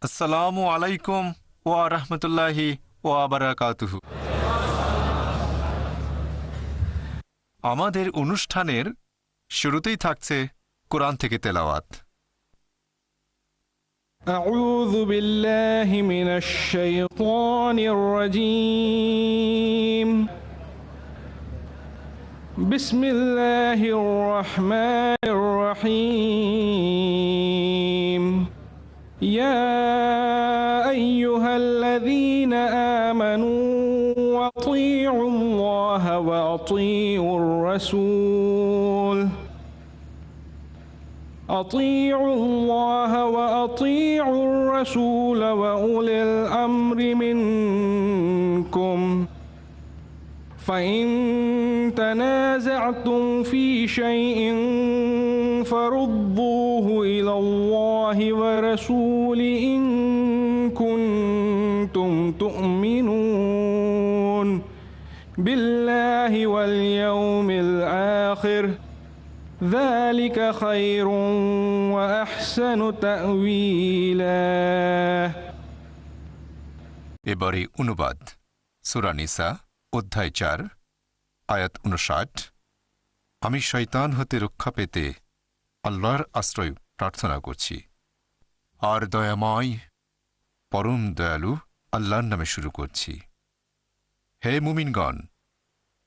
আসসালামু আলাইকুম ওয়া রাহমাতুল্লাহি ওয়া বারাকাতুহু। আমাদের অনুষ্ঠানের শুরুতেই থাকছে কোরআন থেকে তেলাওয়াত। أعوذ بالله من الشيطان الرجيم بسم الله الرحمن الرحيم يا أيها الذين آمنوا أطيعوا الله وأطيعوا الرسول أطيعوا الله وأطيعوا الرسول وأولي الأمر منكم فإن تنازعتم في شيء فردوه إلى الله ورسوله إن كنتم تؤمنون بالله واليوم الآخر ذلك خير وأحسن تأويلا। এবারে অনুবাদ। সূরা নিসা অধ্যায় ৪ আয়াত ৫৯। আমি শয়তান হতে রক্ষা পেতে আল্লাহর আশ্রয় প্রার্থনা করছি। আর দয়াময় পরম দয়ালু আল্লাহর নামে শুরু করছি। হে মুমিনগণ,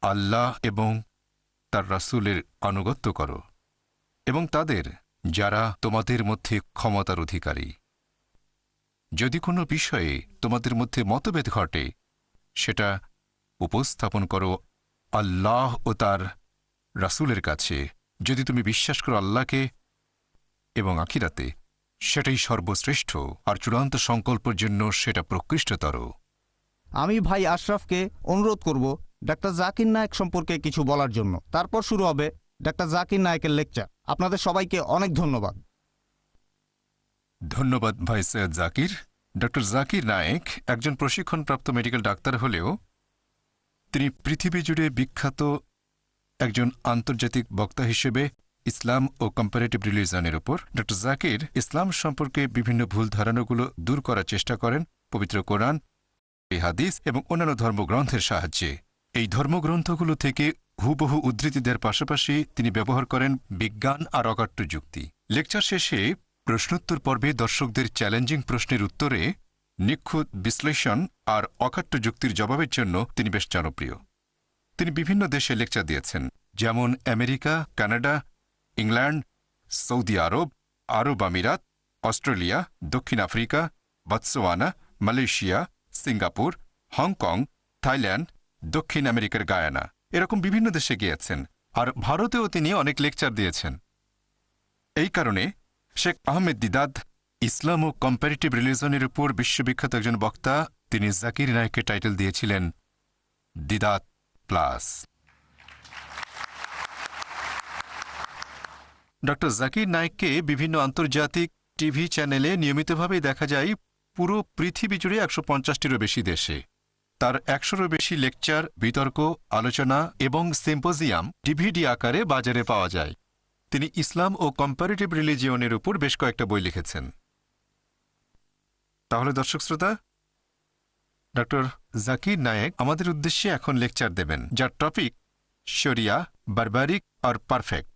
আল্লাহ এবং তার রাসূলের আনুগত্য করো এবং তাদের যারা তোমাদের মধ্যে ক্ষমতার অধিকারী। যদি কোনো বিষয়ে তোমাদের মধ্যে মতভেদ ঘটে সেটা উপস্থাপন করো আল্লাহ ও তার রাসূলের কাছে। যদি তুমি বিশ্বাস করো আল্লাহকে এবং আখিরাতে, সেটাই সর্বশ্রেষ্ঠ, আর চূড়ান্ত সংকল্পের জন্য সেটা প্রকৃষ্টতর। আমি ভাই আশরাফকে অনুরোধ করব ডাক্তার জাকির নায়েক সম্পর্কে কিছু বলার জন্য। তারপর শুরু হবে ডাক্তার জাকির নায়েকের লেকচার। আপনাদের সবাইকে অনেক ধন্যবাদ। ধন্যবাদ ভাই সৈয়দ জাকির। ডক্টর জাকির নায়েক একজন প্রশিক্ষণপ্রাপ্ত মেডিকেল ডাক্তার হলেও তিনি পৃথিবী জুড়ে বিখ্যাত একজন আন্তর্জাতিক বক্তা হিসেবে ইসলাম ও কম্পারেটিভ রিলিজনের উপর। ডক্টর জাকির ইসলাম সম্পর্কে বিভিন্ন ভুল ধারণাগুলো দূর করার চেষ্টা করেন পবিত্র কোরআন, হাদিস এবং অন্যান্য ধর্মগ্রন্থের সাহায্যে। এই ধর্মগ্রন্থগুলো থেকে হুবহু উদ্ধৃতি দেওয়ার পাশাপাশি তিনি ব্যবহার করেন বিজ্ঞান আর অকাট্য যুক্তি। লেকচার শেষে প্রশ্নোত্তর পর্বে দর্শকদের চ্যালেঞ্জিং প্রশ্নের উত্তরে নিখুঁত বিশ্লেষণ আর অকাট্য যুক্তির জবাবের জন্য তিনি বেশ জনপ্রিয়। তিনি বিভিন্ন দেশে লেকচার দিয়েছেন, যেমন আমেরিকা, কানাডা, ইংল্যান্ড, সৌদি আরব, আরব আমিরাত, অস্ট্রেলিয়া, দক্ষিণ Africa, Botswana, Malaysia, Singapore, Hong Kong, Thailand, দক্ষিণ আমেরিকার গায়ানা, এরকম বিভিন্ন দেশে গিয়েছেন। আর ভারতেও তিনি অনেক লেকচার দিয়েছেন। এই কারণে শেখ আহমেদ দিদাত ইসলাম ও কম্পারেটিভ রিলিজনের উপর বিশ্ববিখ্যাত একজন বক্তা। তিনি জাকির নায়েককে টাইটেল দিয়েছিলেন দিদাত প্লাস। ডক্টর জাকির নায়েককে বিভিন্ন আন্তর্জাতিক টিভি চ্যানেলে নিয়মিতভাবে দেখা যায় পুরো পৃথিবী জুড়ে ১৫০টিরও বেশি দেশে। তার ১০০রও বেশি লেকচার, বিতর্ক, আলোচনা এবং সিম্পোজিয়াম ডিভিডি আকারে বাজারে পাওয়া যায়। তিনি ইসলাম ও কম্পারেটিভ রিলিজিয়নের উপর বেশ কয়েকটা বই লিখেছেন। তাহলে দর্শক শ্রোতা, ডক্টর জাকির নায়েক আমাদের উদ্দেশ্যে এখন লেকচার দেবেন, যার টপিক শরিয়া, বারবারিক আর পারফেক্ট।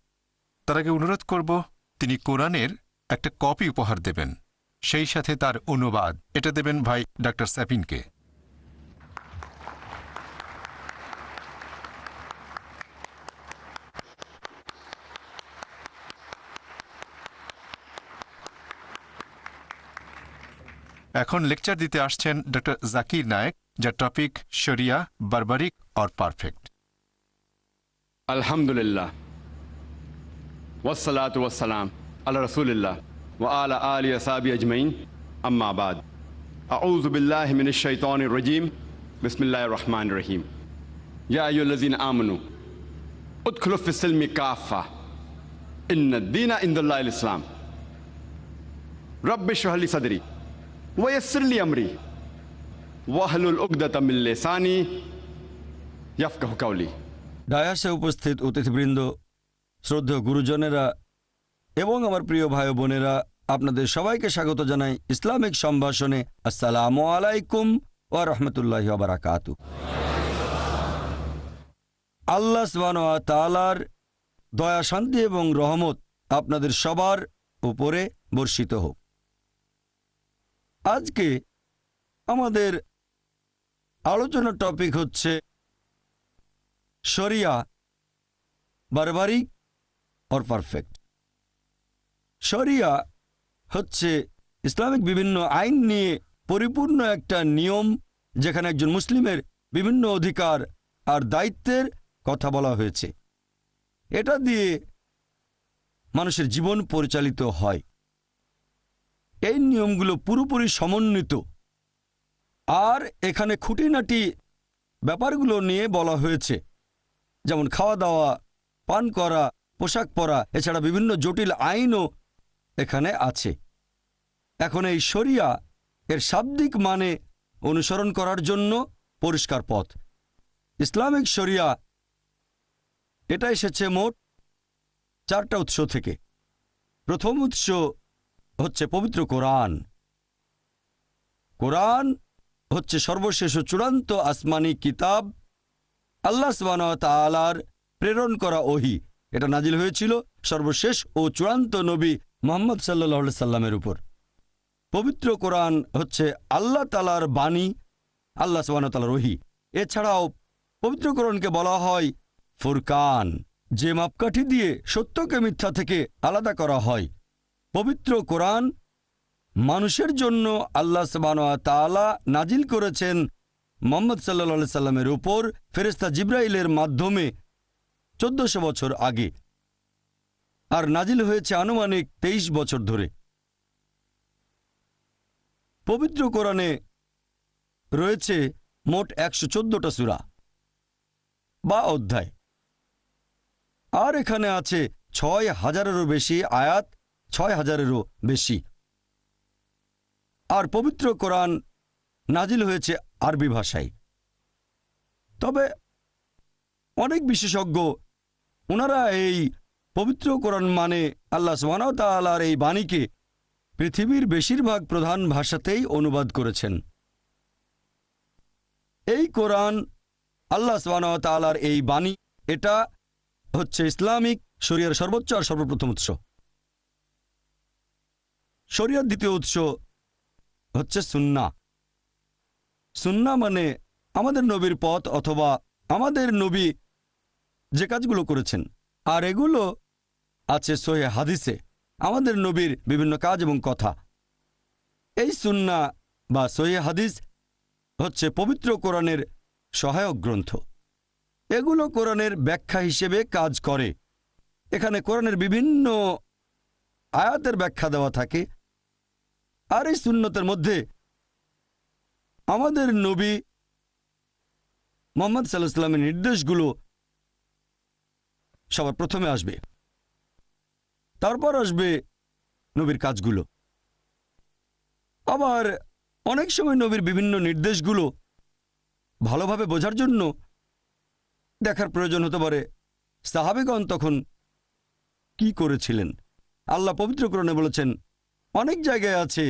তার আগে অনুরোধ করব তিনি কোরআনের একটা কপি উপহার দেবেন, সেই সাথে তার অনুবাদ। এটা দেবেন ভাই ডক্টর সাফিনকে। এখন লেকচার দিতে আসছেন ডক্টর জাকির নায়েক, যার টপিক শরিয়া, বারবারিক আর পারফেক্ট। আলহামদুলিল্লাহ ওয়াসসালাতু ওয়াসসালাম আলা রাসূলিল্লাহ ওয়া আলা আলিহি ওয়া সাহবিহি আজমাইন, আম্মা বাদ। আউযু বিল্লাহি মিনাশ শাইতানির রাজীম, বিসমিল্লাহির রহমানির রহিম। ইয়া আইয়ুহাল্লাযীনা আমানু উদখুলু ফিস-সিলমি কাফা ইন্নাদ-দীনা ইনদাল্লাহিল ইসলাম। রব্বি ইশরাহ লি সাদরি ওয়া ইয়াসসির লি আমরি ওয়াহলুল উকদাতাম মিন লিসানি ইয়াফকাহু কাওলি। ডায়াসে উপস্থিত অতিথিবৃন্দ, শ্রদ্ধেয় গুরুজনেরা এবং আমার প্রিয় ভাই বোনেরা, আপনাদের সবাইকে স্বাগত জানাই ইসলামিক সম্ভাষণে। আসসালামু আলাইকুম ওয়া রাহমাতুল্লাহি ওয়া বারাকাতুহু। আল্লাহ সুবহানাহু ওয়া তাআলার দয়া, শান্তি এবং রহমত আপনাদের সবার উপরে বর্ষিত হোক। আজকে আমাদের আলোচনার টপিক হচ্ছে শরিয়া বারবারিক অর পারফেক্ট। শরিয়া হচ্ছে ইসলামিক বিভিন্ন আইন নিয়ে পরিপূর্ণ একটা নিয়ম, যেখানে একজন মুসলিমের বিভিন্ন অধিকার আর দায়িত্বের কথা বলা হয়েছে। এটা দিয়ে মানুষের জীবন পরিচালিত হয়। এই নিয়মগুলো পুরোপুরি সমন্বিত, আর এখানে খুঁটিনাটি ব্যাপারগুলো নিয়ে বলা হয়েছে, যেমন খাওয়া দাওয়া, পান করা, পোশাক পরা, এছাড়া বিভিন্ন জটিল আইনও এখানে আছে। এখন এই শরিয়া এর শাব্দিক মানে অনুসরণ করার জন্য পরিষ্কার পথ। ইসলামিক শরিয়া এটা এসেছে মোট 4টা উৎস থেকে। প্রথম উৎস হচ্ছে পবিত্র কোরআন। কোরআন হচ্ছে সর্বশেষ ও চূড়ান্ত আসমানি কিতাব, আল্লাহ সুবহানাহু ওয়া তাআলার প্রেরণ করা ওহী। এটা নাজিল হয়েছিল সর্বশেষ ও চূড়ান্ত নবী মুহাম্মদ সাল্লাল্লাহু আলাইহি সাল্লামের উপর। পবিত্র কোরআন হচ্ছে আল্লাহ তাআলার বাণী, আল্লাহ সুবহানাহু ওয়া তাআলার ওহী। এছাড়াও পবিত্র কোরআনকে বলা হয় ফুরকান, যে মাপকাঠি দিয়ে সত্যকে মিথ্যা থেকে আলাদা করা হয়। পবিত্র কোরআন মানুষের জন্য আল্লাহ সুবহানাহু ওয়া তাআলা নাজিল করেছেন মুহাম্মদ সাল্লাল্লাহু আলাইহি সাল্লামের উপর ফেরেশতা জিবরাইলের মাধ্যমে 1400 বছর আগে, আর নাজিল হয়েছে আনুমানিক 23 বছর ধরে। পবিত্র কোরআনে রয়েছে মোট 114টা সূরা বা অধ্যায়, আর এখানে আছে 6000-এরও বেশি আয়াত, 6000-এরও বেশি। আর পবিত্র কোরআন নাজিল হয়েছে আরবি ভাষায়। তবে অনেক বিশেষজ্ঞ ওনারা এই পবিত্র কোরআন মানে আল্লাহ সুবহানাহু ওয়া তাআলার এই বাণীকে পৃথিবীর বেশিরভাগ প্রধান ভাষাতেই অনুবাদ করেছেন। এই কোরআন আল্লাহ সুবহানাহু ওয়া তাআলার এই বাণী, এটা হচ্ছে ইসলামিক শরিয়ার সর্বোচ্চ আর সর্বপ্রথম উৎস। শরিয়ার দ্বিতীয় উৎস হচ্ছে সুন্নাহ। সুন্নাহ মানে আমাদের নবীর পথ, অথবা আমাদের নবী যে কাজগুলো করেছেন, আর এগুলো আছে সহিহ হাদিসে, আমাদের নবীর বিভিন্ন কাজ এবং কথা। এই সুন্নাহ বা সহিহ হাদিস হচ্ছে পবিত্র কোরআনের সহায়ক গ্রন্থ। এগুলো কোরআনের ব্যাখ্যা হিসেবে কাজ করে। এখানে কোরআনের বিভিন্ন আয়াতের ব্যাখ্যা দেওয়া থাকে, আর এই সুন্নতের মধ্যে আমাদের নবী মুহাম্মদ সাল্লাল্লাহু আলাইহি ওয়াসাল্লামের নির্দেশগুলো সবার প্রথমে আসবে, তারপর আসবে নবীর কাজগুলো। আবার অনেক সময় নবীর বিভিন্ন নির্দেশগুলো ভালোভাবে বোঝার জন্য দেখার প্রয়োজন হতে পারে সাহাবীগণ তখন কি করেছিলেন। আল্লাহ পবিত্র কোরআনে বলেছেন, অনেক জায়গায় আছে,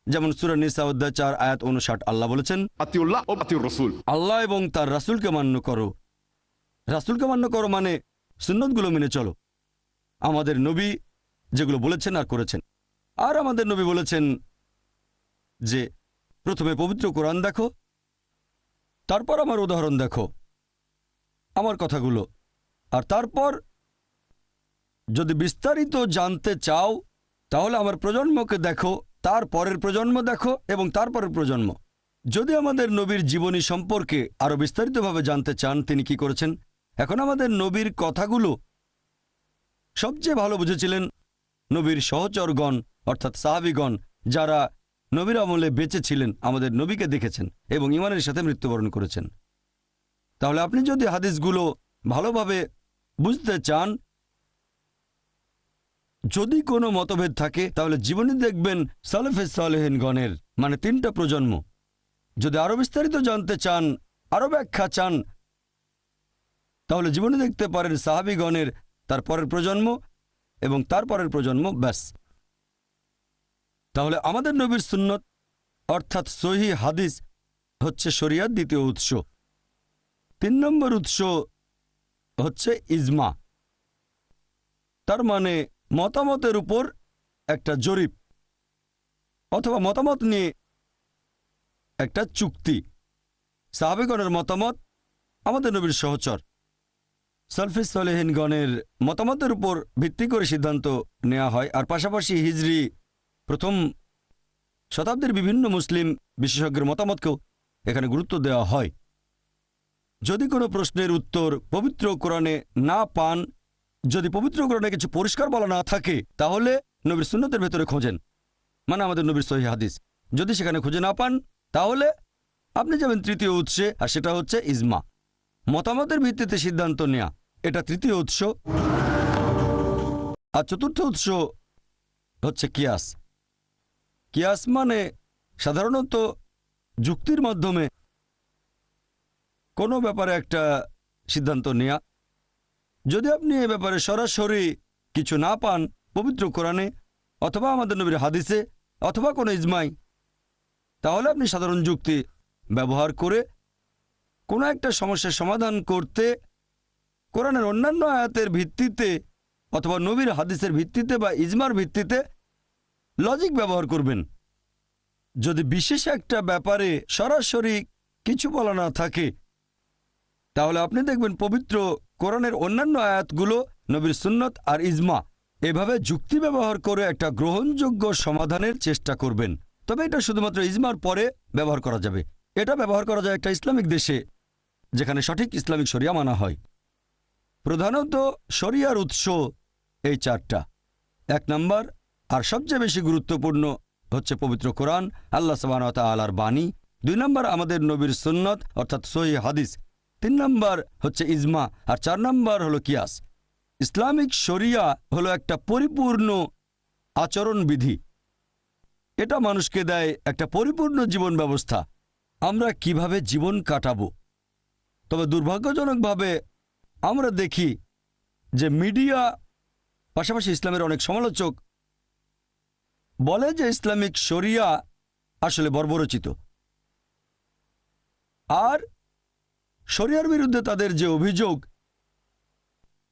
যেমন সূরা নিসা অধ্যায় 4 আয়াত 59, আল্লাহ বলেছেন আতিউল্লাহ ও আতিউর রাসূল। আল্লাহ এবং তার রাসূলকে মান্য করো। রাসূলকে মান্য করো মানে সুন্নতগুলো মেনে চলো, আমাদের নবী যেগুলো বলেছেন আর করেছেন। আর আমাদের নবী বলেছেন যে প্রথমে পবিত্র কোরআন দেখো, তারপর আমার উদাহরণ দেখো, আমার কথাগুলো, আর তারপর যদি বিস্তারিত জানতে চাও তাহলে আমার প্রজন্মকে দেখো, তার পরের প্রজন্ম দেখো এবং তারপরের প্রজন্ম। যদি আমাদের নবীর জীবনী সম্পর্কে আরো বিস্তারিতভাবে জানতে চান তিনি কি করেছেন, এখন আমাদের নবীর কথাগুলো সবচেয়ে ভালো বুঝেছিলেন নবীর সহচরগণ, অর্থাৎ সাহাবীগণ, যারা নবীর আমলে বেঁচে ছিলেন, আমাদের নবীকে দেখেছেন এবং ঈমানের সাথে মৃত্যুবরণ করেছেন। তাহলে আপনি যদি হাদিসগুলো ভালোভাবে বুঝতে চান, যদি কোনো মতভেদ থাকে তাহলে জীবনী দেখবেন সালেফে সালেহিনগণের, মানে 3টা প্রজন্ম। যদি আরো বিস্তারিত জানতে চান, আরো ব্যাখ্যা চান, তাহলে জীবনী দেখতে পারেন সাহাবীগণের, তার পরের প্রজন্ম এবং তার পরের প্রজন্ম। ব্যাস, তাহলে আমাদের নবীর সুন্নত অর্থাৎ সহিহ হাদিস হচ্ছে শরিয়ার দ্বিতীয় উৎস। 3 নম্বর উৎস হচ্ছে ইজমা, তার মানে মতামতের উপর একটা জরিপ অথবা মতামত নিয়ে একটা চুক্তি। সাহাবেগণের মতামত আমাদের নবীর সহচর, সালফে সালেহিনগণের মতামতের উপর ভিত্তি করে সিদ্ধান্ত নেওয়া হয়। আর পাশাপাশি হিজরি প্রথম শতাব্দীর বিভিন্ন মুসলিম বিশেষজ্ঞের মতামতকেও এখানে গুরুত্ব দেওয়া হয়। যদি কোনো প্রশ্নের উত্তর পবিত্র কোরআনে না পান, যদি পবিত্র কোরআনে কিছু পরিষ্কার বলা না থাকে, তাহলে নবীর সুন্নতের ভেতরে খোঁজেন, মানে আমাদের নবীর সহিহ হাদিস। যদি সেখানে খুঁজে না পান, তাহলে আপনি যাবেন তৃতীয় উৎসে, আর সেটা হচ্ছে ইজমা, মতামতের ভিত্তিতে সিদ্ধান্ত নেয়া। এটা তৃতীয় উৎস। আর চতুর্থ উৎস হচ্ছে কিয়াস। কিয়াস মানে সাধারণত যুক্তির মাধ্যমে কোনো ব্যাপারে একটা সিদ্ধান্ত নেয়া। যদি আপনি এ ব্যাপারে সরাসরি কিছু না পান পবিত্র কোরআনে অথবা আমাদের নবীর হাদিসে অথবা কোনো ইজমাই, তাহলে আপনি সাধারণ যুক্তি ব্যবহার করে কোনো একটা সমস্যার সমাধান করতে কোরআনের অন্যান্য আয়াতের ভিত্তিতে অথবা নবীর হাদিসের ভিত্তিতে বা ইজমার ভিত্তিতে লজিক ব্যবহার করবেন। যদি বিশেষ একটা ব্যাপারে সরাসরি কিছু বলা না থাকে, তাহলে আপনি দেখবেন পবিত্র কোরআনের অন্যান্য আয়াতগুলো, নবীর সুন্নত আর ইজমা, এভাবে যুক্তি ব্যবহার করে একটা গ্রহণযোগ্য সমাধানের চেষ্টা করবেন। তবে এটা শুধুমাত্র ইজমার পরে ব্যবহার করা যাবে। এটা ব্যবহার করা যায় একটা ইসলামিক দেশে যেখানে সঠিক ইসলামিক শরিয়া মানা হয়। প্রধানত শরিয়ার উৎস এই 4টা। 1 নম্বর আর সবচেয়ে বেশি গুরুত্বপূর্ণ হচ্ছে পবিত্র কোরআন, আল্লাহ সুবহানাহু ওয়া তাআলার বাণী। 2 নম্বর আমাদের নবীর সুন্নত অর্থাৎ সহিহ হাদিস। 3 নম্বর হচ্ছে ইজমা, আর 4 নম্বর হলো কিয়াস। ইসলামিক শরিয়া হলো একটা পরিপূর্ণ আচরণবিধি। এটা মানুষকে দেয় একটা পরিপূর্ণ জীবন ব্যবস্থা, আমরা কিভাবে জীবন কাটাবো। তবে দুর্ভাগ্যজনকভাবে আমরা দেখি যে মিডিয়া, পাশাপাশি ইসলামের অনেক সমালোচক বলে যে ইসলামিক শরিয়া আসলে বর্বরচিত। আর শরিয়ার বিরুদ্ধে তাদের যে অভিযোগ,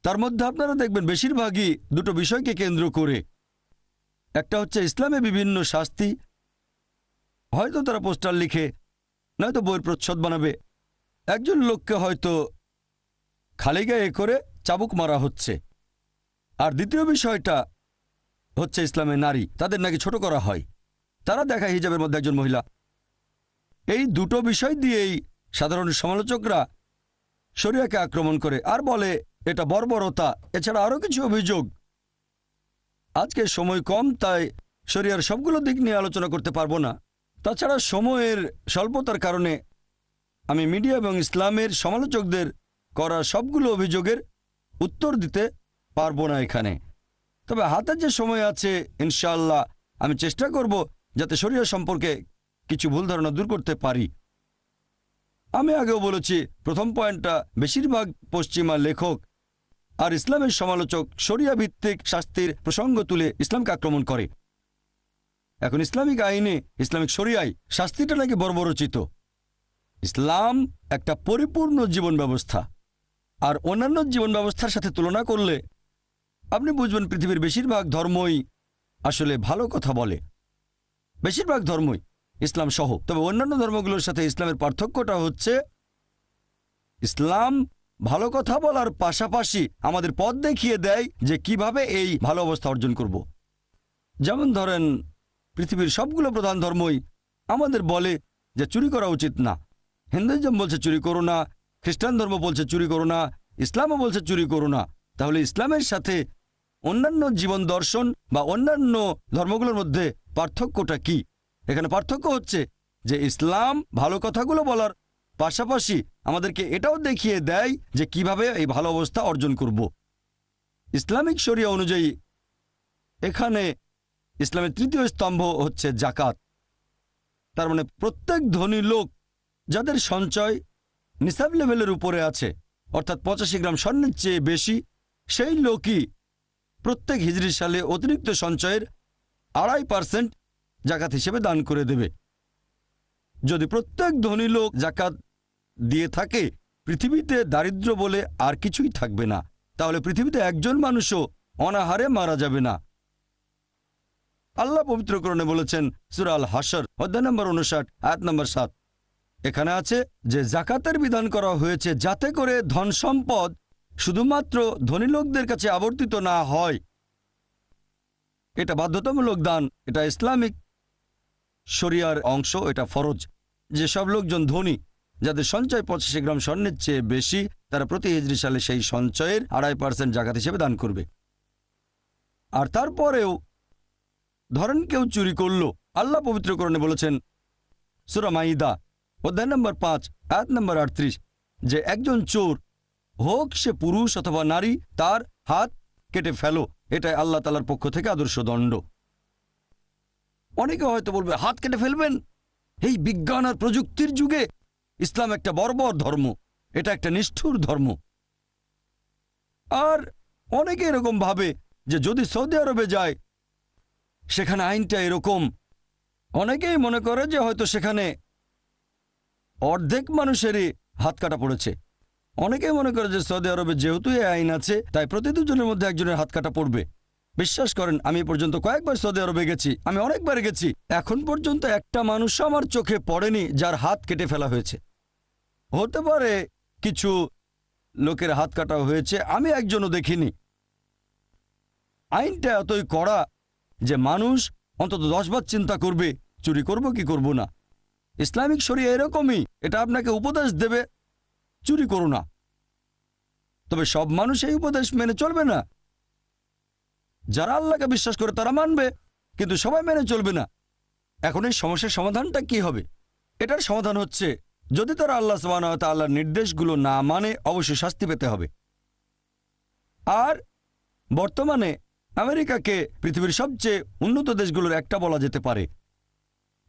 তার মধ্যে আপনারা দেখবেন বেশিরভাগই 2টো বিষয়কে কেন্দ্র করে। একটা হচ্ছে ইসলামে বিভিন্ন শাস্তি, হয়তো তারা পোস্টার লিখে নয়তো বইয়ের প্রচ্ছদ বানাবে, একজন লোককে হয়তো খালি গায়ে করে চাবুক মারা হচ্ছে। আর দ্বিতীয় বিষয়টা হচ্ছে ইসলামে নারী, তাদের নাকি ছোট করা হয়, তারা দেখায় হিজাবের মধ্যে একজন মহিলা। এই 2টো বিষয় দিয়েই সাধারণ সমালোচকরা শরিয়াকে আক্রমণ করে আর বলে এটা বর্বরতা। এছাড়া আরও কিছু অভিযোগ। আজকে সময় কম, তাই শরিয়ার সবগুলো দিক নিয়ে আলোচনা করতে পারবো না। তাছাড়া সময়ের স্বল্পতার কারণে আমি মিডিয়া এবং ইসলামের সমালোচকদের করা সবগুলো অভিযোগের উত্তর দিতে পারবো না এখানে। তবে হাতে যে সময় আছে, ইনশাআল্লাহ আমি চেষ্টা করব যাতে শরিয়া সম্পর্কে কিছু ভুল ধারণা দূর করতে পারি। আমি আগেও বলেছি, প্রথম পয়েন্টটা, বেশিরভাগ পশ্চিমা লেখক আর ইসলামের সমালোচক শরিয়া ভিত্তিক শাস্তির প্রসঙ্গ তুলে ইসলামকে আক্রমণ করে। এখন ইসলামিক আইনে, ইসলামিক শরিয়ায় শাস্তিটা নাকি বর্বরচিত। ইসলাম একটা পরিপূর্ণ জীবন ব্যবস্থা, আর অন্যান্য জীবন ব্যবস্থার সাথে তুলনা করলে আপনি বুঝবেন পৃথিবীর বেশিরভাগ ধর্মই আসলে ভালো কথা বলে, বেশিরভাগ ধর্মই, ইসলাম সহ। তবে অন্যান্য ধর্মগুলোর সাথে ইসলামের পার্থক্যটা হচ্ছে ইসলাম ভালো কথা বলার পাশাপাশি আমাদের পথ দেখিয়ে দেয় যে কিভাবে এই ভালো অবস্থা অর্জন করব। যেমন ধরেন, পৃথিবীর সবগুলো প্রধান ধর্মই আমাদের বলে যে চুরি করা উচিত না। হিন্দুইজম বলছে চুরি করো না, খ্রিস্টান ধর্ম বলছে চুরি করো না, ইসলামও বলছে চুরি করো না। তাহলে ইসলামের সাথে অন্যান্য জীবন দর্শন বা অন্যান্য ধর্মগুলোর মধ্যে পার্থক্যটা কি? এখানে পার্থক্য হচ্ছে যে ইসলাম ভালো কথাগুলো বলার পাশাপাশি আমাদেরকে এটাও দেখিয়ে দেয় যে কিভাবে এই ভালো অবস্থা অর্জন করব। ইসলামিক শরিয়া অনুযায়ী এখানে ইসলামের তৃতীয় স্তম্ভ হচ্ছে জাকাত। তার মানে প্রত্যেক ধনী লোক যাদের সঞ্চয় নিসাব লেভেলের উপরে আছে, অর্থাৎ 85 গ্রাম স্বর্ণের চেয়ে বেশি, সেই লোকই প্রত্যেক হিজরি সালে অতিরিক্ত সঞ্চয়ের 2.5% জাকাত হিসেবে দান করে দেবে। যদি প্রত্যেক ধনী লোক জাকাত দিয়ে থাকে, পৃথিবীতে দারিদ্র্য বলে আর কিছুই থাকবে না। তাহলে পৃথিবীতে একজন মানুষও অনাহারে মারা যাবে না। আল্লাহ পবিত্র কোরআনে বলেছেন, সূরা আল হাশর অধ্যায় নম্বর 59 আয়াত নম্বর 7, এখানে আছে যে জাকাতের বিধান করা হয়েছে যাতে করে ধন সম্পদ শুধুমাত্র ধনী লোকদের কাছে আবর্তিত না হয়। এটা বাধ্যতামূলক দান, এটা ইসলামিক শরিয়ার অংশ, এটা ফরজ। যেসব লোকজন ধনী, যাদের সঞ্চয় 85 গ্রাম স্বর্ণের চেয়ে বেশি, তারা প্রতি হিজরি সালে সেই সঞ্চয়ের 2.5% জাকাত হিসেবে দান করবে। আর তারপরেও ধরেন কেউ চুরি করলো, আল্লাহ পবিত্র কোরআনে বলেছেন সূরা মাইদা অধ্যায় নম্বর 5 আয়াত নম্বর 38 যে একজন চোর, হোক সে পুরুষ অথবা নারী, তার হাত কেটে ফেলো। এটাই আল্লাহ তাআলার পক্ষ থেকে আদর্শ দণ্ড। অনেকে হয়তো বলবে, হাত কেটে ফেলবেন? এই বিজ্ঞান আর প্রযুক্তির যুগে ইসলাম একটা বর্বর ধর্ম, এটা একটা নিষ্ঠুর ধর্ম। আর অনেকে এরকম ভাবে যে যদি সৌদি আরবে যায় সেখানে আইনটা এরকম। অনেকেই মনে করে যে হয়তো সেখানে অর্ধেক মানুষেরই হাত কাটা পড়েছে। অনেকেই মনে করে যে সৌদি আরবে যেহেতু এই আইন আছে তাই প্রতি দুজনের মধ্যে একজনের হাত কাটা পড়বে। বিশ্বাস করেন, আমি এ পর্যন্ত কয়েকবার সৌদি আরবে গেছি, আমি অনেকবার গেছি, এখন পর্যন্ত একটা মানুষ আমার চোখে পড়েনি যার হাত কেটে ফেলা হয়েছে। হতে পারে কিছু লোকের হাত কাটা হয়েছে, আমি একজনও দেখিনি। আইনটা এতই কড়া যে মানুষ অন্তত 10 বার চিন্তা করবে চুরি করব কি করব না। ইসলামিক শরিয়া এরকমই, এটা আপনাকে উপদেশ দেবে চুরি করো না, তবে সব মানুষ এই উপদেশ মেনে চলবে না। যারা আল্লাহকে বিশ্বাস করে তারা মানবে, কিন্তু সবাই মেনে চলবে না। এখন এই সমস্যার সমাধানটা কি হবে? এটার সমাধান হচ্ছে, যদি তারা আল্লাহ সুবহানাহু ওয়া তাআলার নির্দেশগুলো না মানে অবশ্যই শাস্তি পেতে হবে। আর বর্তমানে আমেরিকাকে পৃথিবীর সবচেয়ে উন্নত দেশগুলোর একটা বলা যেতে পারে।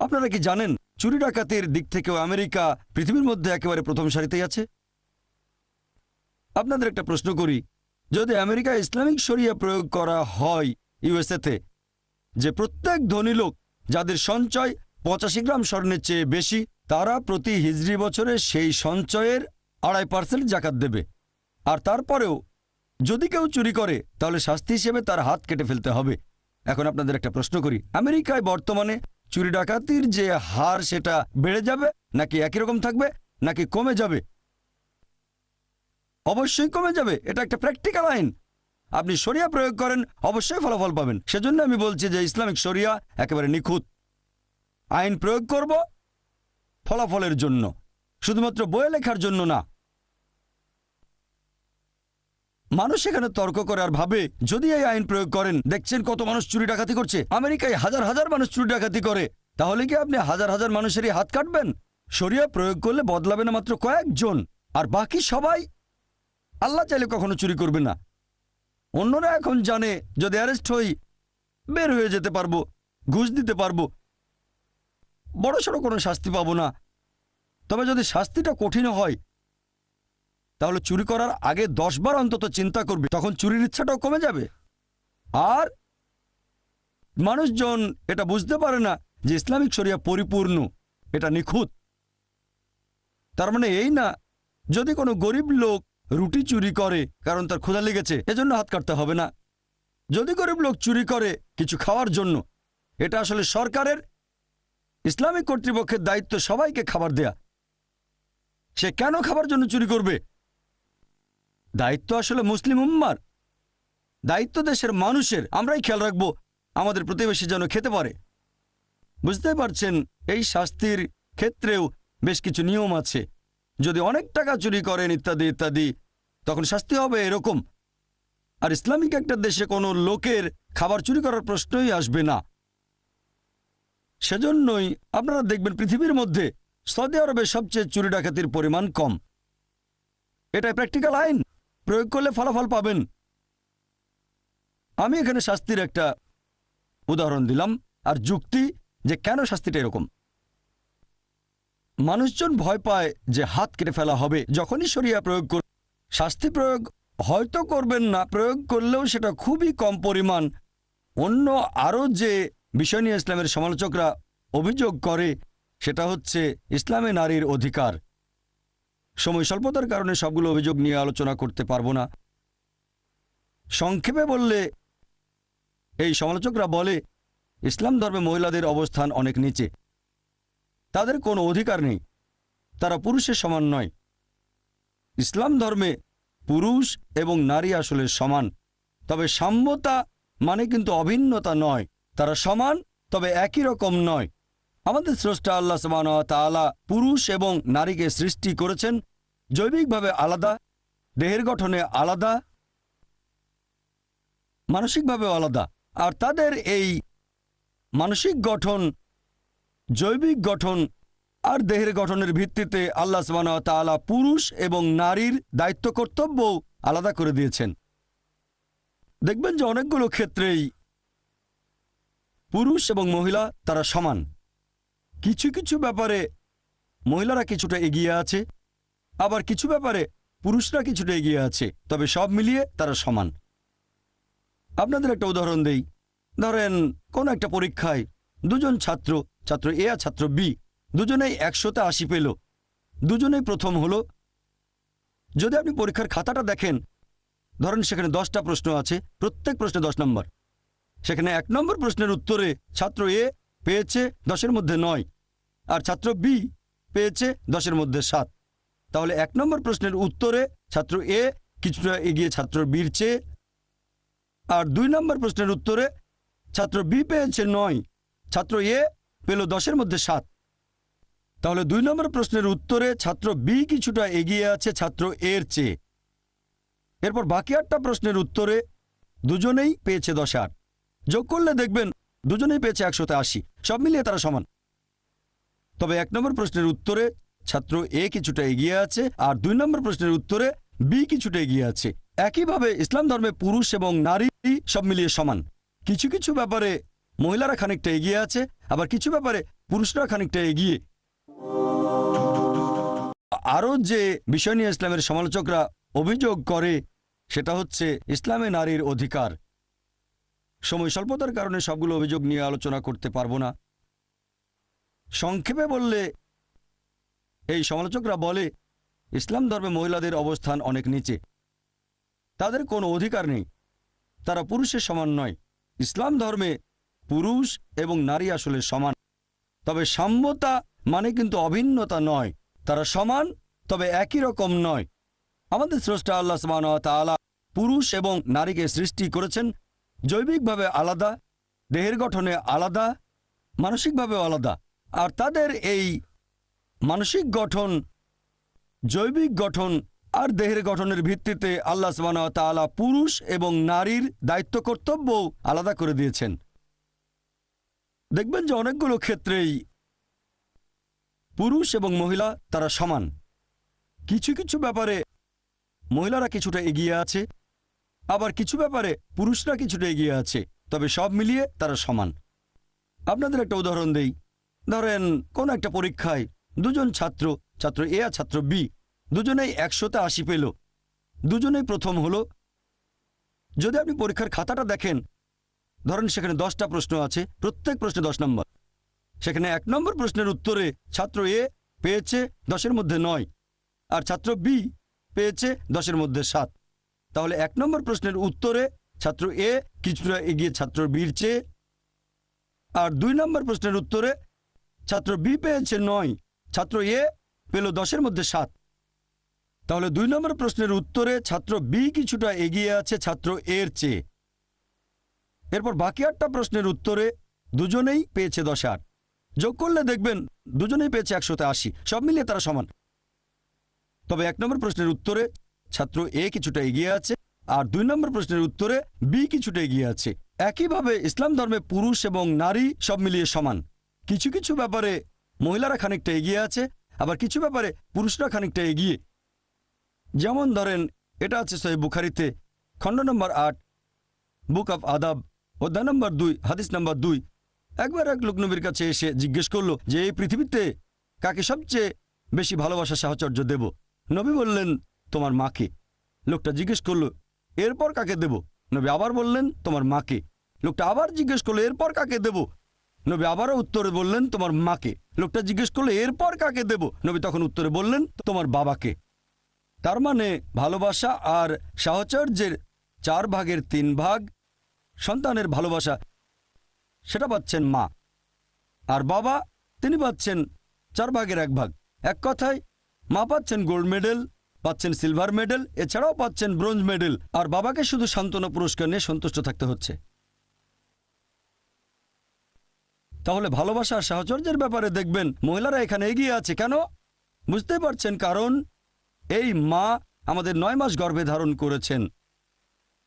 আপনারা কি জানেন চুরি ডাকাতির দিক থেকেও আমেরিকা পৃথিবীর মধ্যে একেবারে প্রথম সারিতেই আছে? আপনাদের একটা প্রশ্ন করি, যদি আমেরিকায় ইসলামিক শরিয়া প্রয়োগ করা হয় ইউএসএতে, যে প্রত্যেক ধনী লোক যাদের সঞ্চয় 85 গ্রাম স্বর্ণের চেয়ে বেশি, তারা প্রতি হিজরি বছরে সেই সঞ্চয়ের 2.5% জাকাত দেবে। আর তারপরেও যদি কেউ চুরি করে তাহলে শাস্তি হিসেবে তার হাত কেটে ফেলতে হবে। এখন আপনাদের একটা প্রশ্ন করি, আমেরিকায় বর্তমানে চুরি ডাকাতির যে হার সেটা বেড়ে যাবে নাকি একই রকম থাকবে নাকি কমে যাবে? অবশ্যই কমে যাবে। এটা একটা প্র্যাকটিক্যাল আইন। আপনি শরিয়া প্রয়োগ করেন, অবশ্যই ফলাফল পাবেন। সেজন্য আমি বলছি যে ইসলামিক শরিয়া একেবারে নিখুঁত। আইন প্রয়োগ করব ফলাফলের জন্য, শুধুমাত্র বইয়ে লেখার জন্য না। মানুষ এখানে তর্ক করে আর ভাবে যদি এই আইন প্রয়োগ করেন, দেখছেন কত মানুষ চুরি ডাকাতি করছে, আমেরিকায় হাজার হাজার মানুষ চুরি ডাকাতি করে, তাহলে কি আপনি হাজার হাজার মানুষেরই হাত কাটবেন? শরিয়া প্রয়োগ করলে বদলাবে না মাত্র কয়েকজন, আর বাকি সবাই আল্লাহ চাইলে কখনো চুরি করবে না। অন্যরা এখন জানে যদি অ্যারেস্ট হই বের হয়ে যেতে পারবো, ঘুষ দিতে পারবো, বড়সড় কোনো শাস্তি পাবো না। তবে যদি শাস্তিটা কঠিন হয় তাহলে চুরি করার আগে 10 বার অন্তত চিন্তা করবে, তখন চুরির ইচ্ছাটাও কমে যাবে। আর মানুষজন এটা বুঝতে পারে না যে ইসলামিক শরিয়া পরিপূর্ণ, এটা নিখুঁত। তার মানে এই না যদি কোনো গরিব লোক রুটি চুরি করে কারণ তার ক্ষুধা লেগেছে এজন্য হাত কাটতে হবে না। যদি গরিব লোক চুরি করে কিছু খাওয়ার জন্য, এটা আসলে সরকারের, ইসলামিক কর্তৃপক্ষের দায়িত্ব সবাইকে খাবার দেয়া। সে কেন খাবার জন্য চুরি করবে? দায়িত্ব আসলে মুসলিম উম্মার, দায়িত্ব দেশের মানুষের। আমরাই খেয়াল রাখবো আমাদের প্রতিবেশী যেন খেতে পারে। বুঝতে পারছেন, এই শাস্তির ক্ষেত্রেও বেশ কিছু নিয়ম আছে। যদি অনেক টাকা চুরি করেন ইত্যাদি ইত্যাদি, তখন শাস্তি হবে এরকম। আর ইসলামিক একটা দেশে কোনো লোকের খাবার চুরি করার প্রশ্নই আসবে না। সেজন্যই আপনারা দেখবেন পৃথিবীর মধ্যে সৌদি আরবে সবচেয়ে চুরি ডাকাতির পরিমাণ কম। এটা প্র্যাকটিক্যাল আইন, প্রয়োগ করলে ফলাফল পাবেন। আমি এখানে শাস্তির একটা উদাহরণ দিলাম আর যুক্তি যে কেন শাস্তিটা এরকম। মানুষজন ভয় পায় যে হাত কেটে ফেলা হবে যখনই শরিয়া প্রয়োগ করবে। শাস্তি প্রয়োগ হয়তো করবেন না, প্রয়োগ করলেও সেটা খুবই কম পরিমাণ। অন্য আরও যে বিষয় নিয়ে ইসলামের সমালোচকরা অভিযোগ করে সেটা হচ্ছে ইসলামে নারীর অধিকার। সময় স্বল্পতার কারণে সবগুলো অভিযোগ নিয়ে আলোচনা করতে পারবো না। সংক্ষেপে বললে এই সমালোচকরা বলে ইসলাম ধর্মে মহিলাদের অবস্থান অনেক নিচে, তাদের কোনো অধিকার নেই, তারা পুরুষের সমান নয়। ইসলাম ধর্মে পুরুষ এবং নারী আসলে সমান, তবে সাম্যতা মানে কিন্তু অভিন্নতা নয়। তারা সমান তবে একই রকম নয়। আমাদের স্রষ্টা আল্লাহ সুবহানাহু ওয়া তাআলা পুরুষ এবং নারীকে সৃষ্টি করেছেন জৈবিকভাবে আলাদা, দেহের গঠনে আলাদা, মানসিকভাবে আলাদা। আর তাদের এই মানসিক গঠন, জৈবিক গঠন আর দেহের গঠনের ভিত্তিতে আল্লাহ সুবহানাহু ওয়া তাআলা পুরুষ এবং নারীর দায়িত্ব কর্তব্য আলাদা করে দিয়েছেন। দেখবেন যে অনেকগুলো ক্ষেত্রেই পুরুষ এবং মহিলা তারা সমান। কিছু কিছু ব্যাপারে মহিলারা কিছুটা এগিয়ে আছে, আবার কিছু ব্যাপারে পুরুষরা কিছুটা এগিয়ে আছে, তবে সব মিলিয়ে তারা সমান। আপনাদের একটা উদাহরণ দেই। ধরেন কোন একটা পরীক্ষায় দুজন ছাত্র, ছাত্র এ আর ছাত্র বি, দুজনেই 100তে 80 পেল, দুজনেই প্রথম হলো। যদি আপনি পরীক্ষার খাতাটা দেখেন, ধরেন সেখানে 10টা প্রশ্ন আছে, প্রত্যেক প্রশ্নে 10 নম্বর। সেখানে 1 নম্বর প্রশ্নের উত্তরে ছাত্র এ পেয়েছে 10-এর মধ্যে 9, আর ছাত্র বি পেয়েছে 10-এর মধ্যে 7। তাহলে 1 নম্বর প্রশ্নের উত্তরে ছাত্র এ কিছুটা এগিয়ে ছাত্র বির চেয়ে, আর 2 নম্বর প্রশ্নের উত্তরে ছাত্র বি পেয়েছে 9, ছাত্র এ পেল 10-এর মধ্যে 7। তাহলে 2 নম্বর প্রশ্নের উত্তরে ছাত্র বি কিছুটা এগিয়ে আছে ছাত্র এর চেয়ে। এরপর বাকি 8টা প্রশ্নের উত্তরে দুজনেই পেয়েছে 10-8। যোগ করলে দেখবেন দুজনেই পেয়েছে 100তে 80, সব মিলিয়ে তারা সমান। তবে 1 নম্বর প্রশ্নের উত্তরে ছাত্র এ কিছুটা এগিয়ে আছে, আর 2 নম্বর প্রশ্নের উত্তরে বি কিছুটা এগিয়ে আছে। একইভাবে ইসলাম ধর্মে পুরুষ এবং নারী সব মিলিয়ে সমান। কিছু কিছু ব্যাপারে মহিলারা খানিকটা এগিয়ে আছে, আবার কিছু ব্যাপারে পুরুষরা খানিকটা এগিয়ে। আরও যে বিষয় নিয়ে ইসলামের সমালোচকরা অভিযোগ করে সেটা হচ্ছে ইসলামে নারীর অধিকার। সময় স্বল্পতার কারণে সবগুলো অভিযোগ নিয়ে আলোচনা করতে পারবো না। সংক্ষেপে বললে এই সমালোচকরা বলে ইসলাম ধর্মে মহিলাদের অবস্থান অনেক নিচে, তাদের কোনো অধিকার নেই, তারা পুরুষের সমান নয়। ইসলাম ধর্মে পুরুষ এবং নারী আসলে সমান, তবে সাম্যতা মানে কিন্তু অভিন্নতা নয়। তারা সমান তবে একই রকম নয়। আমাদের স্রষ্টা আল্লাহ সুবহানাহু ওয়া তাআলা পুরুষ এবং নারীকে সৃষ্টি করেছেন জৈবিকভাবে আলাদা, দেহের গঠনে আলাদা, মানসিকভাবে আলাদা। আর তাদের এই মানসিক গঠন, জৈবিক গঠন আর দেহের গঠনের ভিত্তিতে আল্লাহ সুবহানাহু ওয়া তাআলা পুরুষ এবং নারীর দায়িত্ব কর্তব্য আলাদা করে দিয়েছেন। দেখবেন যে অনেকগুলো ক্ষেত্রেই পুরুষ এবং মহিলা তারা সমান। কিছু কিছু ব্যাপারে মহিলারা কিছুটা এগিয়ে আছে, আবার কিছু ব্যাপারে পুরুষরা কিছুটা এগিয়ে আছে, তবে সব মিলিয়ে তারা সমান। আপনাদের একটা উদাহরণ দেই। ধরেন কোন একটা পরীক্ষায় দুজন ছাত্র, ছাত্র এ আর ছাত্র বি, দুজনেই 100তে 80 পেল, দুজনেই প্রথম হলো। যদি আপনি পরীক্ষার খাতাটা দেখেন, ধরেন সেখানে 10টা প্রশ্ন আছে, প্রত্যেক প্রশ্নে 10 নম্বর। সেখানে 1 নম্বর প্রশ্নের উত্তরে ছাত্র এ পেয়েছে 10-এর মধ্যে 9, আর ছাত্র বি পেয়েছে 10-এর মধ্যে 7। তাহলে 1 নম্বর প্রশ্নের উত্তরে ছাত্র এ কিছুটা এগিয়ে ছাত্র বির চেয়ে, আর 2 নম্বর প্রশ্নের উত্তরে ছাত্র বি পেয়েছে 9, ছাত্র এ পেল 10-এর মধ্যে 7। তাহলে 2 নম্বর প্রশ্নের উত্তরে ছাত্র বি কিছুটা এগিয়ে আছে ছাত্র এর চেয়ে। এরপর বাকি 8টা প্রশ্নের উত্তরে দুজনেই পেয়েছে 10-8। যোগ করলে দেখবেন দুজনেই পেয়েছে 100তে 80, সব মিলিয়ে তারা সমান। তবে 1 নম্বর প্রশ্নের উত্তরে ছাত্র এ কিছুটা এগিয়ে আছে, আর 2 নম্বর প্রশ্নের উত্তরে বি কিছুটা এগিয়ে আছে। একইভাবে ইসলাম ধর্মে পুরুষ এবং নারী সব মিলিয়ে সমান। কিছু কিছু ব্যাপারে মহিলারা খানিকটা এগিয়ে আছে, আবার কিছু ব্যাপারে পুরুষরা খানিকটা এগিয়ে। যেমন ধরেন এটা আছে সহিহ বুখারীতে, খণ্ড নম্বর 8, বুক অফ আদাব, অধ্যায় নম্বর 2, হাদিস নম্বর 2। একবার এক লোক নবীর কাছে এসে জিজ্ঞেস করলো যে এই পৃথিবীতে কাকে সবচেয়ে বেশি ভালোবাসা সাহচর্য দেব? নবী বললেন তোমার মাকে। লোকটা জিজ্ঞেস করলো এরপর কাকে দেব? নবী আবার বললেন তোমার মাকে। লোকটা আবার জিজ্ঞেস করলো এরপর কাকে দেব? নবী আবারও উত্তরে বললেন তোমার মাকে। লোকটা জিজ্ঞেস করলো এরপর কাকে দেব? নবী তখন উত্তরে বললেন তোমার বাবাকে। তার মানে ভালোবাসা আর সাহচর্যের 4 ভাগের 3 ভাগ সন্তানের ভালোবাসা সেটা পাচ্ছেন মা, আর বাবা তিনি পাচ্ছেন 4 ভাগের 1 ভাগ। এক কথায় মা পাচ্ছেন গোল্ড মেডেল, পাচ্ছেন সিলভার মেডেল, এছাড়াও পাচ্ছেন ব্রোঞ্জ মেডেল, আর বাবাকে শুধু সান্ত্বনা পুরস্কার নিয়ে সন্তুষ্ট থাকতে হচ্ছে। তাহলে ভালোবাসা আর সাহচর্যের ব্যাপারে দেখবেন মহিলারা এখানে এগিয়ে আছে। কেন? বুঝতে পারছেন, কারণ এই মা আমাদের 9 মাস গর্ভে ধারণ করেছেন,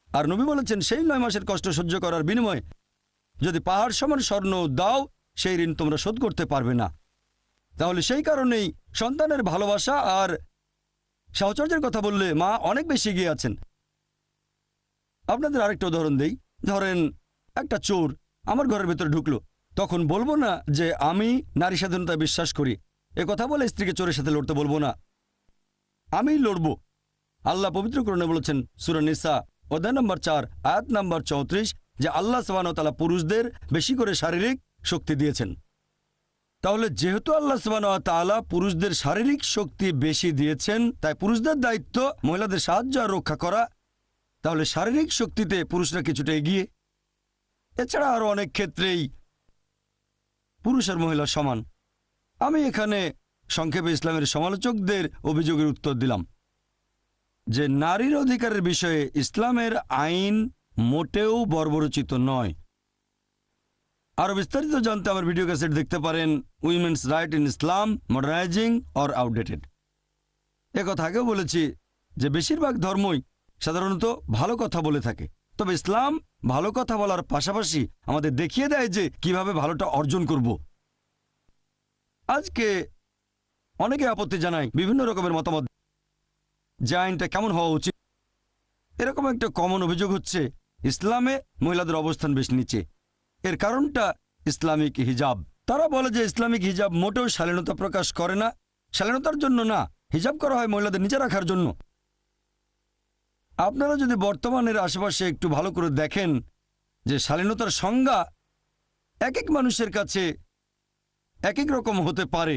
আর নবী বলেছেন সেই 9 মাসের কষ্ট সহ্য করার বিনিময়ে যদি পাহাড় সমান স্বর্ণ দাও সেই ঋণ তোমরা শোধ করতে পারবে না। তাহলে সেই কারণেই সন্তানের ভালোবাসা আর সাহচর্যের কথা বললে মা অনেক বেশি এগিয়ে আছেন। আপনাদের আরেকটা উদাহরণ দেই। ধরেন একটা চোর আমার ঘরের ভেতরে ঢুকলো, তখন বলবো না যে আমি নারী স্বাধীনতায় বিশ্বাস করি, এ কথা বলে স্ত্রীকে চোরের সাথে লড়তে বলবো না, আমি লড়বো। আল্লাহ পবিত্র কোরআনে বলেছেন সূরা নিসা অধ্যায় নম্বর 4 আয়াত নম্বর 34 যে আল্লাহ সুবহানাহু ওয়া তাআলা পুরুষদের বেশি করে শারীরিক শক্তি দিয়েছেন। তাহলে যেহেতু আল্লাহ সুবহানাহু ওয়া তাআলা পুরুষদের শারীরিক শক্তি বেশি দিয়েছেন, তাই পুরুষদের দায়িত্ব মহিলাদের সাহায্য আর রক্ষা করা। তাহলে শারীরিক শক্তিতে পুরুষরা কিছুটা এগিয়ে। এছাড়া আরো অনেক ক্ষেত্রেই পুরুষ আর মহিলা সমান। আমি এখানে সংক্ষেপে ইসলামের সমালোচকদের অভিযোগের উত্তর দিলাম যে নারীর অধিকারের বিষয়ে ইসলামের আইন মোটেও বর্বরচিত নয়। আরো বিস্তারিত জানতে আমার ভিডিও ক্যাসেট দেখতে পারেন women's right in Islam, মডার্নাইজিং or outdated. একথা আগেও বলেছি যে বেশিরভাগ ধর্মই সাধারণত ভালো কথা বলে থাকে, তবে ইসলাম ভালো কথা বলার পাশাপাশি আমাদের দেখিয়ে দেয় যে কিভাবে ভালোটা অর্জন করব। আজকে অনেকে আপত্তি জানায় বিভিন্ন রকমের মতামত যে আইনটা কেমন হওয়া উচিত। এরকম একটা কমন অভিযোগ হচ্ছে ইসলামে মহিলাদের অবস্থান বেশ নিচে। এর কারণটা ইসলামিক হিজাব। তারা বলে যে ইসলামিক হিজাব মোটেও শালীনতা প্রকাশ করে না, শালীনতার জন্য না, হিজাব করা হয় মহিলাদের নিচে রাখার জন্য। আপনারা যদি বর্তমানের আশেপাশে একটু ভালো করে দেখেন যে শালীনতার সংজ্ঞা এক এক মানুষের কাছে এক এক রকম হতে পারে,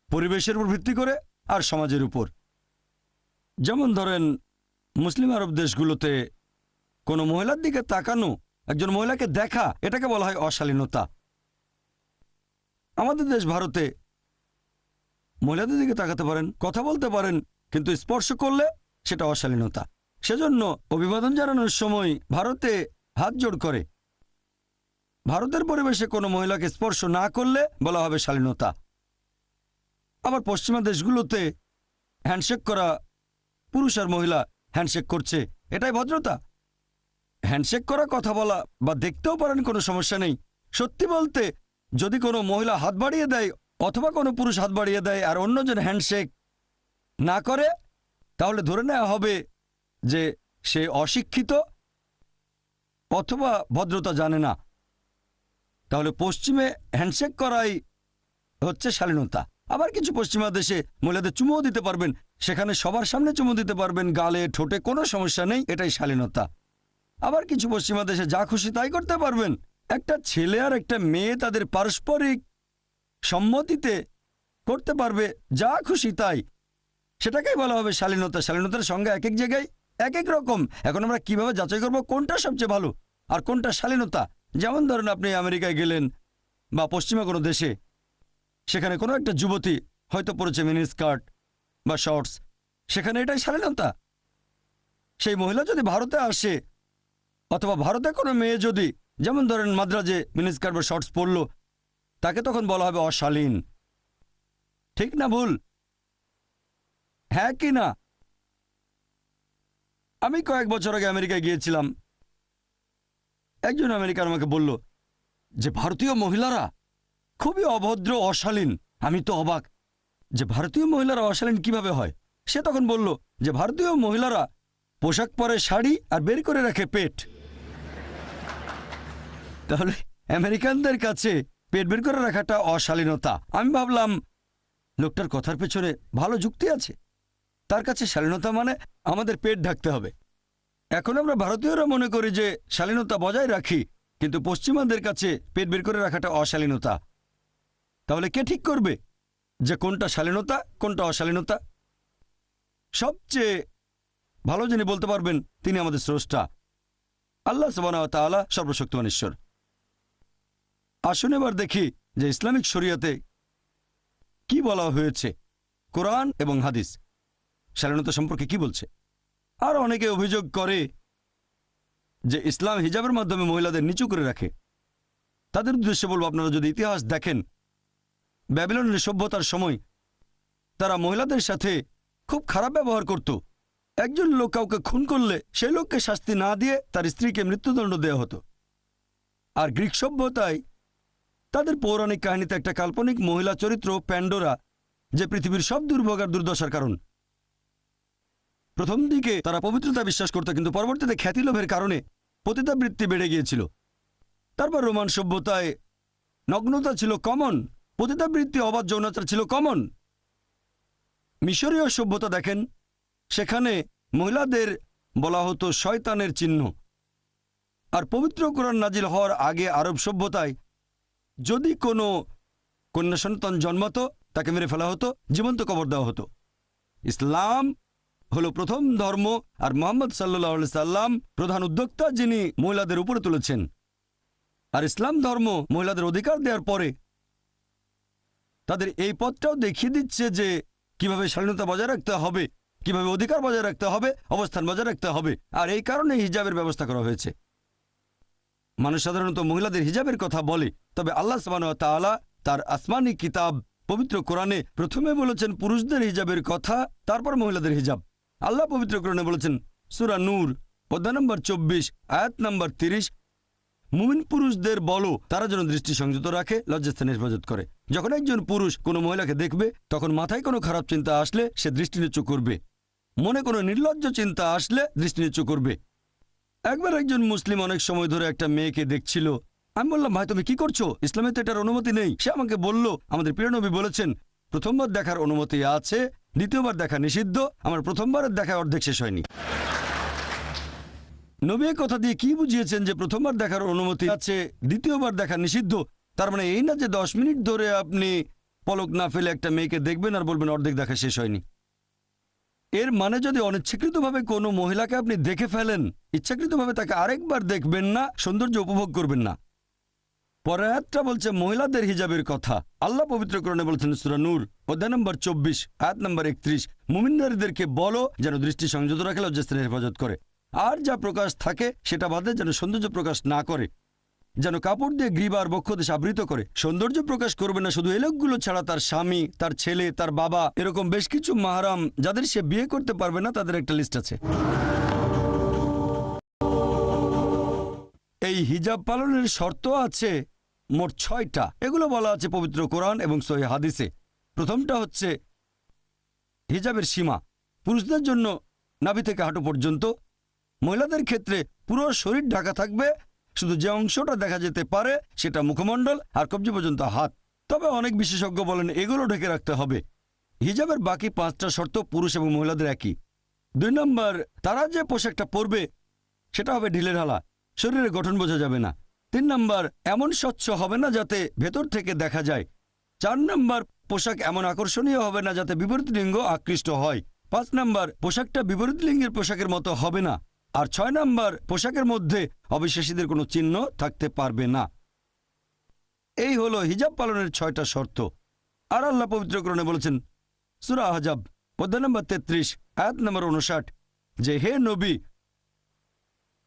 পরিবেশের উপর ভিত্তি করে আর সমাজের উপর। যেমন ধরেন মুসলিম আরব দেশগুলোতে কোনো মহিলার দিকে তাকানো, একজন মহিলাকে দেখা, এটাকে বলা হয় অশালীনতা। আমাদের দেশ ভারতে মহিলাদের দিকে তাকাতে পারেন, কথা বলতে পারেন, কিন্তু স্পর্শ করলে সেটা অশালীনতা। সেজন্য অভিবাদন জানানোর সময় ভারতে হাত জোড় করে। ভারতের পরিবেশে কোনো মহিলাকে স্পর্শ না করলে বলা হবে শালীনতা। আবার পশ্চিমা দেশগুলোতে হ্যান্ডশেক করা, পুরুষ আর মহিলা হ্যান্ডশেক করছে, এটাই ভদ্রতা। হ্যান্ডশেক করা, কথা বলা বা দেখতেও পারেন, কোনো সমস্যা নেই। সত্যি বলতে যদি কোনো মহিলা হাত বাড়িয়ে দেয় অথবা কোনো পুরুষ হাত বাড়িয়ে দেয় আর অন্যজন হ্যান্ডশেক না করে, তাহলে ধরে নেওয়া হবে যে সে অশিক্ষিত অথবা ভদ্রতা জানে না। তাহলে পশ্চিমে হ্যান্ডশেক করাই হচ্ছে শালীনতা। আবার কিছু পশ্চিমা দেশে মহিলাদের চুমুও দিতে পারবেন, সেখানে সবার সামনে চুমু দিতে পারবেন, গালে ঠোঁটে, কোনো সমস্যা নেই, এটাই শালীনতা। আবার কিছু পশ্চিমা দেশে যা খুশি তাই করতে পারবেন। একটা ছেলে আর একটা মেয়ে তাদের পারস্পরিক সম্মতিতে করতে পারবে যা খুশি তাই, সেটাকেই বলা হবে শালীনতা। শালীনতার সংজ্ঞা এক এক জায়গায় এক এক রকম। এখন আমরা কিভাবে যাচাই করব কোনটা সবচেয়ে ভালো আর কোনটা শালীনতা? যেমন ধরেন আপনি আমেরিকায় গেলেন বা পশ্চিমা কোনো দেশে, সেখানে কোনো একটা যুবতী হয়তো পরেছে মিনি স্কার্ট বা শর্টস, সেখানে এটাই শালীনতা। সেই মহিলা যদি ভারতে আসে অথবা ভারতে কোনো মেয়ে যদি, যেমন ধরেন মাদ্রাজে মিনি স্কার্ট বা শর্টস পরল, তাকে তখন বলা হবে অশালীন। ঠিক না ভুল? হ্যাঁ কি না? আমি কয়েক বছর আগে আমেরিকায় গিয়েছিলাম। একজন আমেরিকান আমাকে বলল যে ভারতীয় মহিলারা খুবই অভদ্র, অশালীন। আমি তো অবাক যে ভারতীয় মহিলারা অশালীন কিভাবে হয়। সে তখন বলল যে ভারতীয় মহিলারা পোশাক পরে শাড়ি আর বের করে রাখে পেট। তাহলে আমেরিকানদের কাছে পেট বের করে রাখাটা অশালীনতা। আমি ভাবলাম লোকটার কথার পেছনে ভালো যুক্তি আছে। তার কাছে শালীনতা মানে আমাদের পেট ঢাকতে হবে। এখন আমরা ভারতীয়রা মনে করি যে শালীনতা বজায় রাখি, কিন্তু পশ্চিমাদের কাছে পেট বের করে রাখাটা অশালীনতা। তাহলে কে ঠিক করবে যে কোনটা শালীনতা কোনটা অশালীনতা? সবচেয়ে ভালো যিনি বলতে পারবেন তিনি আমাদের স্রষ্টা আল্লাহ সুবহানাহু ওয়া তাআলা, সর্বশক্তিমান ঈশ্বর। আসুন এবার দেখি যে ইসলামিক শরিয়াতে কি বলা হয়েছে, কোরআন এবং হাদিস শালীনতা সম্পর্কে কি বলছে। আর অনেকে অভিযোগ করে যে ইসলাম হিজাবের মাধ্যমে মহিলাদের নিচু করে রাখে। তাদের উদ্দেশ্যে বলবো, আপনারা যদি ইতিহাস দেখেন, ব্যাবিলনের সভ্যতার সময় তারা মহিলাদের সাথে খুব খারাপ ব্যবহার করত। একজন লোক কাউকে খুন করলে সেই লোককে শাস্তি না দিয়ে তার স্ত্রীকে মৃত্যুদণ্ড দেওয়া হতো। আর গ্রিক সভ্যতায় তাদের পৌরাণিক কাহিনীতে একটা কাল্পনিক মহিলা চরিত্র প্যান্ডোরা, যে পৃথিবীর সব দুর্ভোগ আর দুর্দশার কারণ। প্রথম দিকে তারা পবিত্রতা বিশ্বাস করত, কিন্তু পরবর্তীতে খ্যাতিলোভের কারণে পতিতাবৃত্তি বেড়ে গিয়েছিল। তারপর রোমান সভ্যতায় নগ্নতা ছিল কমন, পতিতাবৃত্তি অবাধ যৌনাচার ছিল কমন। মিশরীয় সভ্যতা দেখেন, সেখানে মহিলাদের বলা হতো শয়তানের চিহ্ন। আর পবিত্র কোরআন নাজিল হওয়ার আগে আরব সভ্যতায় যদি কোনো কন্যা সন্তান জন্মাতো তাকে মেরে ফেলা হতো, জীবন্ত কবর দেওয়া হতো। ইসলাম হলো প্রথম ধর্ম, আর মুহাম্মদ সাল্লাল্লাহু আলাইহি সাল্লাম প্রধান উদ্যোক্তা, যিনি মহিলাদের উপরে তুলেছেন। আর ইসলাম ধর্ম মহিলাদের অধিকার দেওয়ার পরে তাদের এই পথটাও দেখিয়ে দিচ্ছে যে কিভাবে স্বাধীনতা বজায় রাখতে হবে, কিভাবে অধিকার বজায় রাখতে হবে, অবস্থান বজায় রাখতে হবে। আর এই কারণে হিজাবের ব্যবস্থা করা হয়েছে। মানুষ সাধারণত মহিলাদের হিজাবের কথা বলে, তবে আল্লাহ সুবহানাহু ওয়া তাআলা তার আসমানি কিতাব পবিত্র কোরআনে প্রথমে বলেছেন পুরুষদের হিজাবের কথা, তারপর মহিলাদের হিজাব। আল্লাহ পবিত্র কোরআনে বলেছেন, সূরা নূর অধ্যায় নম্বর 24 আয়াত নম্বর 30, মুমিন পুরুষদের বলো তারা যেন দৃষ্টি সংযত রাখে, লজ্জাস্থানে হেফাজত করে। যখন একজন পুরুষ কোনো মহিলাকে দেখবে, তখন মাথায় কোনো খারাপ চিন্তা আসলে সে দৃষ্টি নিচু করবে, মনে কোনো নির্লজ্জ চিন্তা আসলে দৃষ্টি নিচু করবে। একবার একজন মুসলিম অনেক সময় ধরে একটা মেয়েকে দেখছিল। আমি বললাম, ভাই তুমি কি করছো? ইসলামে তো এটার অনুমতি নেই। সে আমাকে বলল, আমাদের প্রিয় নবী বলেছেন প্রথমবার দেখার অনুমতি আছে, দ্বিতীয়বার দেখা নিষিদ্ধ। আমার প্রথমবারের দেখা অর্ধেক শেষ হয়নি। নবী কথা দিয়ে কি বুঝিয়েছেন যে প্রথমবার দেখার অনুমতি আছে, দ্বিতীয়বার দেখা নিষিদ্ধ? তার মানে এই না যে 10 মিনিট ধরে আপনি পলক না ফেলে একটা মেয়েকে দেখবেন আর বলবেন অর্ধেক দেখা শেষ হয়নি। এর মানে যদি অনিচ্ছাকৃতভাবে কোনো মহিলাকে আপনি দেখে ফেলেন, ইচ্ছাকৃতভাবে তাকে আরেকবার দেখবেন না, সৌন্দর্য উপভোগ করবেন না। পরের আয়াতটা বলছে মহিলাদের হিজাবের কথা। আল্লাহ পবিত্র কোরআনে বলেছেন সূরা নূর অধ্যায় নম্বর 24 আয়াত নম্বর 31, মুমিন নারীদেরকে বলো যেন দৃষ্টি সংযত রাখে, লজ্জাস্থানের হেফাজত করে। আর যা প্রকাশ থাকে সেটা বাদে যেন সৌন্দর্য প্রকাশ না করে, যেন কাপড় দিয়ে গ্রীবা আর বক্ষদেশ আবৃত করে। সৌন্দর্য প্রকাশ করবে না শুধু এই লোকগুলো ছাড়া, তার স্বামী, তার ছেলে, তার বাবা, এরকম বেশ কিছু মাহরাম যাদের সে বিয়ে করতে পারবে না, তাদের একটা লিস্ট আছে। এই হিজাব পালনের শর্ত আছে মোট 6টা। এগুলো বলা আছে পবিত্র কোরআন এবং সহিহ হাদিসে। প্রথমটা হচ্ছে হিজাবের সীমা, পুরুষদের জন্য নাভি থেকে হাঁটু পর্যন্ত, মহিলাদের ক্ষেত্রে পুরো শরীর ঢাকা থাকবে, শুধু যে অংশটা দেখা যেতে পারে সেটা মুখমণ্ডল আর কবজি পর্যন্ত হাত। তবে অনেক বিশেষজ্ঞ বলেন এগুলো ঢেকে রাখতে হবে। হিজাবের বাকি 5টা শর্ত পুরুষ এবং মহিলাদের একই। 2 নম্বর, তারা যে পোশাকটা পরবে সেটা হবে ঢিলেঢালা, শরীরের গঠন বোঝা যাবে না। 3 নম্বর, এমন স্বচ্ছ হবে না যাতে ভেতর থেকে দেখা যায়। 4 নম্বর, পোশাক এমন আকর্ষণীয় হবে না যাতে বিপরীত লিঙ্গ আকৃষ্ট হয়। 5 নম্বর, পোশাকটা বিপরীত লিঙ্গের পোশাকের মতো হবে না। আর 6 নম্বর, পোশাকের মধ্যে অবিশ্বাসীদের কোনো চিহ্ন থাকতে পারবে না। এই হলো হিজাব পালনের 6টা শর্ত। আর আল্লাহ পবিত্র কোরআনে বলেছেন সূরা আহজাব অধ্যায় নম্বর 33 আয়াত নম্বর 59 যে হে নবী,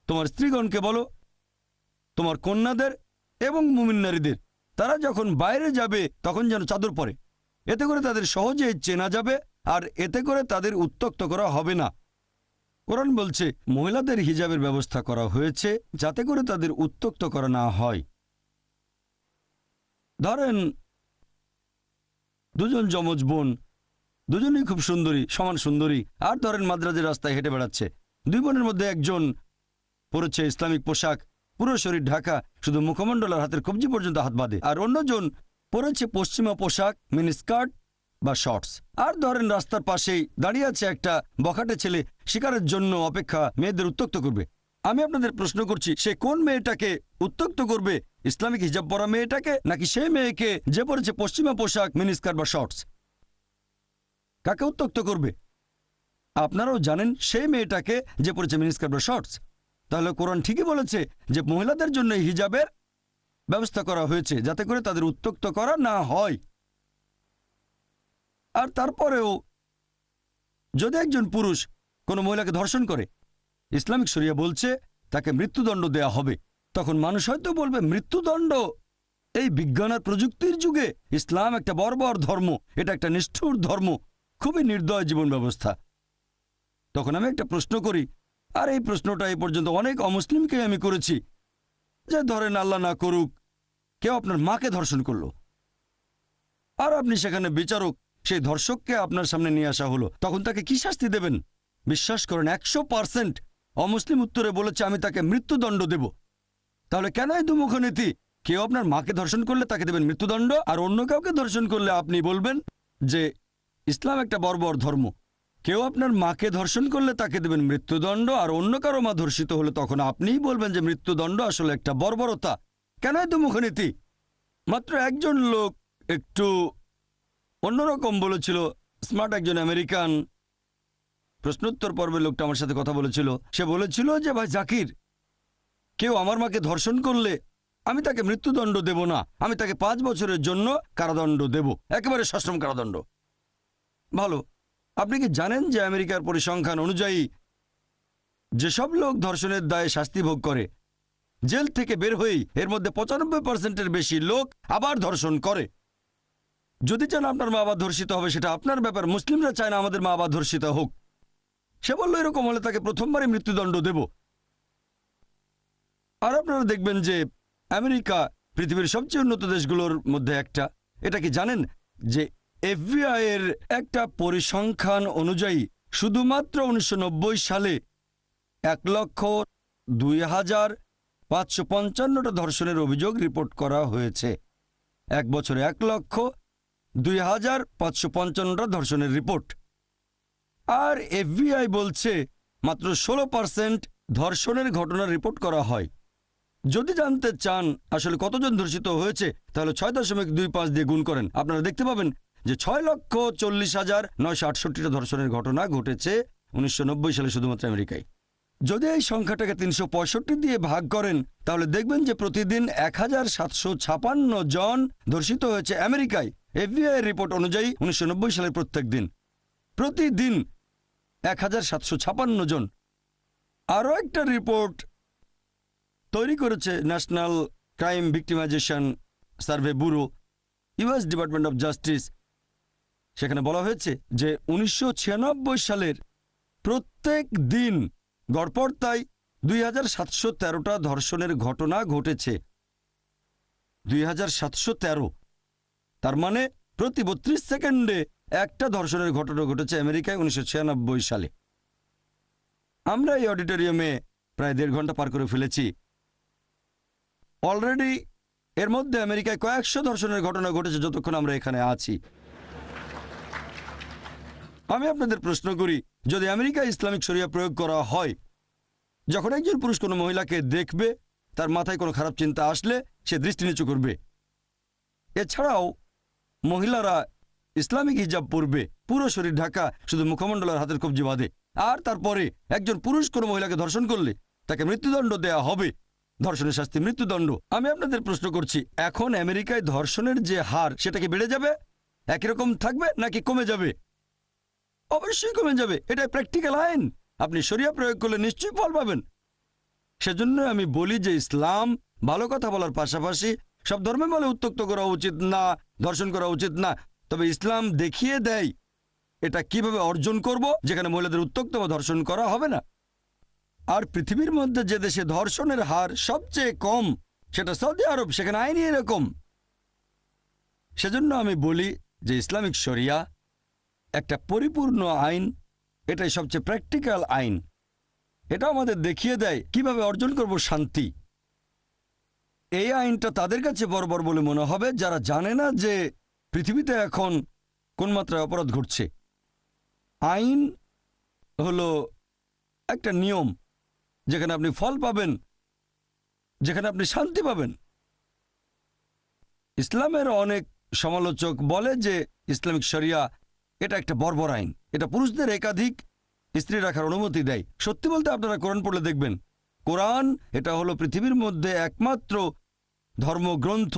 তোমার স্ত্রীগণকে বলো, তোমার কন্যাদের এবং মুমিন নারীদের, তারা যখন বাইরে যাবে তখন যেন চাদর পরে। এতে করে তাদের সহজেই চেনা যাবে আর এতে করে তাদের উত্ত্যক্ত করা হবে না। কোরআন বলছে মহিলাদের হিজাবের ব্যবস্থা করা হয়েছে যাতে করে তাদের উত্ত্যক্ত করা না হয়। ধরেন দুজন যমজ বোন, দুজনেই খুব সুন্দরী, সমান সুন্দরী। আর ধরেন মাদ্রাজের রাস্তায় হেঁটে বেড়াচ্ছে। 2 বোনের মধ্যে একজন পরেছে ইসলামিক পোশাক, পুরো শরীর ঢাকা, শুধু মুখমণ্ডল আর হাতের কবজি পর্যন্ত হাত বাঁধে। আর অন্যজন পরেছে পশ্চিমা পোশাক, মিনি স্কার্ট বা শর্টস। আর ধরেন রাস্তার পাশেই দাঁড়িয়ে আছে একটা বখাটে ছেলে, শিকারের জন্য অপেক্ষা, মেয়েদের উত্ত্যক্ত করবে। আমি আপনাদের প্রশ্ন করছি, সে কোন মেয়েটাকে উত্ত্যক্ত করবে? ইসলামিক হিজাব পরা মেয়েটাকে, নাকি সেই মেয়েকে যে পরেছে পশ্চিমা পোশাক, মিনিস্কার্ট বা শর্টস? কাকে উত্ত্যক্ত করবে? আপনারাও জানেন সেই মেয়েটাকে যে পরেছে মিনিস্কার্ট বা শর্টস। তাহলে কোরআন ঠিকই বলেছে যে মহিলাদের জন্য হিজাবের ব্যবস্থা করা হয়েছে যাতে করে তাদের উত্ত্যক্ত করা না হয়। আর তারপরেও যদি একজন পুরুষ কোনো মহিলাকে ধর্ষণ করে, ইসলামিক শরিয়া বলছে তাকে মৃত্যুদণ্ড দেয়া হবে। তখন মানুষ হয়তো বলবে, মৃত্যুদণ্ড? এই বিজ্ঞান আর প্রযুক্তির যুগে ইসলাম একটা বর্বর ধর্ম, এটা একটা নিষ্ঠুর ধর্ম, খুবই নির্দয় জীবন ব্যবস্থা। তখন আমি একটা প্রশ্ন করি, আর এই প্রশ্নটা এই পর্যন্ত অনেক অমুসলিমকে আমি করেছি, যে ধরেন আল্লাহ না করুক কেউ আপনার মাকে ধর্ষণ করলো, আর আপনি সেখানে বিচারক, সেই ধর্ষককে আপনার সামনে নিয়ে আসা হলো, তখন তাকে কি শাস্তি দেবেন? বিশ্বাস করেন 100% অমুসলিম উত্তরে বলেছে আমি তাকে মৃত্যুদণ্ড দেব। তাহলে কেন এই দুমুখ নীতি? কেউ আপনার মাকে ধর্ষণ করলে তাকে দেবেন মৃত্যুদণ্ড, আর অন্য কাউকে ধর্ষণ করলে আপনি বলবেন যে ইসলাম একটা বর্বর ধর্ম। কেউ আপনার মাকে ধর্ষণ করলে তাকে দেবেন মৃত্যুদণ্ড, আর অন্য কারো মা ধর্ষিত হলে তখন আপনিই বলবেন যে মৃত্যুদণ্ড আসলে একটা বর্বরতা। কেন এই দুমুখ নীতি? মাত্র একজন লোক একটু অন্যরকম বলেছিল, স্মার্ট একজন আমেরিকান, প্রশ্নোত্তর পর্বে লোকটা আমার সাথে কথা বলেছিল। সে বলেছিল যে ভাই জাকির, কেউ আমার মাকে ধর্ষণ করলে আমি তাকে মৃত্যুদণ্ড দেব না, আমি তাকে 5 বছরের জন্য কারাদণ্ড দেব, একেবারে সশ্রম কারাদণ্ড। ভালো, আপনি কি জানেন যে আমেরিকার পরিসংখ্যান অনুযায়ী যেসব লোক ধর্ষণের দায়ে শাস্তি ভোগ করে, জেল থেকে বের হয়েই এর মধ্যে 95%-এর বেশি লোক আবার ধর্ষণ করে? যদি চান আপনার মা আবার ধর্ষিত হবে সেটা আপনার ব্যাপার, মুসলিমরা চায় না আমাদের মা আবার ধর্ষিত হোক। সে বলল এরকম হলে তাকে প্রথমবারই মৃত্যুদণ্ড দেব। আর আপনারা দেখবেন যে আমেরিকা পৃথিবীর সবচেয়ে উন্নত দেশগুলোর মধ্যে একটা। এটা কি জানেন যে এফবিআই এর একটা পরিসংখ্যান অনুযায়ী শুধুমাত্র 1990 সালে 1,02,555টা ধর্ষণের অভিযোগ রিপোর্ট করা হয়েছে। এক বছরে 1,02,555টা ধর্ষণের রিপোর্ট। আর এফবিআই বলছে মাত্র 16% ধর্ষণের ঘটনা রিপোর্ট করা হয়। যদি জানতে চান আসলে কতজন ধর্ষিত হয়েছে, তাহলে 6.25 দিয়ে গুণ করেন, আপনারা দেখতে পাবেন যে 6,40,968টা ধর্ষণের ঘটনা ঘটেছে 1990 সালে শুধুমাত্র আমেরিকায়। যদি এই সংখ্যাটাকে 365 দিয়ে ভাগ করেন, তাহলে দেখবেন যে প্রতিদিন 1,756 জন ধর্ষিত হয়েছে আমেরিকায়। এফবিআই এর রিপোর্ট অনুযায়ী 1990 সালের প্রত্যেক দিন, প্রতিদিন 1,756 জন। আরও একটা রিপোর্ট তৈরি করেছে national crime victimization survey bureau, US department of justice. সেখানে বলা হয়েছে যে 1996 সালের প্রত্যেক দিন গড়পড়তায় 2,713টা ধর্ষণের ঘটনা ঘটেছে। 2,713, তার মানে প্রতি 32 সেকেন্ডে একটা ধর্ষণের ঘটনা ঘটেছে আমেরিকায় 1996 সালে। আমরা এই অডিটোরিয়ামে প্রায় 1.5 ঘন্টা পার করে ফেলেছি। অলরেডি এর মধ্যে আমেরিকায় কয়েকশো ধর্ষণের ঘটনা ঘটেছে যতক্ষণ আমরা এখানে আছি। আমি আপনাদের প্রশ্ন করি, যদি আমেরিকায় ইসলামিক শরিয়া প্রয়োগ করা হয়, যখন একজন পুরুষ কোনো মহিলাকে দেখবে, তার মাথায় কোনো খারাপ চিন্তা আসলে সে দৃষ্টি নিচু করবে। এছাড়াও মহিলারা ইসলামিক হিজাব পরবে, পুরো শরীর ঢাকা, শুধু মুখমণ্ডল আর হাতের কবজি বাঁধে। আর তারপরে একজন পুরুষ কোনো মহিলাকে ধর্ষণ করলে তাকে মৃত্যুদণ্ড দেয়া হবে। ধর্ষণের শাস্তি মৃত্যুদণ্ড। আমি আপনাদের প্রশ্ন করছি, এখন আমেরিকায় ধর্ষণের যে হার সেটা কি বেড়ে যাবে, একই রকম থাকবে, নাকি কমে যাবে? অবশ্যই কমে যাবে। এটা প্র্যাকটিক্যাল আইন। আপনি শরিয়া প্রয়োগ করলে নিশ্চয়ই ফল পাবেন। সেজন্য আমি বলি যে ইসলাম ভালো কথা বলার পাশাপাশি সব ধর্মে বলে উত্ত্যক্ত করা উচিত না, ধর্ষণ করা উচিত না, তবে ইসলাম দেখিয়ে দেয় এটা কিভাবে অর্জন করব, যেখানে মহিলাদের উত্ত্যক্ত বা ধর্ষণ করা হবে না। আর পৃথিবীর মধ্যে যে দেশে ধর্ষণের হার সবচেয়ে কম সেটা সৌদি আরব, সেখানে আইনই এরকম। সেজন্য আমি বলি যে ইসলামিক শরিয়া একটা পরিপূর্ণ আইন, এটাই সবচেয়ে প্র্যাকটিক্যাল আইন। এটা আমাদের দেখিয়ে দেয় কিভাবে অর্জন করব শান্তি। এই আইনটা তাদের কাছে বর্বর বলে মনে হবে যারা জানে না যে পৃথিবীতে এখন কোন মাত্রায় অপরাধ ঘটছে। আইন হলো একটা নিয়ম, যেখানে আপনি ফল পাবেন, যেখানে আপনি শান্তি পাবেন। ইসলামের অনেক সমালোচক বলে যে ইসলামিক শরিয়া এটা একটা বর্বর আইন, এটা পুরুষদের একাধিক স্ত্রী রাখার অনুমতি দেয়। সত্যি বলতে আপনারা কোরআন পড়লে দেখবেন, কোরআন এটা হলো পৃথিবীর মধ্যে একমাত্র ধর্মগ্রন্থ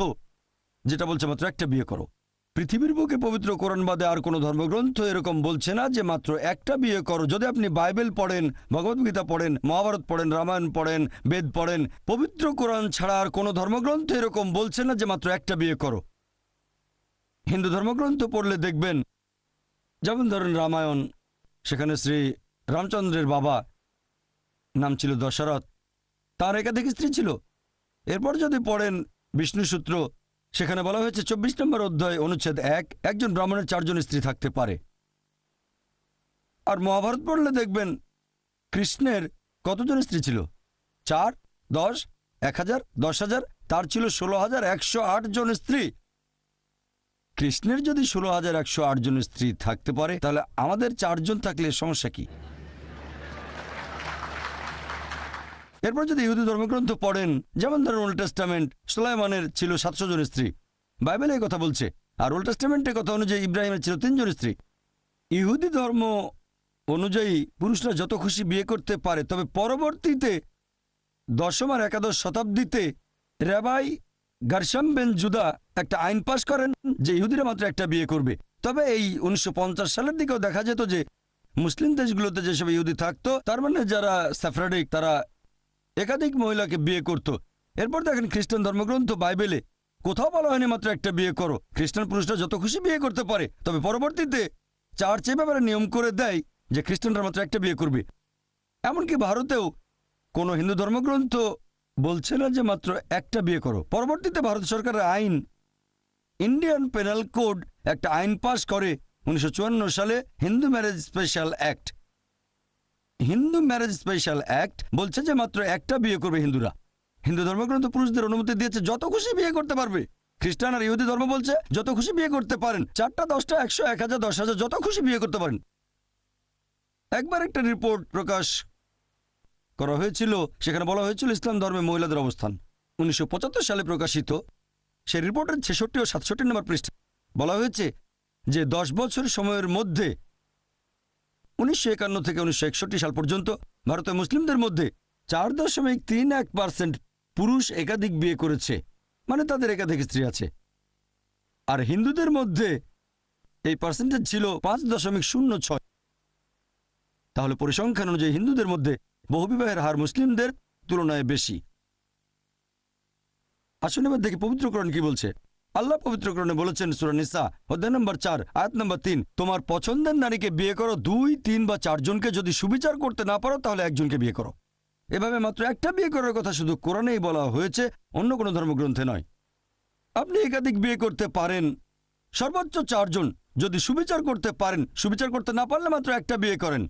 যেটা বলছে মাত্র একটা বিয়ে করো। পৃথিবীর বুকে পবিত্র কোরআন বাদে আর কোনো ধর্মগ্রন্থ এরকম বলছে না যে মাত্র একটা বিয়ে করো। যদি আপনি বাইবেল পড়েন, ভগবদ্গীতা পড়েন, মহাভারত পড়েন, রামায়ণ পড়েন, বেদ পড়েন, পবিত্র কোরআন ছাড়া আর কোনো ধর্মগ্রন্থ এরকম বলছে না যে মাত্র একটা বিয়ে করো। হিন্দু ধর্মগ্রন্থ পড়লে দেখবেন, যেমন ধরেন রামায়ণ, সেখানে শ্রী রামচন্দ্রের বাবা নাম ছিল দশরথ, তার একাধিক স্ত্রী ছিল। এরপর যদি পড়েন বিষ্ণু সূত্র, সেখানে বলা হয়েছে 24 নম্বর অধ্যায় অনুচ্ছেদ 1, একজন ব্রাহ্মণের 4 জন স্ত্রী থাকতে পারে। আর মহাভারত পড়লে দেখবেন কৃষ্ণের কতজন স্ত্রী ছিল? 4, 10, 1000, 10,000, তার ছিল 16,108 জন স্ত্রী। কৃষ্ণের যদি 16,108 জন স্ত্রী থাকতে পারে, তাহলে আমাদের 4 জন থাকলে সমস্যা কি? এরপর যদি ইহুদি ধর্মগ্রন্থ পড়েন, যেমন ধরেন ওল্ড টেস্টামেন্ট, সুলাইমানের ছিল 700 জন স্ত্রী, বাইবেলে এই কথা বলছে। আর ওল্ড টেস্টামেন্টের কথা অনুযায়ী ইব্রাহিমের ছিল 3 জন স্ত্রী। ইহুদি ধর্ম অনুযায়ী পুরুষরা যত খুশি বিয়ে করতে পারে, তবে পরবর্তীতে 10ম আর 11শ শতাব্দীতে রাবাই গারশাম বেন জুদা একটা আইন পাশ করেন যে ইহুদিরা মাত্র একটা বিয়ে করবে। তবে এই 1950 সালের দিকেও দেখা যেত যে মুসলিম দেশগুলোতে যেসব ইহুদি থাকতো, তার মানে যারা সেফরাডিক, তারা একাধিক মহিলাকে বিয়ে করত। এরপর দেখেন খ্রিস্টান ধর্মগ্রন্থ বাইবেলে কোথাও বলা হয়নি মাত্র একটা বিয়ে করো। খ্রিস্টান পুরুষরা যত খুশি বিয়ে করতে পারে, তবে পরবর্তীতে চার্চ এ ব্যাপারে নিয়ম করে দেয় যে খ্রিস্টানরা মাত্র একটা বিয়ে করবে। এমনকি ভারতেও কোনো হিন্দু ধর্মগ্রন্থ বলছে না যে মাত্র একটা বিয়ে করো। পরবর্তীতে ভারত সরকারের আইন, ইন্ডিয়ান পেনাল কোড একটা আইন পাশ করে 1954 সালে, Hindu marriage special act. Hindu marriage special act বলছে যে মাত্র একটা বিয়ে করবে হিন্দুরা। হিন্দু ধর্মগ্রন্থ পুরুষদের অনুমতি দিয়েছে যত খুশি বিয়ে করতে পারবে। খ্রিস্টান আর ইহুদি ধর্ম বলছে যত খুশি বিয়ে করতে পারেন, 4টা, 10টা, 100, 1000, 10,000, যত খুশি বিয়ে করতে পারেন। একবার একটা রিপোর্ট প্রকাশ করা হয়েছিল, সেখানে বলা হয়েছিল ইসলাম ধর্মে মহিলাদের অবস্থান। 1975 সালে প্রকাশিত সেই রিপোর্টের 66 ও 67 নম্বর পৃষ্ঠা বলা হয়েছে যে 10 বছর সময়ের মধ্যে 1951 থেকে 1961 সাল পর্যন্ত ভারতের মুসলিমদের মধ্যে 4.31% পুরুষ একাধিক বিয়ে করেছে, মানে তাদের একাধিক স্ত্রী আছে। আর হিন্দুদের মধ্যে এই পার্সেন্টেজ ছিল 5.06। তাহলে পরিসংখ্যান অনুযায়ী হিন্দুদের মধ্যে বহুবিবাহের হার মুসলিমদের তুলনায় বেশি। আসুন এবার দেখি পবিত্র কোরআন কি বলছে। আল্লাহ পবিত্র কোরআনে বলেছেন সূরা নিসা অধ্যায় নম্বর 4 আয়াত নম্বর 3, তোমার পছন্দের নারীকে বিয়ে করো 2, 3 বা 4 জনকে, যদি সুবিচার করতে না পারো তাহলে একজনকে বিয়ে করো। এভাবে মাত্র একটা বিয়ে করার কথা শুধু কোরআনেই বলা হয়েছে, অন্য কোনো ধর্মগ্রন্থে নয়। আপনি একাধিক বিয়ে করতে পারেন, সর্বোচ্চ 4 জন, যদি সুবিচার করতে পারেন। সুবিচার করতে না পারলে মাত্র একটা বিয়ে করেন।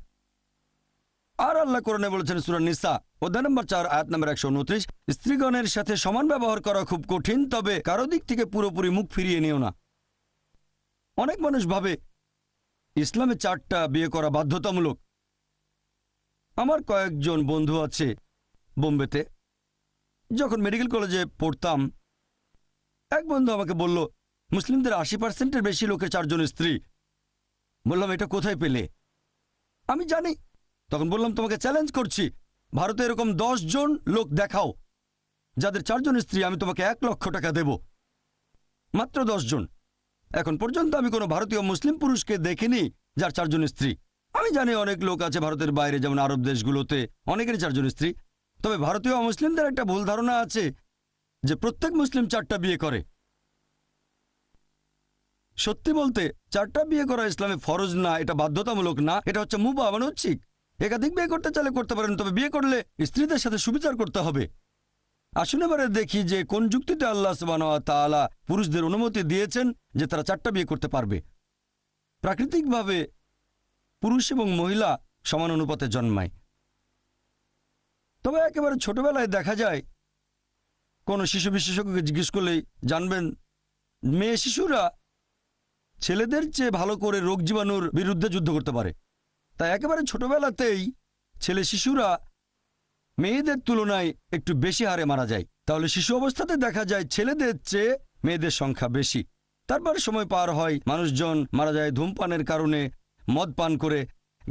আর আল্লাহ কোরআনে বলেছেন সূরা নিসা অধ্যায় নম্বর 4 আয়াত নম্বর 129, স্ত্রীগণের সাথে সমান ব্যবহার করা খুব কঠিন, তবে কারো দিক থেকে পুরোপুরি মুখ ফিরিয়ে নিও না। অনেক মানুষ ভাবে ইসলামে 4টা বিয়ে করা বাধ্যতামূলক। আমার কয়েকজন বন্ধু আছে বোম্বেতে, যখন মেডিকেল কলেজে পড়তাম, এক বন্ধু আমাকে বলল মুসলিমদের 80%-এর বেশি লোকের 4 জন স্ত্রী। বললাম এটা কোথায় পেলে? আমি জানি। তখন বললাম তোমাকে চ্যালেঞ্জ করছি, ভারতে এরকম 10 জন লোক দেখাও যাদের 4 জন স্ত্রী, আমি তোমাকে 1 লক্ষ টাকা দেব। মাত্র 10 জন। এখন পর্যন্ত আমি কোনো ভারতীয় মুসলিম পুরুষকে দেখিনি যার 4 জন স্ত্রী। আমি জানি অনেক লোক আছে ভারতের বাইরে, যেমন আরব দেশগুলোতে, অনেকেরই 4 জন স্ত্রী। তবে ভারতীয় মুসলিমদের একটা ভুল ধারণা আছে যে প্রত্যেক মুসলিম 4টা বিয়ে করে। সত্যি বলতে 4টা বিয়ে করা ইসলামে ফরজ না, এটা বাধ্যতামূলক না, এটা হচ্ছে মুবাহ, মানে ঐচ্ছিক। একাধিক বিয়ে করতে চাইলে করতে পারেন, তবে বিয়ে করলে স্ত্রীদের সাথে সুবিচার করতে হবে। আসুন এবারে দেখি যে কোন যুক্তিতে আল্লাহ সুবহানাহু ওয়া তাআলা পুরুষদের অনুমতি দিয়েছেন যে তারা 4টা বিয়ে করতে পারবে। প্রাকৃতিকভাবে পুরুষ এবং মহিলা সমান অনুপাতে জন্মায়, তবে একেবারে ছোটবেলায় দেখা যায়, কোনো শিশু বিশেষজ্ঞকে জিজ্ঞেস করলেই জানবেন, মেয়ে শিশুরা ছেলেদের চেয়ে ভালো করে রোগ জীবাণুর বিরুদ্ধে যুদ্ধ করতে পারে। তাই একেবারে ছোটবেলাতেই ছেলে শিশুরা মেয়েদের তুলনায় একটু বেশি হারে মারা যায়, তাহলে শিশু অবস্থাতে দেখা যায় ছেলেদের চেয়ে মেয়েদের সংখ্যা বেশি। তারপর সময় পার হয়, মানুষজন মারা যায় ধূমপানের কারণে, মদ পান করে,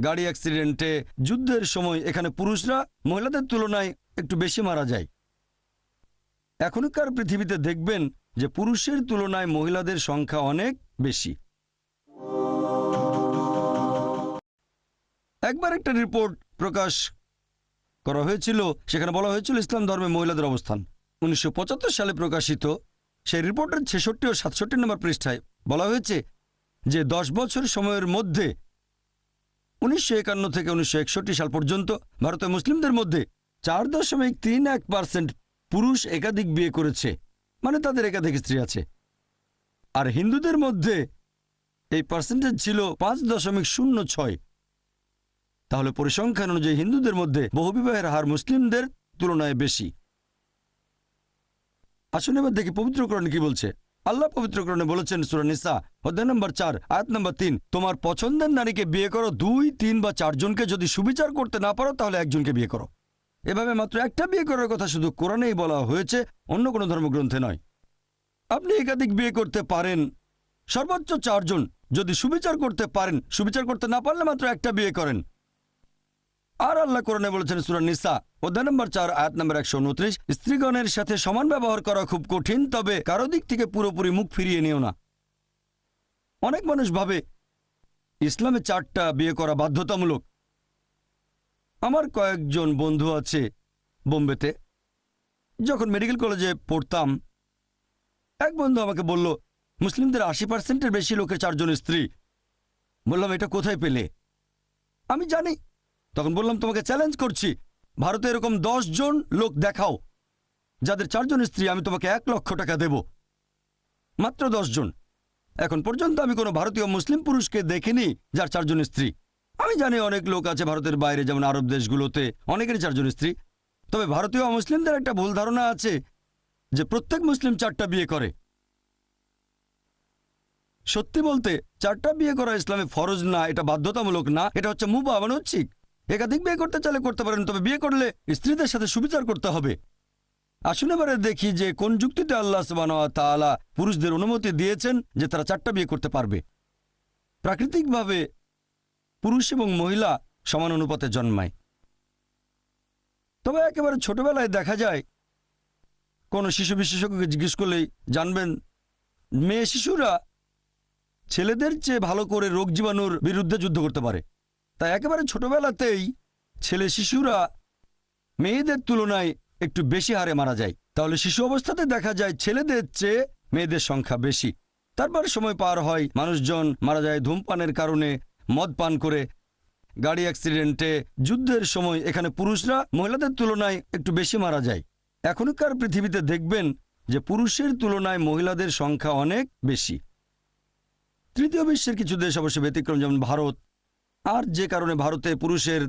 গাড়ি অ্যাক্সিডেন্টে, যুদ্ধের সময় এখানে পুরুষরা মহিলাদের তুলনায় একটু বেশি মারা যায়। এখনকার পৃথিবীতে দেখবেন যে পুরুষের তুলনায় মহিলাদের সংখ্যা অনেক বেশি। একবার একটা রিপোর্ট প্রকাশ করা হয়েছিল, সেখানে বলা হয়েছিল ইসলাম ধর্মে মহিলাদের অবস্থান। 1975 সালে প্রকাশিত সেই রিপোর্টের 66 ও 67 নম্বর পৃষ্ঠায় বলা হয়েছে যে 10 বছর সময়ের মধ্যে 1951 থেকে 1961 সাল পর্যন্ত ভারতের মুসলিমদের মধ্যে 4.31% পুরুষ একাধিক বিয়ে করেছে, মানে তাদের একাধিক স্ত্রী আছে। আর হিন্দুদের মধ্যে এই পার্সেন্টেজ ছিল 5.06। তাহলে পরিসংখ্যান অনুযায়ী হিন্দুদের মধ্যে বহুবিবাহের হার মুসলিমদের তুলনায় বেশি। আসুন এবার দেখি পবিত্র কোরআন কি বলছে। আল্লাহ পবিত্র কোরআনে বলেছেন সূরা নিসা অধ্যায় নম্বর 4 আয়াত নম্বর 3, তোমার পছন্দের নারীকে বিয়ে করো, 2, 3 বা 4 জনকে, যদি সুবিচার করতে না পারো তাহলে একজনকে বিয়ে করো। এভাবে মাত্র একটা বিয়ে করার কথা শুধু কোরআনেই বলা হয়েছে, অন্য কোনো ধর্মগ্রন্থে নয়। আপনি একাধিক বিয়ে করতে পারেন, সর্বোচ্চ 4 জন, যদি সুবিচার করতে পারেন। সুবিচার করতে না পারলে মাত্র একটা বিয়ে করেন। আর আল্লাহ কোরআনে বলেছেন সূরা নিসা অধ্যায় নম্বর 4 আয়াত নম্বর 129, স্ত্রীগণের সাথে সমান ব্যবহার করা খুব কঠিন, তবে কারো দিক থেকে পুরোপুরি মুখ ফিরিয়ে নিও না। অনেক মানুষ ভাবে ইসলামে 4টা বিয়ে করা বাধ্যতামূলক। আমার কয়েকজন বন্ধু আছে বোম্বেতে, যখন মেডিকেল কলেজে পড়তাম, এক বন্ধু আমাকে বলল মুসলিমদের 80%-এর বেশি লোকের 4 জন স্ত্রী। বললাম এটা কোথায় পেলে? আমি জানি। তখন বললাম তোমাকে চ্যালেঞ্জ করছি, ভারতে এরকম 10 জন লোক দেখাও যাদের 4 জন স্ত্রী, আমি তোমাকে 1 লক্ষ টাকা দেব। মাত্র 10 জন। এখন পর্যন্ত আমি কোনো ভারতীয় মুসলিম পুরুষকে দেখিনি যার 4 জন স্ত্রী। আমি জানি অনেক লোক আছে ভারতের বাইরে, যেমন আরব দেশগুলোতে, অনেকেরই 4 জন স্ত্রী। তবে ভারতীয় মুসলিমদের একটা ভুল ধারণা আছে যে প্রত্যেক মুসলিম 4টা বিয়ে করে। সত্যি বলতে 4টা বিয়ে করা ইসলামে ফরজ না, এটা বাধ্যতামূলক না, এটা হচ্ছে মুবাহ, মানে ঐচ্ছিক। একাধিক বিয়ে করতে চাইলে করতে পারেন, তবে বিয়ে করলে স্ত্রীদের সাথে সুবিচার করতে হবে। আসুন এবারে দেখি যে কোন যুক্তিতে আল্লাহ সুবহানাহু ওয়া তাআলা পুরুষদের অনুমতি দিয়েছেন যে তারা 4টা বিয়ে করতে পারবে। প্রাকৃতিকভাবে পুরুষ এবং মহিলা সমান অনুপাতে জন্মায়, তবে একেবারে ছোটবেলায় দেখা যায়, কোনো শিশু বিশেষজ্ঞকে জিজ্ঞেস করলেই জানবেন মেয়ে শিশুরা ছেলেদের চেয়ে ভালো করে রোগ জীবাণুর বিরুদ্ধে যুদ্ধ করতে পারে। তাই একেবারে ছোটবেলাতেই ছেলে শিশুরা মেয়েদের তুলনায় একটু বেশি হারে মারা যায়। তাহলে শিশু অবস্থাতে দেখা যায় ছেলেদের চেয়ে মেয়েদের সংখ্যা বেশি। তারপর সময় পার হয়, মানুষজন মারা যায় ধূমপানের কারণে, মদ পান করে, গাড়ি অ্যাক্সিডেন্টে, যুদ্ধের সময় এখানে পুরুষরা মহিলাদের তুলনায় একটু বেশি মারা যায়। এখনকার পৃথিবীতে দেখবেন যে পুরুষের তুলনায় মহিলাদের সংখ্যা অনেক বেশি। তৃতীয় বিশ্বের কিছু দেশ অবশ্য ব্যতিক্রম, যেমন ভারত। আর যে কারণে ভারতে পুরুষের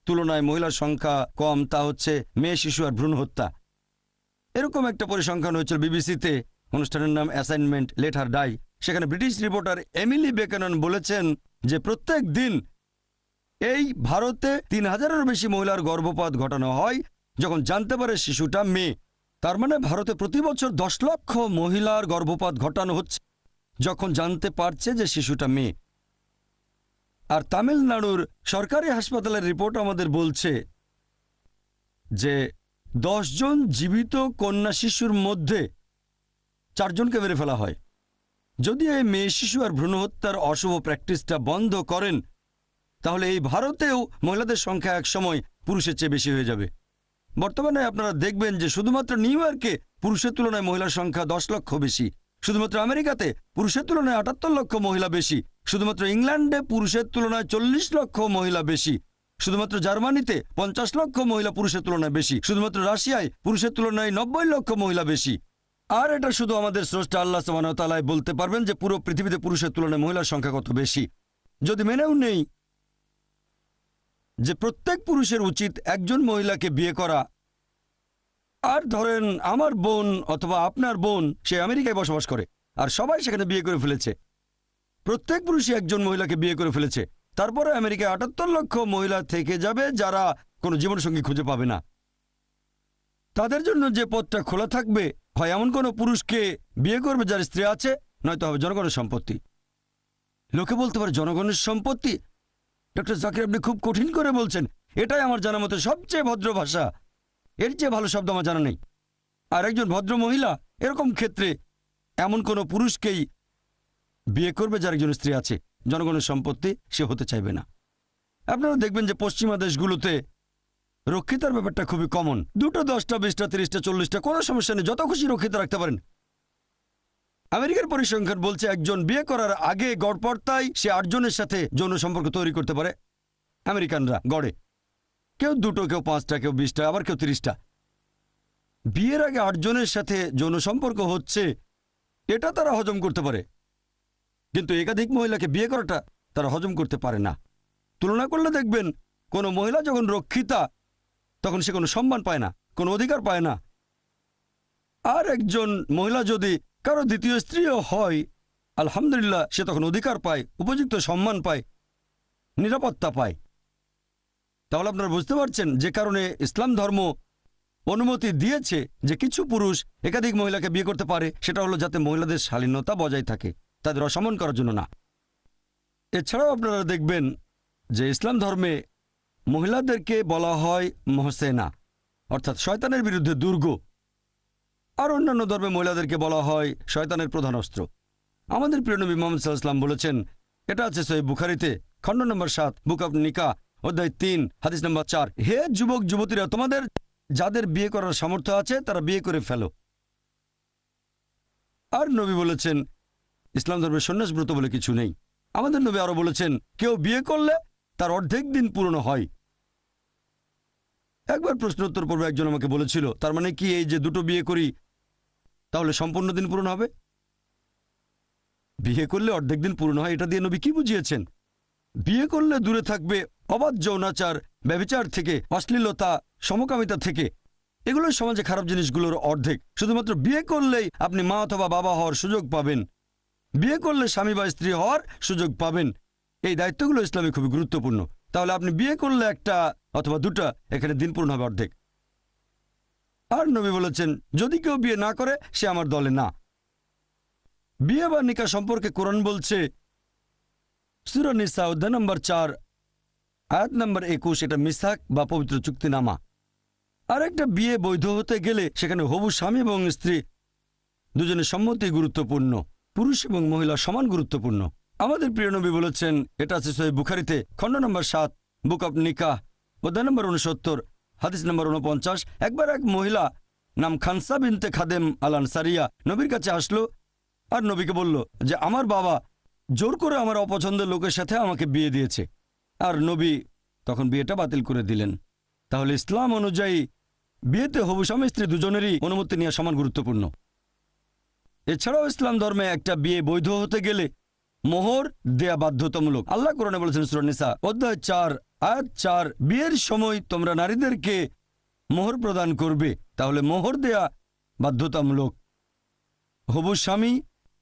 তুলনায় মহিলার সংখ্যা কম, তা হচ্ছে মেয়ে শিশু আর ভ্রূণ হত্যা। এরকম একটা পরিসংখ্যান হয়েছিল বিবিসিতে, অনুষ্ঠানের নাম অ্যাসাইনমেন্ট লেট হার ডাই। সেখানে ব্রিটিশ রিপোর্টার এমিলি বেকেনন বলেছেন যে প্রত্যেক দিন এই ভারতে 3000-এরও বেশি মহিলার গর্ভপাত ঘটানো হয় যখন জানতে পারে শিশুটা মেয়ে। তার মানে ভারতে প্রতি বছর 10 লক্ষ মহিলার গর্ভপাত ঘটানো হচ্ছে যখন জানতে পারছে যে শিশুটা মেয়ে। আর তামিলনাড়ুর সরকারি হাসপাতালের রিপোর্ট আমাদের বলছে যে 10 জন জীবিত কন্যা শিশুর মধ্যে 4 জনকে মেরে ফেলা হয়। যদি এই মেয়ে শিশু আর ভ্রূণ হত্যার অশুভ প্র্যাকটিসটা বন্ধ করেন, তাহলে এই ভারতেও মহিলাদের সংখ্যা একসময় পুরুষের চেয়ে বেশি হয়ে যাবে। বর্তমানে আপনারা দেখবেন যে শুধুমাত্র নিউ ইয়র্কে পুরুষের তুলনায় মহিলার সংখ্যা 10 লক্ষ বেশি, শুধুমাত্র আমেরিকাতে পুরুষের তুলনায় 78 লক্ষ মহিলা বেশি, শুধুমাত্র ইংল্যান্ডে পুরুষের তুলনায় 40 লক্ষ মহিলা বেশি, শুধুমাত্র জার্মানিতে 50 লক্ষ মহিলা পুরুষের তুলনায় বেশি, শুধুমাত্র রাশিয়ায় পুরুষের তুলনায় 90 লক্ষ মহিলা বেশি। আর এটা শুধু আমাদের স্রষ্টা আল্লাহ সুবহানাহু ওয়া তাআলা বলতে পারবেন যে পুরো পৃথিবীতে পুরুষের তুলনায় মহিলার সংখ্যা কত বেশি। যদি মেনেও নেই যে প্রত্যেক পুরুষের উচিত একজন মহিলাকে বিয়ে করা, আর ধরেন আমার বোন অথবা আপনার বোন সে আমেরিকায় বসবাস করে আর সবাই সেখানে বিয়ে করে ফেলেছে, প্রত্যেক পুরুষই একজন মহিলাকে বিয়ে করে ফেলেছে, তারপরে আমেরিকায় 78 লক্ষ মহিলা থেকে যাবে যারা কোনো জীবনসঙ্গী খুঁজে পাবে না। তাদের জন্য যে পথটা খোলা থাকবে, হয় এমন কোনো পুরুষকে বিয়ে করবে যার স্ত্রী আছে, নয়তো হবে জনগণের সম্পত্তি। লোকে বলতে পারে জনগণের সম্পত্তি, ডক্টর জাকির আপনি খুব কঠিন করে বলছেন। এটাই আমার জানা মতো সবচেয়ে ভদ্র ভাষা, এর চেয়ে ভালো শব্দ আমার জানা নেই। আর একজন ভদ্র মহিলা এরকম ক্ষেত্রে এমন কোনো পুরুষকেই বিয়ে করবে যার একজন স্ত্রী আছে, জনগণের সম্পত্তি সে হতে চাইবে না। আপনারা দেখবেন যে পশ্চিমা দেশগুলোতে রক্ষিতার ব্যাপারটা খুবই কমন। 2টা 10টা 20টা 30টা 40টা কোনো সমস্যা নেই, যত খুশি রক্ষিতা রাখতে পারেন। আমেরিকার পরিসংখ্যান বলছে একজন বিয়ে করার আগে গড়পড়তায় সে 8 জনের সাথে যৌন সম্পর্ক তৈরি করতে পারে। আমেরিকানরা গড়ে কেউ 2টো, কেউ 5টা, কেউ 20টা, আবার কেউ 30টা। বিয়ের আগে 8 জনের সাথে যৌন সম্পর্ক হচ্ছে, এটা তারা হজম করতে পারে, কিন্তু একাধিক মহিলাকে বিয়ে করাটা তারা হজম করতে পারে না। তুলনা করলে দেখবেন কোনো মহিলা যখন রক্ষিতা তখন সে কোনো সম্মান পায় না, কোনো অধিকার পায় না। আর একজন মহিলা যদি কারো দ্বিতীয় স্ত্রীও হয়, আলহামদুলিল্লাহ, সে তখন অধিকার পায়, উপযুক্ত সম্মান পায়, নিরাপত্তা পায়। তাহলে আপনারা বুঝতে পারছেন যে কারণে ইসলাম ধর্ম অনুমতি দিয়েছে যে কিছু পুরুষ একাধিক মহিলাকে বিয়ে করতে পারে, সেটা হলো যাতে মহিলাদের শালীনতা বজায় থাকে, তাদের অসম্মান করার জন্য না। এছাড়াও আপনারা দেখবেন যে ইসলাম ধর্মে মহিলাদেরকে বলা হয় মহসেনা, অর্থাৎ শয়তানের বিরুদ্ধে দুর্গ। আর অন্যান্য ধর্মে মহিলাদেরকে বলা হয় শয়তানের প্রধান অস্ত্র। আমাদের প্রিয় নবী মুহাম্মদ সাল্লাল্লাহু আলাইহি ওয়াসাল্লাম বলেছেন, এটা আছে সহিহ বুখারীতে, খণ্ড নম্বর 7, বুক অব নিকাহ, অধ্যায় 3, হাদিস নম্বর 4, হে যুবক যুবতীরা, তোমাদের যাদের বিয়ে করার সামর্থ্য আছে তারা বিয়ে করে ফেলো। আর নবী বলেছেন ইসলাম ধর্মের সন্ন্যাস ব্রত বলে কিছু নেই। আমাদের নবী আরো বলেছেন, কেউ বিয়ে করলে তার অর্ধেক দিন পূর্ণ হয়। একবার প্রশ্নোত্তর পর্বে একজন আমাকে বলেছিল, তার মানে কি এই যে 2টো বিয়ে করি তাহলে সম্পূর্ণ দিন পূর্ণ হবে? বিয়ে করলে অর্ধেক দিন পূর্ণ হয়, এটা দিয়ে নবী কি বুঝিয়েছেন? বিয়ে করলে দূরে থাকবে অবাধ যৌনাচার, ব্যভিচার থেকে, অশ্লীলতা, সমকামিতা থেকে। এগুলো সমাজে খারাপ জিনিসগুলোর অর্ধেক। শুধুমাত্র বিয়ে করলেই আপনি মা অথবা বাবা হওয়ার সুযোগ পাবেন, বিয়ে করলে স্বামী বা স্ত্রী হওয়ার সুযোগ পাবেন। এই দায়িত্বগুলো ইসলামে খুবই গুরুত্বপূর্ণ। তাহলে আপনি বিয়ে করলে 1টা অথবা 2টা, এখানে দিন পূর্ণ হবে অর্ধেক। আর নবী বলেছেন, যদি কেউ বিয়ে না করে সে আমার দলে না। বিয়ে বা নিকাহ সম্পর্কে কোরআন বলছে, সূরা নিসা অধ্যায় নম্বর 4, আয়াত নম্বর 21, এটা মিসাক বা পবিত্র চুক্তিনামা। আর একটা বিয়ে বৈধ হতে গেলে সেখানে হবু স্বামী এবং স্ত্রী দুজনের সম্মতি গুরুত্বপূর্ণ, পুরুষ এবং মহিলা সমান গুরুত্বপূর্ণ। আমাদের প্রিয় নবী বলেছেন, এটা আছে সহিহ বুখারীতে, খণ্ড নম্বর 7, বুক অব নিকাহ, অধ্যায় নম্বর 69, হাদিস নম্বর 49, একবার এক মহিলা নাম খানসা বিনতে খাদেম আল আনসারিয়া নবীর কাছে আসলো আর নবীকে বলল যে আমার বাবা জোর করে আমার অপছন্দের লোকের সাথে আমাকে বিয়ে দিয়েছে। আর নবী তখন বিয়েটা বাতিল করে দিলেন। তাহলে ইসলাম অনুযায়ী বিয়েতে হবু স্বামী স্ত্রী দুজনেরই অনুমতি নেওয়া সমান গুরুত্বপূর্ণ। এছাড়াও ইসলাম ধর্মে একটা বিয়ে বৈধ হতে গেলে মোহর দেয়া বাধ্যতামূলক। আল্লাহ কোরআনে বলেছেন সূরা নিসা অধ্যায় 4, আয়াত 4, বিয়ের সময় তোমরা নারীদেরকে মোহর প্রদান করবে। তাহলে মোহর দেয়া বাধ্যতামূলক। হবু স্বামী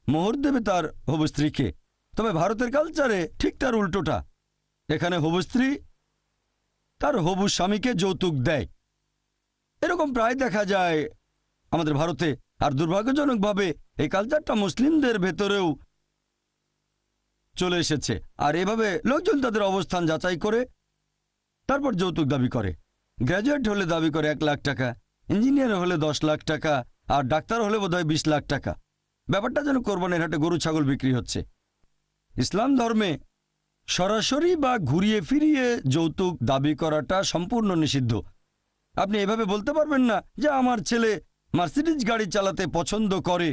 মোহর দেবে তার হবু স্ত্রীকে। তবে ভারতের কালচারে ঠিক তার উল্টোটা, এখানে হবু স্ত্রী তার হবু স্বামীকে যৌতুক দেয়। এরকম প্রায় দেখা যায় আমাদের ভারতে। আর দুর্ভাগ্যজনকভাবে এই কালচারটা মুসলিমদের ভেতরেও চলে এসেছে। আর এভাবে লোকজন তাদের অবস্থান যাচাই করে তারপর যৌতুক দাবি করে। গ্র্যাজুয়েট হলে দাবি করে 1 লাখ টাকা, ইঞ্জিনিয়ার হলে 10 লাখ টাকা, আর ডাক্তার হলে বোধহয় 20 লাখ টাকা। ব্যাপারটা যেন কোরবানির হাটে গরু ছাগল বিক্রি হচ্ছে। ইসলাম ধর্মে সরাসরি বা ঘুরিয়ে ফিরিয়ে যৌতুক দাবি করাটা সম্পূর্ণ নিষিদ্ধ। আপনি এভাবে বলতে পারবেন না যে আমার ছেলে মার্সিডিজ গাড়ি চালাতে পছন্দ করে,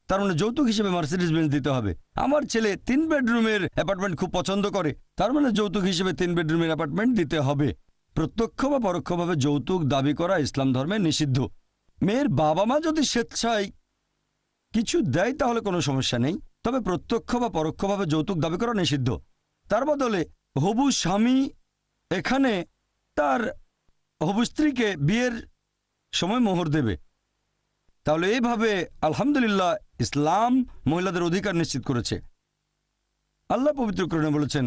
তার মানে যৌতুক হিসেবে মার্সিডিজ বেঞ্জ দিতে হবে। আমার ছেলে 3 বেডরুমের অ্যাপার্টমেন্ট খুব পছন্দ করে, তার মানে যৌতুক হিসেবে 3 বেডরুমের অ্যাপার্টমেন্ট দিতে হবে। প্রত্যক্ষ বা পরোক্ষভাবে যৌতুক দাবি করা ইসলাম ধর্মে নিষিদ্ধ। মেয়ের বাবা মা যদি স্বেচ্ছায় কিছু দেয় তাহলে কোনো সমস্যা নেই, তবে প্রত্যক্ষ বা পরোক্ষভাবে যৌতুক দাবি করা নিষিদ্ধ। তার বদলে হবু স্বামী এখানে তার হবু স্ত্রীকে বিয়ের সময় মোহর দেবে। তাহলে এইভাবে আলহামদুলিল্লাহ ইসলাম মহিলাদের অধিকার নিশ্চিত করেছে। আল্লাহ পবিত্র কোরআনে বলেছেন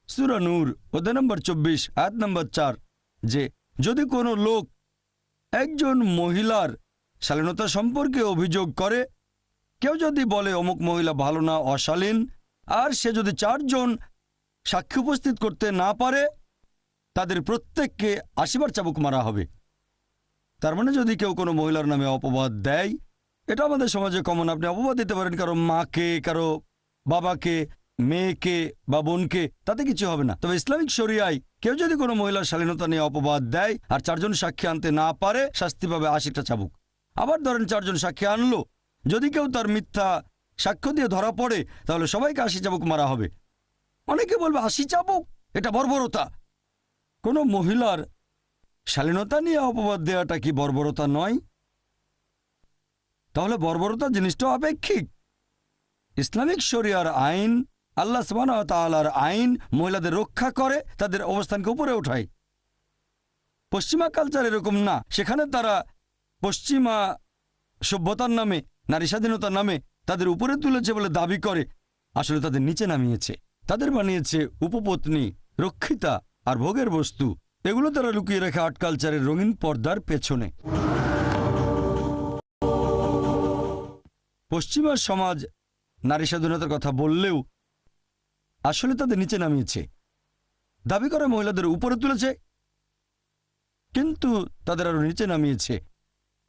সূরা নূর অধ্যায় নম্বর 24 আয়াত নম্বর 4 যে যদি কোনো লোক একজন মহিলার শালীনতা সম্পর্কে অভিযোগ করে, কেউ যদি বলে অমুক মহিলা ভালো না, অশালীন, আর সে যদি 4 জন সাক্ষী উপস্থিত করতে না পারে, তাদের প্রত্যেককে 80 বার চাবুক মারা হবে। তার মানে যদি কেউ কোনো মহিলার নামে অপবাদ দেয়, এটা আমাদের সমাজে কমন, আপনি অপবাদ দিতে পারেন কারো মাকে, কারো বাবাকে, মেয়েকে বা বোনকে, তাতে কিছু হবে না। তবে ইসলামিক শরিয়ায় কেউ যদি কোনো মহিলার শালীনতা নিয়ে অপবাদ দেয় আর 4 জন সাক্ষী আনতে না পারে, শাস্তি পাবে 80টা চাবুক। আবার ধরেন 4 জন সাক্ষী আনলো, যদি কেউ তার মিথ্যা সাক্ষ্য দিয়ে ধরা পড়ে, তাহলে সবাইকে 80 চাবুক মারা হবে। অনেকে বলবে 80 চাবুক, এটা বর্বরতা। কোনো মহিলার শালীনতা নিয়ে অপবাদ দেওয়াটা কি বর্বরতা নয়? তাহলে বর্বরতা জিনিসটা আপেক্ষিক। ইসলামিক শরিয়ার আইন, আল্লাহ সুবহানাহু ওয়া তাআলার আইন মহিলাদের রক্ষা করে, তাদের অবস্থানকে উপরে ওঠায়। পশ্চিমা কালচার এরকম না, সেখানে তারা পশ্চিমা সভ্যতার নামে, নারী স্বাধীনতার নামে তাদের উপরে তুলেছে বলে দাবি করে, আসলে তাদের নিচে নামিয়েছে। তাদের বানিয়েছে উপপত্নী, রক্ষিতা আর ভোগের বস্তু। এগুলো তারা লুকিয়ে রাখে আর্ট কালচারের রঙিন পর্দার পেছনে। পশ্চিমা সমাজ নারী স্বাধীনতার কথা বললেও আসলে তাদের নিচে নামিয়েছে। দাবি করে মহিলাদের উপরে তুলেছে, কিন্তু তাদের আরো নিচে নামিয়েছে।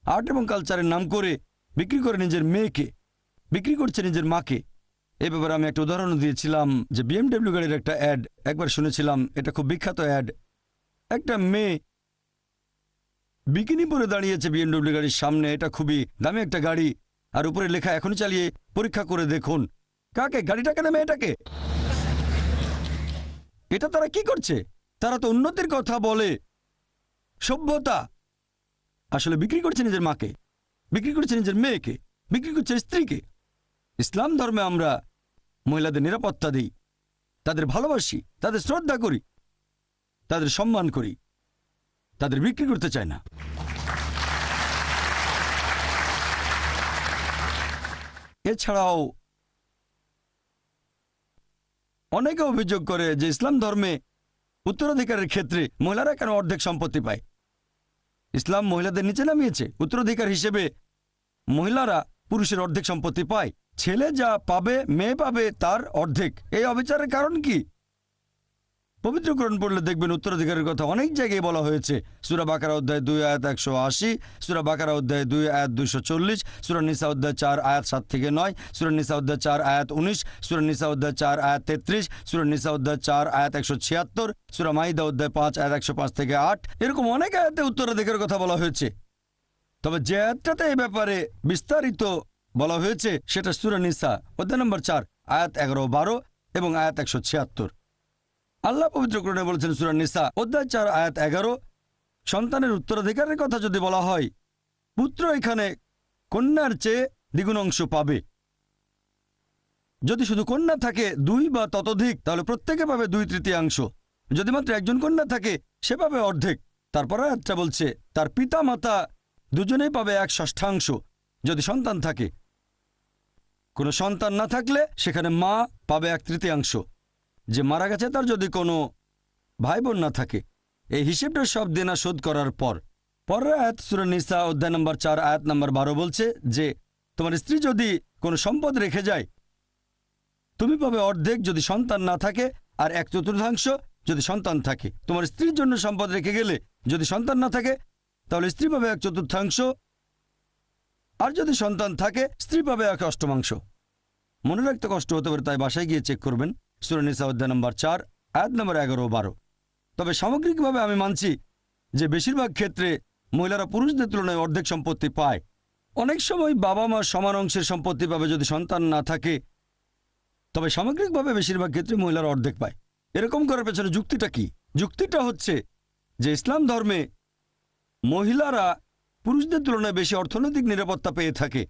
আর্ট এবং কালচারের নাম করে বিক্রি করে নিজের মেয়েকে, বিক্রি করছে নিজের মাকে। এ ব্যাপারে আমি একটা উদাহরণ দিয়েছিলাম যে BMW গাড়ির একটা অ্যাড একবার শুনেছিলাম, এটা খুব বিখ্যাত অ্যাড। একটা মেয়ে বিকিনি পরে দাঁড়িয়েছে BMW গাড়ির সামনে, এটা খুবই দামি একটা গাড়ি, আর উপরে লেখা এখনই চালিয়ে পরীক্ষা করে দেখুন। কাকে? গাড়িটাকে না মেয়েটাকে? এটা তারা কি করছে? তারা তো উন্নতির কথা বলে, সভ্যতা। আসলে বিক্রি করছে নিজের মাকে, বিক্রি করছে নিজের মেয়েকে, বিক্রি করছে স্ত্রীকে। ইসলাম ধর্মে আমরা মহিলাদের নিরাপত্তা দিই, তাদের ভালোবাসি, তাদের শ্রদ্ধা করি, তাদের সম্মান করি, তাদের বিক্রি করতে চায় না। এছাড়াও অনেকে অভিযোগ করে যে ইসলাম ধর্মে উত্তরাধিকারের ক্ষেত্রে মহিলারা কেন অর্ধেক সম্পত্তি পায়। ইসলাম মহিলাদের নিচে নামিয়েছে, উত্তরাধিকার হিসেবে মহিলারা পুরুষের অর্ধেক সম্পত্তি পায়। ছেলে যা পাবে মেয়ে পাবে তার অর্ধেক। এই অবিচারের কারণ কি? পবিত্র কোরআন পড়লে দেখবেন উত্তরাধিকারের কথা অনেক জায়গায় বলা হয়েছে। সূরা বাকারা অধ্যায় 2 আয়াত 180, সূরা বাকারা অধ্যায় 2 আয়াত 240, সূরা নিসা অধ্যায় 4 আয়াত 7 থেকে 9, সূরা নিসা অধ্যায় 4 আয়াত 19, সূরা নিসা অধ্যায় 4 আয়াত 33, সূরা নিসা অধ্যায় 4 আয়াত 176, সূরা মাইদা অধ্যায় 5 আয়াত 105 থেকে 8। এরকম অনেক আয়াতে উত্তরাধিকারের কথা বলা হয়েছে। তবে যে আয়াতটাতে এই ব্যাপারে বিস্তারিত বলা হয়েছে সেটা সূরা নিসা অধ্যায় নম্বর 4 আয়াত 11-12 এবং আয়াত 176। আল্লাহ পবিত্র কোরআনে বলেছেন সূরা নিসা অধ্যায় 4 আয়াত 11, সন্তানের উত্তরাধিকারের কথা যদি বলা হয়, পুত্র এখানে কন্যার চেয়ে দ্বিগুণ অংশ পাবে। যদি শুধু কন্যা থাকে 2 বা ততোধিক, তাহলে প্রত্যেকে পাবে 2/3। যদি মাত্র একজন কন্যা থাকে সে পাবে অর্ধেক। তারপর আয়াতটা বলছে তার পিতা মাতা দুজনেই পাবে 1/6 যদি সন্তান থাকে। কোনো সন্তান না থাকলে সেখানে মা পাবে 1/3। যে মারা গেছে তার যদি কোনো ভাই বোন না থাকে। এই হিসেবটা সব দেনা শোধ করার পর পরের আয়াত সূরা নিসা অধ্যায় নম্বর 4 আয়াত নম্বর 12 বলছে যে তোমার স্ত্রী যদি কোনো সম্পদ রেখে যায় তুমি পাবে অর্ধেক যদি সন্তান না থাকে, আর 1/4 যদি সন্তান থাকে। তোমার স্ত্রীর জন্য সম্পদ রেখে গেলে যদি সন্তান না থাকে তাহলে স্ত্রী পাবে 1/4, আর যদি সন্তান থাকে স্ত্রী পাবে 1/8। মনে রাখতে কষ্ট হতে পারে, তাই বাসায় গিয়ে চেক করবেন সূরা নিসা অধ্যায় নম্বর 4 আয়াত নম্বর 11 ও 12। তবে সামগ্রিকভাবে আমি মানছি যে বেশিরভাগ ক্ষেত্রে মহিলারা পুরুষদের তুলনায় অর্ধেক সম্পত্তি পায়। অনেক সময় বাবা মা সমান অংশের সম্পত্তি পাবে যদি সন্তান না থাকে, তবে সামগ্রিকভাবে বেশিরভাগ ক্ষেত্রে মহিলারা অর্ধেক পায়। এরকম করার পেছনে যুক্তিটা কি? যুক্তিটা হচ্ছে যে ইসলাম ধর্মে মহিলারা পুরুষদের তুলনায় বেশি অর্থনৈতিক নিরাপত্তা পেয়ে থাকে।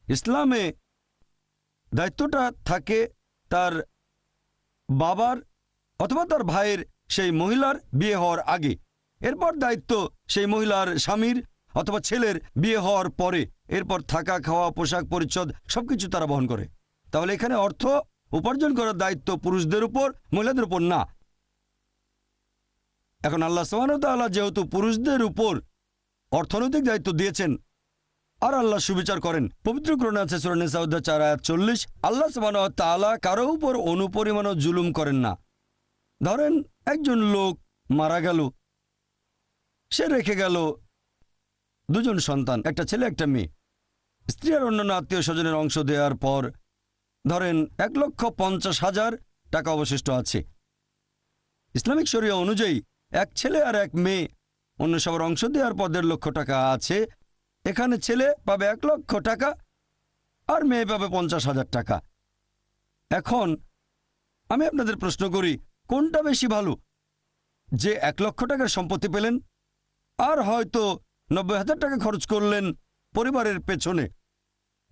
ইসলামে দায়িত্বটা থাকে তার বাবার অথবা তার ভাইয়ের সেই মহিলার বিয়ে হওয়ার আগে, এরপর দায়িত্ব সেই মহিলার স্বামীর অথবা ছেলের বিয়ে হওয়ার পরে, এরপর থাকা খাওয়া পোশাক পরিচ্ছদ সবকিছু তারা বহন করে। তাহলে এখানে অর্থ উপার্জন করার দায়িত্ব পুরুষদের উপর, মহিলাদের উপর না। এখন আল্লাহ সুবহানাহু ওয়া তাআলা যেহেতু পুরুষদের উপর অর্থনৈতিক দায়িত্ব দিয়েছেন আর আল্লাহ সুবিচার করেন। পবিত্র কোরআনে আছে সূরা নিসা অধ্যায় 4 আয়াত 40, আল্লাহ সুবহানাহু ওয়া তাআলা কারো উপর অনুপরিমাণও জুলুম করেন না। ধরেন একজন লোক মারা গেল, সে রেখে গেল 2 জন সন্তান, একটা ছেলে একটা মেয়ে। স্ত্রী আর অন্যান্য আত্মীয় স্বজনের অংশ দেওয়ার পর ধরেন 1,50,000 টাকা অবশিষ্ট আছে। ইসলামিক শরিয়া অনুযায়ী এক ছেলে আর এক মেয়ে অন্য সবার অংশ দেওয়ার পর 1.5 লক্ষ টাকা আছে। এখানে ছেলে পাবে 1 লক্ষ টাকা আর মেয়ে পাবে 50,000 টাকা। এখন আমি আপনাদের প্রশ্ন করি, কোনটা বেশি ভালো? যে 1 লক্ষ টাকার সম্পত্তি পেলেন আর হয়তো 90,000 টাকা খরচ করলেন পরিবারের পেছনে,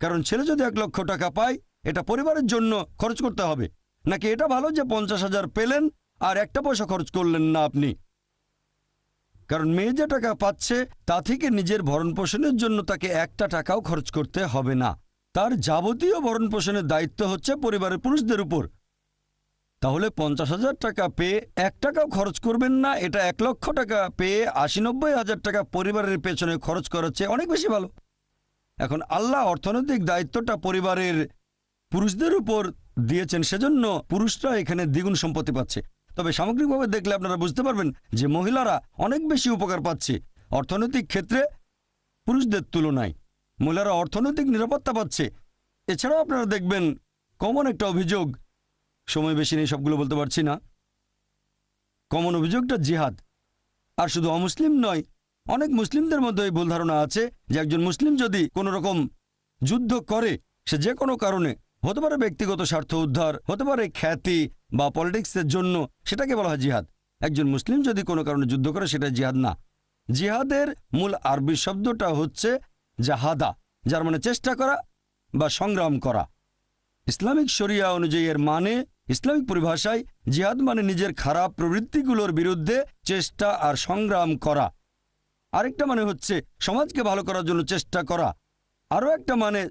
কারণ ছেলে যদি 1 লক্ষ টাকা পায় এটা পরিবারের জন্য খরচ করতে হবে, নাকি এটা ভালো যে 50,000 পেলেন আর একটা পয়সা খরচ করলেন না আপনি? কারণ মেয়ে যে টাকা পাচ্ছে তা থেকে নিজের ভরণ পোষণের জন্য তাকে একটা টাকাও খরচ করতে হবে না। তার যাবতীয় ভরণ পোষণের দায়িত্ব হচ্ছে পরিবারের পুরুষদের উপর। তাহলে 50,000 টাকা পেয়ে 1 টাকাও খরচ করবেন না, এটা 1 লক্ষ টাকা পেয়ে 80-90,000 টাকা পরিবারের পেছনে খরচ করার চেয়ে অনেক বেশি ভালো। এখন আল্লাহ অর্থনৈতিক দায়িত্বটা পরিবারের পুরুষদের উপর দিয়েছেন, সেজন্য পুরুষরা এখানে দ্বিগুণ সম্পত্তি পাচ্ছে। তবে সামগ্রিকভাবে দেখলে আপনারা বুঝতে পারবেন যে মহিলারা অনেক বেশি উপকার পাচ্ছে অর্থনৈতিক ক্ষেত্রে পুরুষদের তুলনায়। মহিলারা অর্থনৈতিক নিরাপত্তা পাচ্ছে। এছাড়াও আপনারা দেখবেন কমন একটা অভিযোগ, সময় বেশি নেই সবগুলো বলতে পারছি না, কমন অভিযোগটা জিহাদ। আর শুধু অমুসলিম নয়, অনেক মুসলিমদের মধ্যে এই ভুল ধারণা আছে যে একজন মুসলিম যদি কোনো রকম যুদ্ধ করে, সে যে কোনো কারণে, হতে পারে ব্যক্তিগত স্বার্থ উদ্ধার, হতে পারে খ্যাতি বা পলিটিক্সের জন্য, সেটাকে বলা হয় জিহাদ। একজন মুসলিম যদি কোনো কারণে যুদ্ধ করে সেটা জিহাদ না। জিহাদের মূল আরবি শব্দটা হচ্ছে জাহাদা, যার মানে চেষ্টা করা বা সংগ্রাম করা। ইসলামিক শরিয়া অনুযায়ী এর মানে, ইসলামিক পরিভাষায় জিহাদ মানে নিজের খারাপ প্রবৃত্তিগুলোর বিরুদ্ধে চেষ্টা আর সংগ্রাম করা। আরেকটা মানে হচ্ছে সমাজকে ভালো করার জন্য চেষ্টা করা। আরও একটা মানে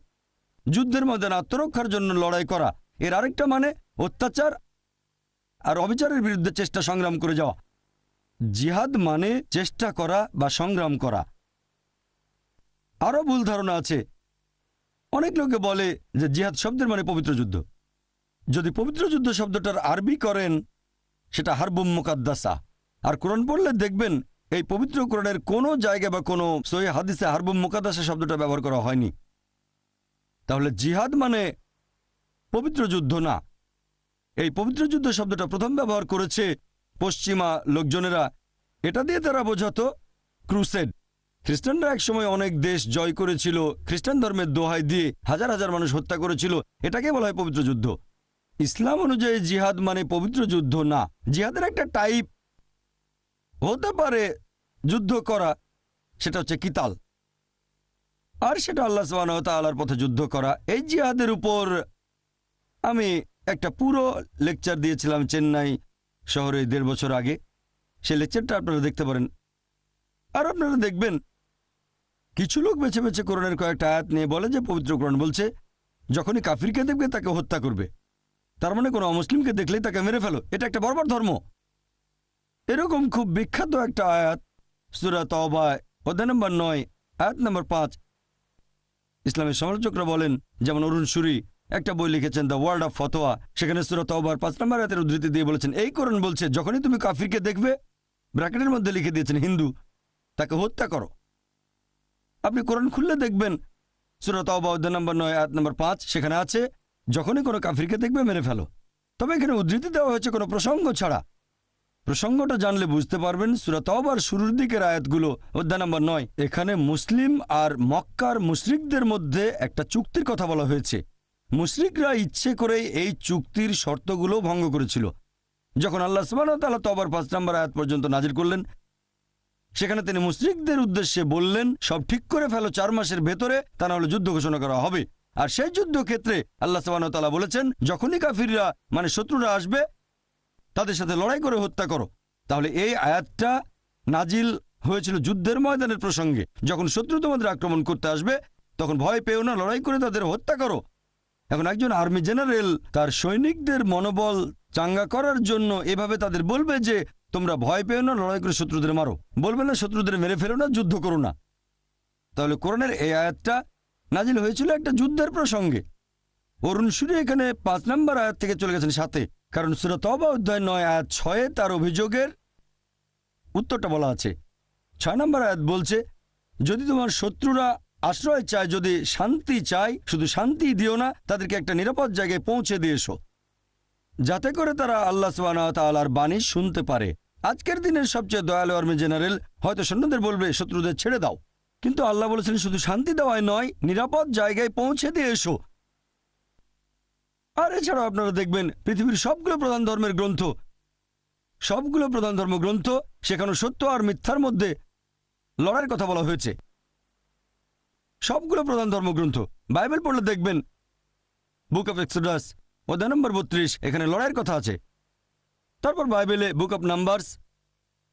যুদ্ধের মধ্যে আত্মরক্ষার জন্য লড়াই করা। এর আরেকটা মানে অত্যাচার আর অবিচারের বিরুদ্ধে চেষ্টা সংগ্রাম করে যাওয়া। জিহাদ মানে চেষ্টা করা বা সংগ্রাম করা। আরও ভুল ধারণা আছে, অনেক লোকে বলে যে জিহাদ শব্দের মানে পবিত্র যুদ্ধ। যদি পবিত্র যুদ্ধ শব্দটার আরবি করেন সেটা হারবুম মুকাদ্দাসা, আর কোরআন পড়লে দেখবেন এই পবিত্র কোরআনের কোনো জায়গা বা কোনো সহিহ হাদিসে হারবুম মুকাদ্দাসা শব্দটা ব্যবহার করা হয়নি। তাহলে জিহাদ মানে পবিত্র যুদ্ধ না। এই পবিত্র যুদ্ধ শব্দটা প্রথম ব্যবহার করেছে পশ্চিমা লোকজনেরা। এটা দিয়ে তারা বোঝাতো ক্রুসেড। খ্রিস্টানরা একসময় অনেক দেশ জয় করেছিল, খ্রিস্টান ধর্মের দোহাই দিয়ে হাজার হাজার মানুষ হত্যা করেছিল, এটাকে বলা হয় পবিত্র যুদ্ধ। ইসলাম অনুযায়ী জিহাদ মানে পবিত্র যুদ্ধ না। জিহাদের একটা টাইপ হতে পারে যুদ্ধ করা, সেটা হচ্ছে কিতাল, আর সেটা আল্লাহ সুবহানাহু ওয়া তাআলার পথে যুদ্ধ করা। এই জিহাদের উপর আমি একটা পুরো লেকচার দিয়েছিলাম চেন্নাই শহরে 1.5 বছর আগে। সেই লেকচারটা আপনারা দেখতে পারেন। আর আপনারা দেখবেন কিছু লোক বেছে বেছে কোরআনের কয়েকটা আয়াত নিয়ে বলে যে পবিত্র কোরআন বলছে যখনই কাফিরকে দেখবে তাকে হত্যা করবে, তার মানে কোনো অমুসলিমকে দেখলেই তাকে মেরে ফেলো, এটা একটা বর্বর ধর্ম। এরকম খুব বিখ্যাত একটা আয়াত সূরা তাওবা অধ্যায় নম্বর 9 আয়াত নম্বর 5। ইসলামের সমালোচকরা বলেন, যেমন অরুণ সুরি একটা বই লিখেছেন দ্য ওয়ার্ল্ড অফ ফতোয়া, সেখানে সূরা তাওবার 5 নম্বর আয়াতের উদ্ধৃতি দিয়ে বলেছেন এই কোরআন বলছে যখনই তুমি কাফিরকে দেখবে, ব্র্যাকেটের মধ্যে লিখে দিয়েছেন হিন্দু, তাকে হত্যা করো। আপনি কোরআন খুললে দেখবেন সূরা তাওবা অধ্যায় নম্বর 9 আয়াত নম্বর 5, সেখানে আছে যখনই কোনো কাফিরকে দেখবে মেরে ফেলো। তবে এখানে উদ্ধৃতি দেওয়া হয়েছে কোনো প্রসঙ্গ ছাড়া। প্রসঙ্গটা জানলে বুঝতে পারবেন সূরা তাওবার শুরুর দিকের আয়াতগুলো অধ্যায় নম্বর 9, এখানে মুসলিম আর মক্কার মুশরিকদের মধ্যে একটা চুক্তির কথা বলা হয়েছে। মুশরিকরা ইচ্ছে করেই এই চুক্তির শর্তগুলো ভঙ্গ করেছিল। যখন আল্লাহ সুবহানাহু ওয়া তাআলা তাওবার 5 নম্বর আয়াত পর্যন্ত নাজিল করলেন, সেখানে তিনি মুশরিকদের উদ্দেশ্যে বললেন সব ঠিক করে ফেলো 4 মাসের ভেতরে, তা না হলে যুদ্ধ ঘোষণা করা হবে। আর সেই যুদ্ধক্ষেত্রে আল্লাহ সুবহানাহু ওয়া তাআলা বলেছেন যখনই কাফিররা মানে শত্রুরা আসবে তাদের সাথে লড়াই করে হত্যা করো। তাহলে এই আয়াতটা নাজিল হয়েছিল যুদ্ধের ময়দানের প্রসঙ্গে। যখন শত্রু তোমাদের আক্রমণ করতে আসবে তখন ভয় পেও না, লড়াই করে তাদের হত্যা করো। এখন একজন আর্মি জেনারেল তার সৈনিকদের মনোবল চাঙ্গা করার জন্য এভাবে তাদের বলবে যে তোমরা ভয় পেও না, লড়াই করে শত্রুদের মারো, বলবে না শত্রুদের মেরে ফেলো না, যুদ্ধ করো না। তাহলে কোরআনের এই আয়াতটা নাজিল হয়েছিল একটা যুদ্ধের প্রসঙ্গে। অরুণ সূরি এখানে 5 নম্বর আয়াত থেকে চলে গেছেন 7-এ, কারণ সূরা তওবা অধ্যায় 9 আয়াত 6-এ তার অভিযোগের উত্তরটা বলা আছে। 6 নম্বর আয়াত বলছে, যদি তোমার শত্রুরা আশ্রয় চায়, যদি শান্তি চায়, শুধু শান্তি দিও না, তাদেরকে একটা নিরাপদ জায়গায় পৌঁছে দিয়ে এসো, যাতে করে তারা আল্লাহ সুবহানাহু ওয়া তাআলার বাণী শুনতে পারে। আজকের দিনের সবচেয়ে দয়ালু আর্মি জেনারেল হয়তো সৈন্যদের বলবে শত্রুদের ছেড়ে দাও, কিন্তু আল্লাহ বলেছেন শুধু শান্তি দেওয়াই নয়, নিরাপদ জায়গায় পৌঁছে দিয়ে এসো। আর এছাড়াও আপনারা দেখবেন পৃথিবীর সবগুলো প্রধান ধর্মের গ্রন্থ, সবগুলো প্রধান ধর্মগ্রন্থ, সেখানে সত্য আর মিথ্যার মধ্যে লড়াইয়ের কথা বলা হয়েছে। সবগুলো প্রধান ধর্মগ্রন্থ, বাইবেল পড়লে দেখবেন বুক অফ এক্সোডাস অধ্যায় নম্বর 32 এখানে লড়াইয়ের কথা আছে। তারপর বাইবেলে বুক অফ নাম্বারস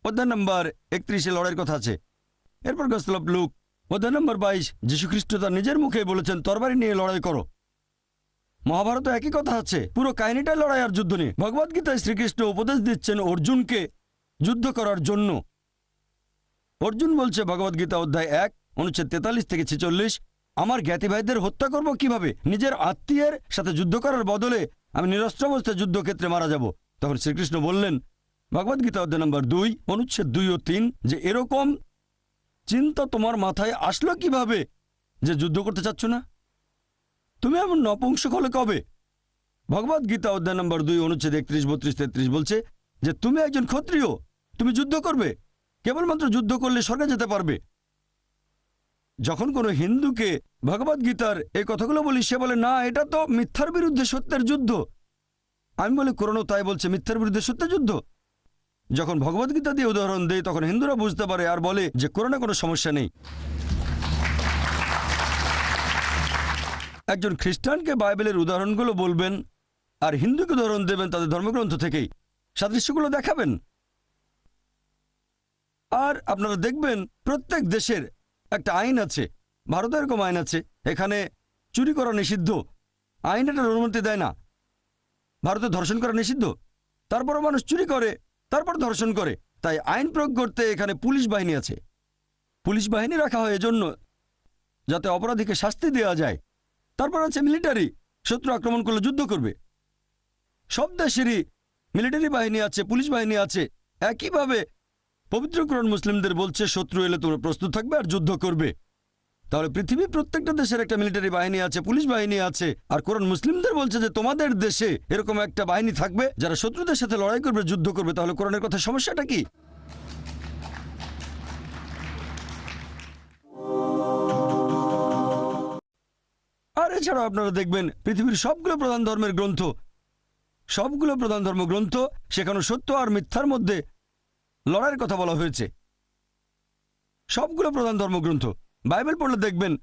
অধ্যায় নম্বর 31-এ লড়াইয়ের কথা আছে। এরপর গসপেল অফ লুক অধ্যায় নম্বর 22 যীশুখ্রিস্ট তার নিজের মুখে বলেছেন তরবারি নিয়ে লড়াই করো। মহাভারতে একই কথা আছে, পুরো কাহিনীটাই লড়াই আর যুদ্ধ নিয়ে। ভগবদ্গীতায় শ্রীকৃষ্ণ উপদেশ দিচ্ছেন অর্জুনকে যুদ্ধ করার জন্য। অর্জুন বলছে ভগবদ্গীতা অধ্যায় 1 অনুচ্ছেদ 43 থেকে 46, আমার জ্ঞাতি ভাইদের হত্যা করব কিভাবে? নিজের আত্মীয়ের সাথে যুদ্ধ করার বদলে আমি নিরস্ত্র অবস্থায় যুদ্ধক্ষেত্রে মারা যাব। তখন শ্রীকৃষ্ণ বললেন ভগবদ্গীতা অধ্যায় নম্বর 2 অনুচ্ছেদ 2 ও 3 যে এরকম চিন্তা তোমার মাথায় আসলো কিভাবে যে যুদ্ধ করতে চাচ্ছ না? তুমি এমন নপুংসক হলে কবে? ভগবদ্গীতা অধ্যায় নম্বর 2 অনুচ্ছেদ 31, 32, 33 বলছে যে তুমি একজন ক্ষত্রিয়, তুমি যুদ্ধ করবে, কেবলমাত্র যুদ্ধ করলে স্বর্গে যেতে পারবে। যখন কোনো হিন্দুকে ভগবদ্গীতার এই কথাগুলো বলি, সে বলে না, এটা তো মিথ্যার বিরুদ্ধে সত্যের যুদ্ধ। আমি বলি কোরআনও তাই বলছে, মিথ্যার বিরুদ্ধে সত্যের যুদ্ধ। যখন ভগবদ্গীতা দিয়ে উদাহরণ দেয় তখন হিন্দুরা বুঝতে পারে আর বলে যে কোরআনে কোনো সমস্যা নেই। একজন খ্রিস্টানকে বাইবেলের উদাহরণগুলো বলবেন আর হিন্দুকে উদাহরণ দেবেন তাদের ধর্মগ্রন্থ থেকেই, সাদৃশ্যগুলো দেখাবেন। আর আপনারা দেখবেন প্রত্যেক দেশের একটা আইন আছে। ভারতে এরকম আইন আছে, এখানে চুরি করা নিষিদ্ধ, আইন এটার অনুমতি দেয় না। ভারতে ধর্ষণ করা নিষিদ্ধ, তারপরও মানুষ চুরি করে, তারপর ধর্ষণ করে। তাই আইন প্রয়োগ করতে এখানে পুলিশ বাহিনী আছে। পুলিশ বাহিনী রাখা হয় এজন্য যাতে অপরাধীকে শাস্তি দেওয়া যায়। তারপর আছে মিলিটারি, শত্রু আক্রমণ করলে যুদ্ধ করবে। সব দেশেরই মিলিটারি বাহিনী আছে, পুলিশ বাহিনী আছে। একইভাবে পবিত্র কোরআন মুসলিমদের বলছে শত্রু এলে তোমরা প্রস্তুত থাকবে আর যুদ্ধ করবে। তাহলে পৃথিবীর প্রত্যেকটা দেশের একটা মিলিটারি বাহিনী আছে, পুলিশ বাহিনী আছে। আর কোরআন মুসলিমদের বলছে যে তোমাদের দেশে এরকম একটা বাহিনী থাকবে যারা শত্রুদের সাথে লড়াই করবে, যুদ্ধ করবে। তাহলে কোরআনের কথা সমস্যাটা কি? আর এছাড়াও আপনারা দেখবেন পৃথিবীর সবগুলো প্রধান ধর্মের গ্রন্থ, সবগুলো প্রধান ধর্মগ্রন্থ, সেখানে সত্য আর মিথ্যার মধ্যে লড়াইয়ের কথা বলা হয়েছে। সবগুলো প্রধান ধর্মগ্রন্থ, বাইবেল পড়লে দেখবেন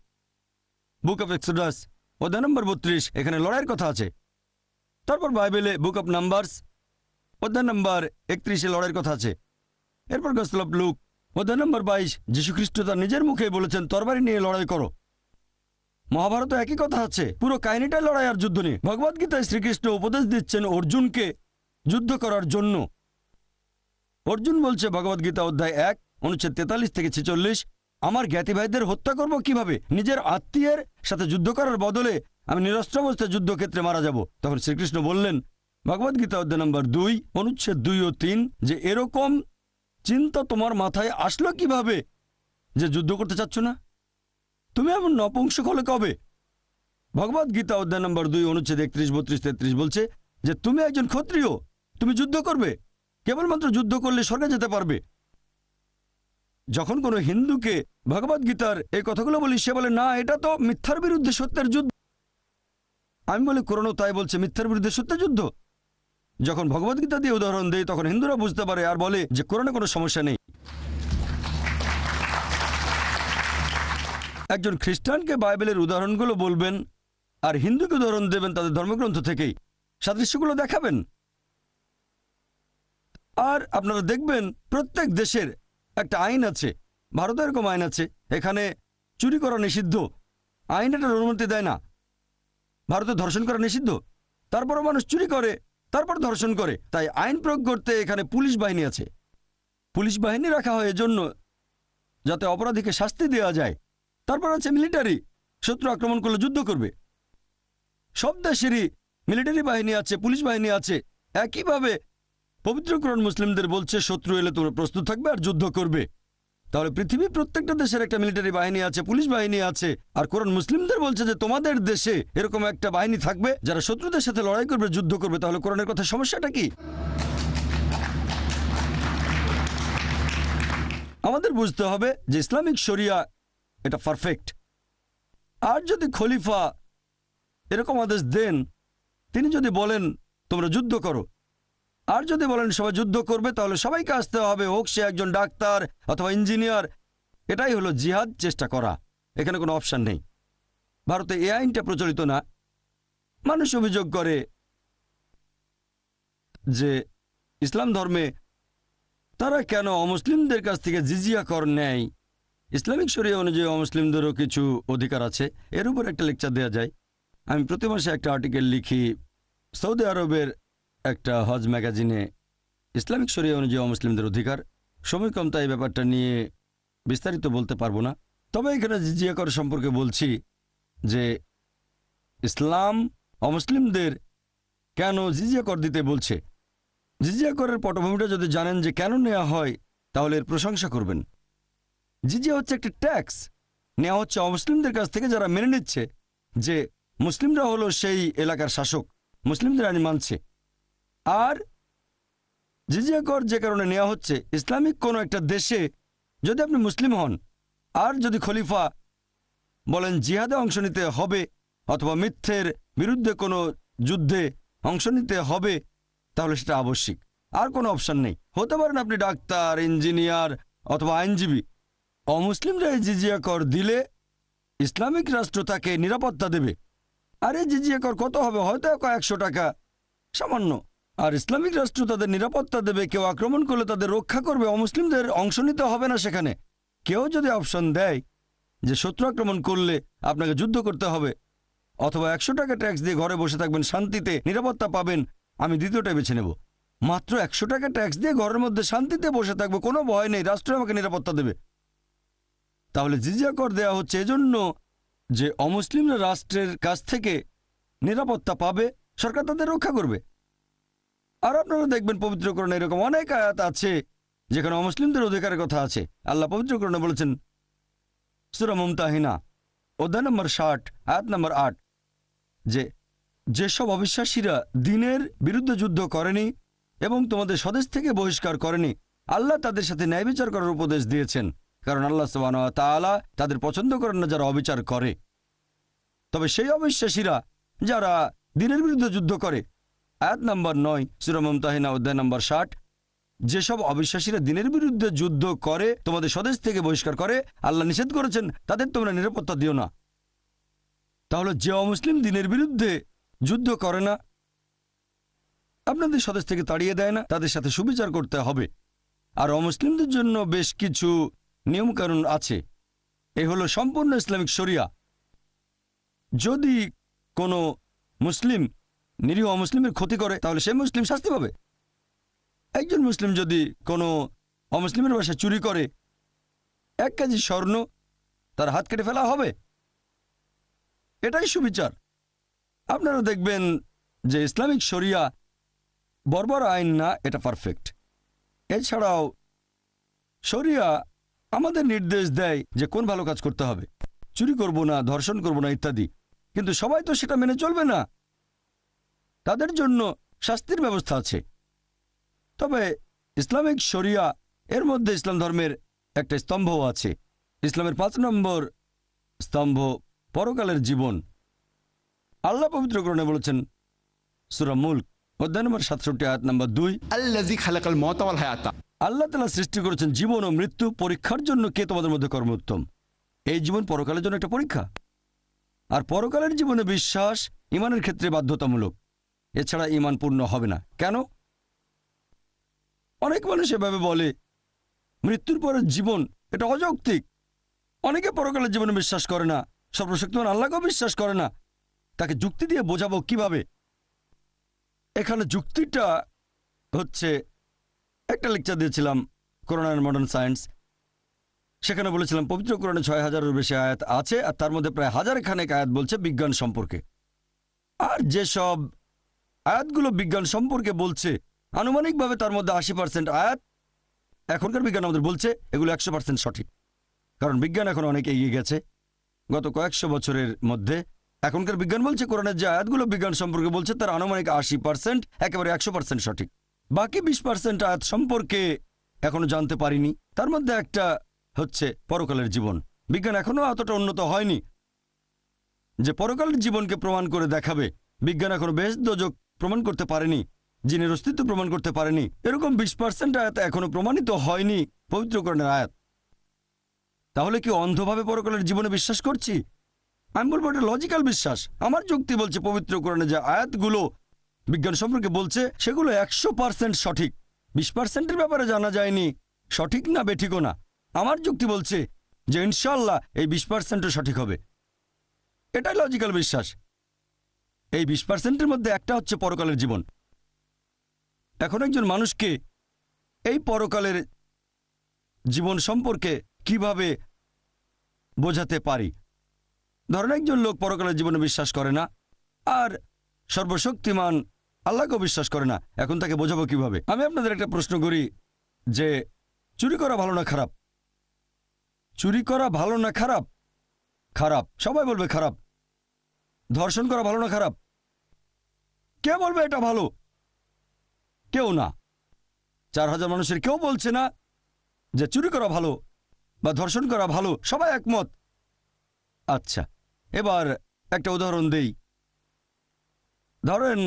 বুক অফ এক্সোডাস অধ্যায় নম্বর 32 এখানে লড়াইয়ের কথা আছে। তারপর বাইবেলে বুক অফ নাম্বারস অধ্যায় নম্বর 31-এ লড়াইয়ের কথা আছে। এরপর গসপেল অফ লুক অধ্যায় নম্বর 22 যীশুখ্রিস্ট তার নিজের মুখে বলেছেন তরবারি নিয়ে লড়াই করো। মহাভারতে একই কথা আছে, পুরো কাহিনীটাই লড়াই আর যুদ্ধ নিয়ে। ভগবদ্গীতায় শ্রীকৃষ্ণ উপদেশ দিচ্ছেন অর্জুনকে যুদ্ধ করার জন্য। অর্জুন বলছে ভগবদ্গীতা অধ্যায় 1 অনুচ্ছেদ 43 থেকে 46, আমার জ্ঞাতি ভাইদের হত্যা করব কিভাবে? নিজের আত্মীয়ের সাথে যুদ্ধ করার বদলে আমি নিরস্ত্র অবস্থায় যুদ্ধক্ষেত্রে মারা যাব। তখন শ্রীকৃষ্ণ বললেন ভগবদ্গীতা অধ্যায় নম্বর 2 অনুচ্ছেদ 2 ও 3 যে এরকম চিন্তা তোমার মাথায় আসলো কিভাবে যে যুদ্ধ করতে চাচ্ছ না? তুমি এমন নপুংসক হলে কবে? ভগবদ্গীতা অধ্যায় নম্বর 2 অনুচ্ছেদ 31, 32, 33 বলছে যে তুমি একজন ক্ষত্রিয়, তুমি যুদ্ধ করবে, কেবলমাত্র যুদ্ধ করলে স্বর্গে যেতে পারবে। যখন কোনো হিন্দুকে ভগবদ্গীতার এই কথাগুলো বলি, সে বলে না, এটা তো মিথ্যার বিরুদ্ধে সত্যের যুদ্ধ। আমি বলি কোরআনও তাই বলছে, মিথ্যার বিরুদ্ধে সত্যের যুদ্ধ। যখন ভগবদ্গীতা দিয়ে উদাহরণ দেয় তখন হিন্দুরা বুঝতে পারে আর বলে যে কোরআনে কোনো সমস্যা নেই। একজন খ্রিস্টানকে বাইবেলের উদাহরণগুলো বলবেন আর হিন্দুকে উদাহরণ দেবেন তাদের ধর্মগ্রন্থ থেকেই, সাদৃশ্যগুলো দেখাবেন। আর আপনারা দেখবেন প্রত্যেক দেশের একটা আইন আছে। ভারতে এরকম আইন আছে, এখানে চুরি করা নিষিদ্ধ, আইন এটার অনুমতি দেয় না। ভারতে ধর্ষণ করা নিষিদ্ধ, তারপরও মানুষ চুরি করে, তারপর ধর্ষণ করে। তাই আইন প্রয়োগ করতে এখানে পুলিশ বাহিনী আছে। পুলিশ বাহিনী রাখা হয় এজন্য যাতে অপরাধীকে শাস্তি দেওয়া যায়। তারপর আছে মিলিটারি, শত্রু আক্রমণ করলে যুদ্ধ করবে। সব দেশেরই মিলিটারি বাহিনী আছে, পুলিশ বাহিনী আছে। একইভাবে পবিত্র কোরআন মুসলিমদের বলছে শত্রু এলে তোমরা প্রস্তুত থাকবে আর যুদ্ধ করবে। তাহলে পৃথিবীর প্রত্যেকটা দেশের একটা মিলিটারি বাহিনী আছে, পুলিশ বাহিনী আছে, আর কোরআন মুসলিমদের বলছে যে তোমাদের দেশে এরকম একটা বাহিনী থাকবে যারা শত্রুদের সাথে লড়াই করবে, যুদ্ধ করবে। তাহলে কোরআনের কথা সমস্যাটা কি? আমাদের বুঝতে হবে যে ইসলামিক শরিয়া এটা পারফেক্ট। আর যদি খলিফা এরকম আদেশ দেন, তিনি যদি বলেন তোমরা যুদ্ধ করো, আর যদি বলেন সবাই যুদ্ধ করবে, তাহলে সবাইকে আসতে হবে, হোক সে একজন ডাক্তার অথবা ইঞ্জিনিয়ার। এটাই হলো জিহাদ, চেষ্টা করা। এখানে কোনো অপশন নেই। ভারতে এই আইনটা প্রচলিত না। মানুষ অভিযোগ করে যে ইসলাম ধর্মে তারা কেন অমুসলিমদের কাছ থেকে জিজিয়া কর নেয়। ইসলামিক শরিয়া অনুযায়ী অমুসলিমদেরও কিছু অধিকার আছে। এর উপর একটা লেকচার দেওয়া যায়। আমি প্রতি মাসে একটা আর্টিকেল লিখি সৌদি আরবের একটা হজ ম্যাগাজিনে, ইসলামিক শরিয়া অনুযায়ী অমুসলিমদের অধিকার। সময় কম, তাই ব্যাপারটা নিয়ে বিস্তারিত বলতে পারবো না। তবে এখানে জিজিয়া কর সম্পর্কে বলছি যে ইসলাম অমুসলিমদের কেন জিজিয়া কর দিতে বলছে। জিজিয়া করের পটভূমিটা যদি জানেন যে কেন নেওয়া হয়, তাহলে এর প্রশংসা করবেন। জিজিয়া হচ্ছে একটা ট্যাক্স, নেওয়া হচ্ছে অমুসলিমদের কাছ থেকে যারা মেনে নিচ্ছে যে মুসলিমরা হলো সেই এলাকার শাসক, মুসলিমদের আইন মানছে। আর জিজিয়া কর যে কারণে নেওয়া হচ্ছে, ইসলামিক কোনো একটা দেশে যদি আপনি মুসলিম হন আর যদি খলিফা বলেন জিহাদে অংশ নিতে হবে অথবা মিথ্যের বিরুদ্ধে কোনো যুদ্ধে অংশ নিতে হবে, তাহলে সেটা আবশ্যিক, আর কোনো অপশন নেই। হতে পারেন আপনি ডাক্তার, ইঞ্জিনিয়ার অথবা আইনজীবী। অমুসলিমরা এই জিজিয়া কর দিলে ইসলামিক রাষ্ট্র তাকে নিরাপত্তা দেবে। আর এই জিজিয়া কর কত হবে? হয়তো কয়েকশো টাকা, সামান্য। আর ইসলামিক রাষ্ট্র তাদের নিরাপত্তা দেবে, কেউ আক্রমণ করলে তাদের রক্ষা করবে। অমুসলিমদের অংশ নিতে হবে না সেখানে। কেউ যদি অপশন দেয় যে শত্রু আক্রমণ করলে আপনাকে যুদ্ধ করতে হবে অথবা 100 টাকা ট্যাক্স দিয়ে ঘরে বসে থাকবেন, শান্তিতে নিরাপত্তা পাবেন, আমি দ্বিতীয়টা বেছে নেব। মাত্র 100 টাকা ট্যাক্স দিয়ে ঘরের মধ্যে শান্তিতে বসে থাকবো, কোনো ভয় নেই, রাষ্ট্র আমাকে নিরাপত্তা দেবে। তাহলে জিজিয়া কর দেওয়া হচ্ছে এজন্য যে অমুসলিমরা রাষ্ট্রের কাছ থেকে নিরাপত্তা পাবে, সরকার তাদের রক্ষা করবে। আর আপনারা দেখবেন পবিত্রকরণে এরকম অনেক আয়াত আছে যেখানে অমুসলিমদের অধিকারের কথা আছে। আল্লাহ পবিত্রকরণে বলেছেন সূরা মুমতাহিনা অধ্যায় নম্বর 60 আয়াত নম্বর 8 যে যেসব অবিশ্বাসীরা দ্বীনের বিরুদ্ধে যুদ্ধ করেনি এবং তোমাদের স্বদেশ থেকে বহিষ্কার করেনি, আল্লাহ তাদের সাথে ন্যায় বিচার করার উপদেশ দিয়েছেন, কারণ আল্লাহ সুবহানাহু ওয়া তাআলা তাদের পছন্দ করেন না যারা অবিচার করে। তবে সেই অবিশ্বাসীরা যারা দ্বীনের বিরুদ্ধে যুদ্ধ করে, আয়াত নম্বর 9 সূরা মুমতাহিনা অধ্যায় নম্বর 60, যেসব অবিশ্বাসীরা দ্বীনের বিরুদ্ধে যুদ্ধ করে, তোমাদের স্বদেশ থেকে বহিষ্কার করে, আল্লাহ নিষেধ করেছেন তাদের তোমরা নিরাপত্তা দিও না। তাহলে যে অমুসলিম দ্বীনের বিরুদ্ধে যুদ্ধ করে না, আপনাদের স্বদেশ থেকে তাড়িয়ে দেয় না, তাদের সাথে সুবিচার করতে হবে। আর অমুসলিমদের জন্য বেশ কিছু নিয়মকানুন আছে। এ হলো সম্পূর্ণ ইসলামিক শরিয়া। যদি কোনো মুসলিম নিরীহ অমুসলিমের ক্ষতি করে, তাহলে সে মুসলিম শাস্তি পাবে। একজন মুসলিম যদি কোনো অমুসলিমের বাসায় চুরি করে, 1 কেজি স্বর্ণ, তার হাত কেটে ফেলা হবে। এটাই সুবিচার। আপনারা দেখবেন যে ইসলামিক শরিয়া বর্বর আইন না, এটা পারফেক্ট। এছাড়াও শরিয়া আমাদের নির্দেশ দেয় যে কোন ভালো কাজ করতে হবে, চুরি করব না, ধর্ষণ করব না ইত্যাদি। কিন্তু সবাই তো সেটা মেনে চলবে না, তাদের জন্য শাস্তির ব্যবস্থা আছে। তবে ইসলামিক শরিয়া এর মধ্যে ইসলাম ধর্মের একটা স্তম্ভও আছে। ইসলামের 5 নম্বর স্তম্ভ পরকালের জীবন। আল্লাহ পবিত্র কোরআনে বলেছেন সূরা মুলক অধ্যায় নম্বর 67 আয়াত নম্বর 2, আল্লাযী খালাকাল মাউতা ওয়াল হায়াতা। আল্লাহ তাআলা সৃষ্টি করেছেন জীবন ও মৃত্যু পরীক্ষার জন্য কে তোমাদের মধ্যে কর্মোত্তম। এই জীবন পরকালের জন্য একটা পরীক্ষা। আর পরকালের জীবনে বিশ্বাস ঈমানের ক্ষেত্রে বাধ্যতামূলক, এছাড়া ঈমান পূর্ণ হবে না। কেন? অনেক মানুষ এভাবে বলে মৃত্যুর পরের জীবন, এটা অযৌক্তিক। অনেকে পরকালের জীবনে বিশ্বাস করে না, সর্বশক্তিমান আল্লাহকেও বিশ্বাস করে না। তাকে যুক্তি দিয়ে বোঝাবো কিভাবে? এখানে যুক্তিটা হচ্ছে, একটা লেকচার দিয়েছিলাম কোরআন অ্যান্ড মডার্ন সায়েন্স, সেখানে বলেছিলাম পবিত্র কোরআনে ৬,০০০-এর বেশি আয়াত আছে, আর তার মধ্যে প্রায় ১,০০০ খানেক আয়াত বলছে বিজ্ঞান সম্পর্কে। আর যেসব আয়াতগুলো বিজ্ঞান সম্পর্কে বলছে আনুমানিকভাবে তার মধ্যে ৮০% আয়াত এখনকার বিজ্ঞান আমাদের বলছে এগুলো ১০০% সঠিক। কারণ বিজ্ঞান এখন অনেক এগিয়ে গেছে গত কয়েকশো বছরের মধ্যে। এখনকার বিজ্ঞান বলছে কোরআনের যে আয়াতগুলো বিজ্ঞান সম্পর্কে বলছে তার আনুমানিক ৮০% একেবারে ১০০% সঠিক। বাকি ২০% আয়াত সম্পর্কে এখনো জানতে পারিনি। তার মধ্যে একটা হচ্ছে পরকালের জীবন। বিজ্ঞান এখনো এতটা উন্নত হয়নি যে পরকালের জীবনকে প্রমাণ করে দেখাবে। বিজ্ঞান এখনো বেশ দোজক প্রমাণ করতে পারেনি, জিনের অস্তিত্ব প্রমাণ করতে পারেনি। এরকম ২০% আয়াত এখনো প্রমাণিত হয়নি পবিত্র কোরআনের আয়াত। তাহলে কি অন্ধভাবে পরকালের জীবনে বিশ্বাস করছি? আমি বলবো এটা লজিক্যাল বিশ্বাস। আমার যুক্তি বলছে পবিত্র কোরআনে যে আয়াতগুলো বিজ্ঞান সম্পর্কে বলছে সেগুলো ১০০% সঠিক। ২০%-এর ব্যাপারে জানা যায়নি সঠিক না বেঠিকও না। আমার যুক্তি বলছে যে ইনশাল্লাহ এই ২০%ও সঠিক হবে। এটাই লজিক্যাল বিশ্বাস। এই ২০%-এর মধ্যে একটা হচ্ছে পরকালের জীবন। এখন একজন মানুষকে এই পরকালের জীবন সম্পর্কে কিভাবে বোঝাতে পারি? ধরেন একজন লোক পরকালের জীবনে বিশ্বাস করে না আর সর্বশক্তিমান আল্লাহকেও বিশ্বাস করে না, এখন তাকে বোঝাবো কিভাবে? আমি আপনাদের একটা প্রশ্ন করি যে চুরি করা ভালো না খারাপ? চুরি করা ভালো না খারাপ? খারাপ। সবাই বলবে খারাপ। ধর্ষণ করা ভালো না খারাপ? কে বলবে এটা ভালো? কেউ না। ৪,০০০ মানুষের কেউ বলছে না যে চুরি করা ভালো বা ধর্ষণ করা ভালো, সবাই একমত। আচ্ছা, এবার একটা উদাহরণ দেই। ধরেন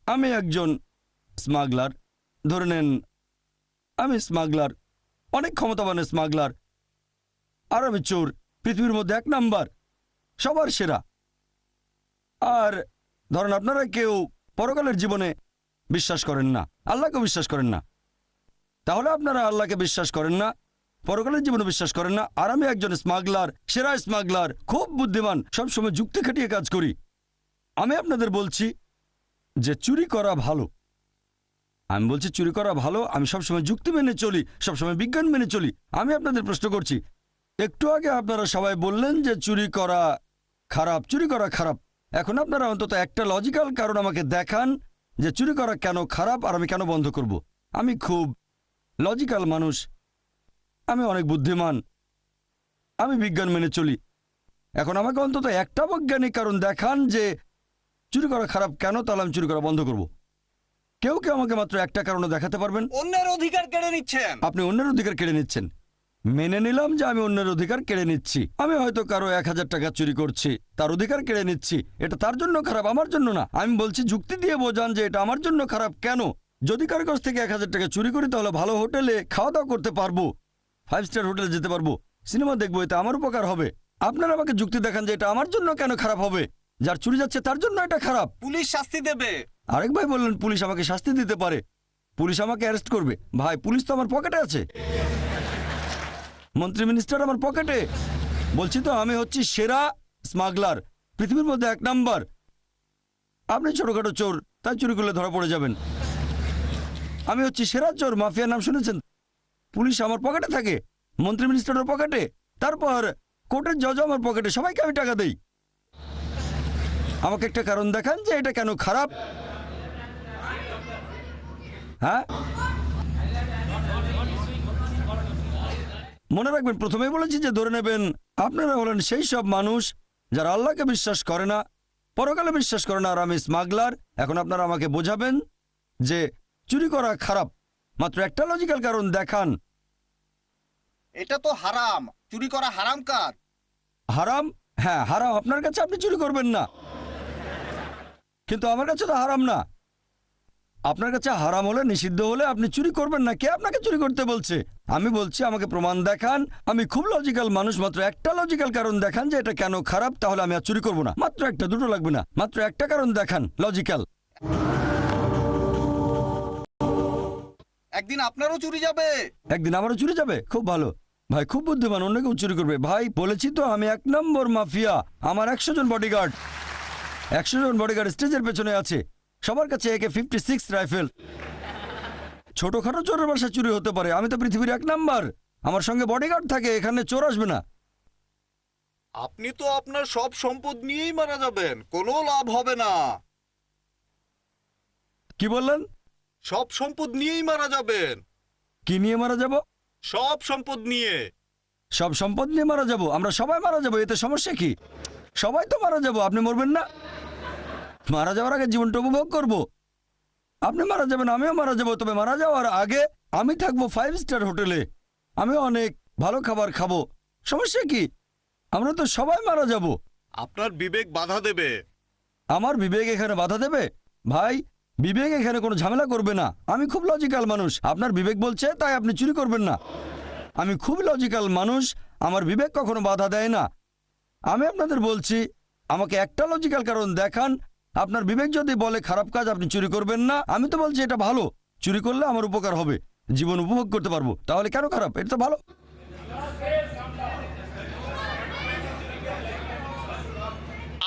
আমি একজন স্মাগলার, ধরে নেন আমি স্মাগলার, অনেক ক্ষমতাবান স্মাগলার, আর আমি চোর, পৃথিবীর মধ্যে ১ নাম্বার, সবার সেরা। আর ধরেন আপনারা কেউ পরকালের জীবনে বিশ্বাস করেন না, আল্লাহকে বিশ্বাস করেন না। তাহলে আপনারা আল্লাহকে বিশ্বাস করেন না, পরকালের জীবনে বিশ্বাস করেন না, আর আমি একজন স্মাগলার, সেরা স্মাগলার, খুব বুদ্ধিমান, সবসময় যুক্তি খাটিয়ে কাজ করি। আমি আপনাদের বলছি যে চুরি করা ভালো। আমি বলছি চুরি করা ভালো, আমি সবসময় যুক্তি মেনে চলি, সবসময় বিজ্ঞান মেনে চলি। আমি আপনাদের প্রশ্ন করছি, একটু আগে আপনারা সবাই বললেন যে চুরি করা খারাপ, চুরি করা খারাপ। এখন আপনারা অন্তত একটা লজিক্যাল কারণ আমাকে দেখান যে চুরি করা কেন খারাপ আর আমি কেন বন্ধ করব। আমি খুব লজিক্যাল মানুষ, আমি অনেক বুদ্ধিমান, আমি বিজ্ঞান মেনে চলি। এখন আমাকে অন্তত একটা বৈজ্ঞানিক কারণ দেখান যে চুরি করা খারাপ কেন, তাহলে আমি চুরি করা বন্ধ করব। কেউ কেউ আমাকে মাত্র একটা কারণে দেখাতে পারবেন? অন্যের অধিকার কেড়ে নিচ্ছেন। আপনি অন্যের অধিকার কেড়ে নিচ্ছেন। মেনে নিলাম যে আমি অন্যের অধিকার কেড়ে নিচ্ছি। আমি হয়তো কারো ১,০০০ টাকা চুরি করছি, তার অধিকার কেড়ে নিচ্ছি। এটা তার জন্য খারাপ, আমার জন্য না। আমি বলছি যুক্তি দিয়ে বোঝান যে এটা আমার জন্য খারাপ কেন। যদি কারো কাছ থেকে ১,০০০ টাকা চুরি করি তাহলে ভালো হোটেলে খাওয়া দাওয়া করতে পারবো, 5 স্টার হোটেলে যেতে পারবো, সিনেমা দেখবো, এতে আমার উপকার হবে। আপনারা আমাকে যুক্তি দেখান যে এটা আমার জন্য কেন খারাপ হবে। যার চুরি যাচ্ছে তার জন্য এটা খারাপ। পুলিশ শাস্তি দেবে। আরেক ভাই বললেন পুলিশ আমাকে শাস্তি দিতে পারে, পুলিশ আমাকে অ্যারেস্ট করবে। ভাই, পুলিশ তো আমার পকেটে আছে, মন্ত্রী মিনিস্টার আমার পকেটে। বলছি তো আমি হচ্ছি সেরা স্মাগলার, পৃথিবীর মধ্যে ১ নাম্বার। আপনি ছোটখাটো চোর, তাই চুরি করলে ধরা পড়ে যাবেন। আমি হচ্ছি সেরা চোর, মাফিয়ার নাম শুনেছেন? পুলিশ আমার পকেটে থাকে, মন্ত্রী মিনিস্টারের পকেটে, তারপর কোর্টের জজ আমার পকেটে, সবাইকে আমি টাকা দেই। আমাকে একটা কারণ দেখান যে এটা কেন খারাপ। হ্যাঁ, মনে রাখবেন প্রথমেই বলেছি যে ধরে নেবেন আপনারা হলেন সেই সব মানুষ যারা আল্লাহকে বিশ্বাস করে না, পরকালে বিশ্বাস করে না, আর আমি স্মাগলার। এখন আপনারা আমাকে বোঝাবেন যে চুরি করা খারাপ, মাত্র একটা লজিক্যাল কারণ দেখান। এটা তো হারাম, চুরি করা হারাম কাজ। হারাম? হ্যাঁ হারাম আপনার কাছে, আপনি চুরি করবেন না, কিন্তু আমার কাছে তো হারাম না। আপনার কাছে হারাম হলে, নিষিদ্ধ হলে আপনি চুরি করবেন না। কে আপনাকে চুরি করতে বলছে? আমি বলছি আমাকে প্রমাণ দেখান। আমি খুব লজিক্যাল মানুষ, মাত্র একটা লজিক্যাল কারণ দেখান যে এটা কেন খারাপ, তাহলে আমি আর চুরি করব না। মাত্র একটা, দুটো লাগবে না, মাত্র একটা কারণ দেখান লজিক্যাল। একদিন আপনারও চুরি যাবে। একদিন আমারও চুরি যাবে? খুব ভালো ভাই, খুব বুদ্ধিমান, অন্য কেউ চুরি করবে। ভাই বলেছি তো আমি ১ নম্বর মাফিয়া। আমার ১০০ জন বডিগার্ড, ১০০ জন বডিগার্ড স্টেজের পেছনে আছে, সবার কাছে AK-56 রাইফেল। ছোটখাটো চোরের বাসা চুরি হতে পারে, আমি তো পৃথিবীর ১ নাম্বার। আমার সঙ্গে বডিগার্ড থাকে, এখানে চোর আসবে না। আপনি তো আপনার সব সম্পদ নিয়েই মারা যাবেন, কোনো লাভ হবে না। কি বললেন? সব সম্পদ নিয়েই মারা যাবেন। কি নিয়ে মারা যাব? সব সম্পদ নিয়ে। সব সম্পদ নিয়ে মারা যাব? আমরা সবাই মারা যাব, এতে সমস্যা কি? সবাই তো মারা যাব, আপনি মরবেন না? মারা যাওয়ার আগে জীবনটা উপভোগ করব। আপনি মারা যাবেন, আমিও মারা যাব, তবে মারা যাওয়ার আগে আমি থাকবো 5 স্টার হোটেলে, আমি অনেক ভালো খাবার খাবো। সমস্যা কি? আমরা তো সবাই মারা যাব। আপনার বিবেক বাধা দেবে। আমার বিবেক এখানে বাধা দেবে? ভাই, বিবেক এখানে কোনো ঝামেলা করবে না। আমি খুব লজিক্যাল মানুষ, আপনার বিবেক বলছে তাই আপনি চুরি করবেন না। আমি খুব লজিক্যাল মানুষ, আমার বিবেক কখনো বাধা দেয় না। আমি আপনাদের বলছি, আমাকে একটা লজিক্যাল কারণ দেখান। আপনার বিবেক যদি বলে খারাপ কাজ, আপনি চুরি করবেন না, আমি তো বলছি এটা ভালো, চুরি করলে আমার উপকার হবে, জীবন উপভোগ করতে পারবো, তাহলে কেন খারাপ? এটা তো ভালো।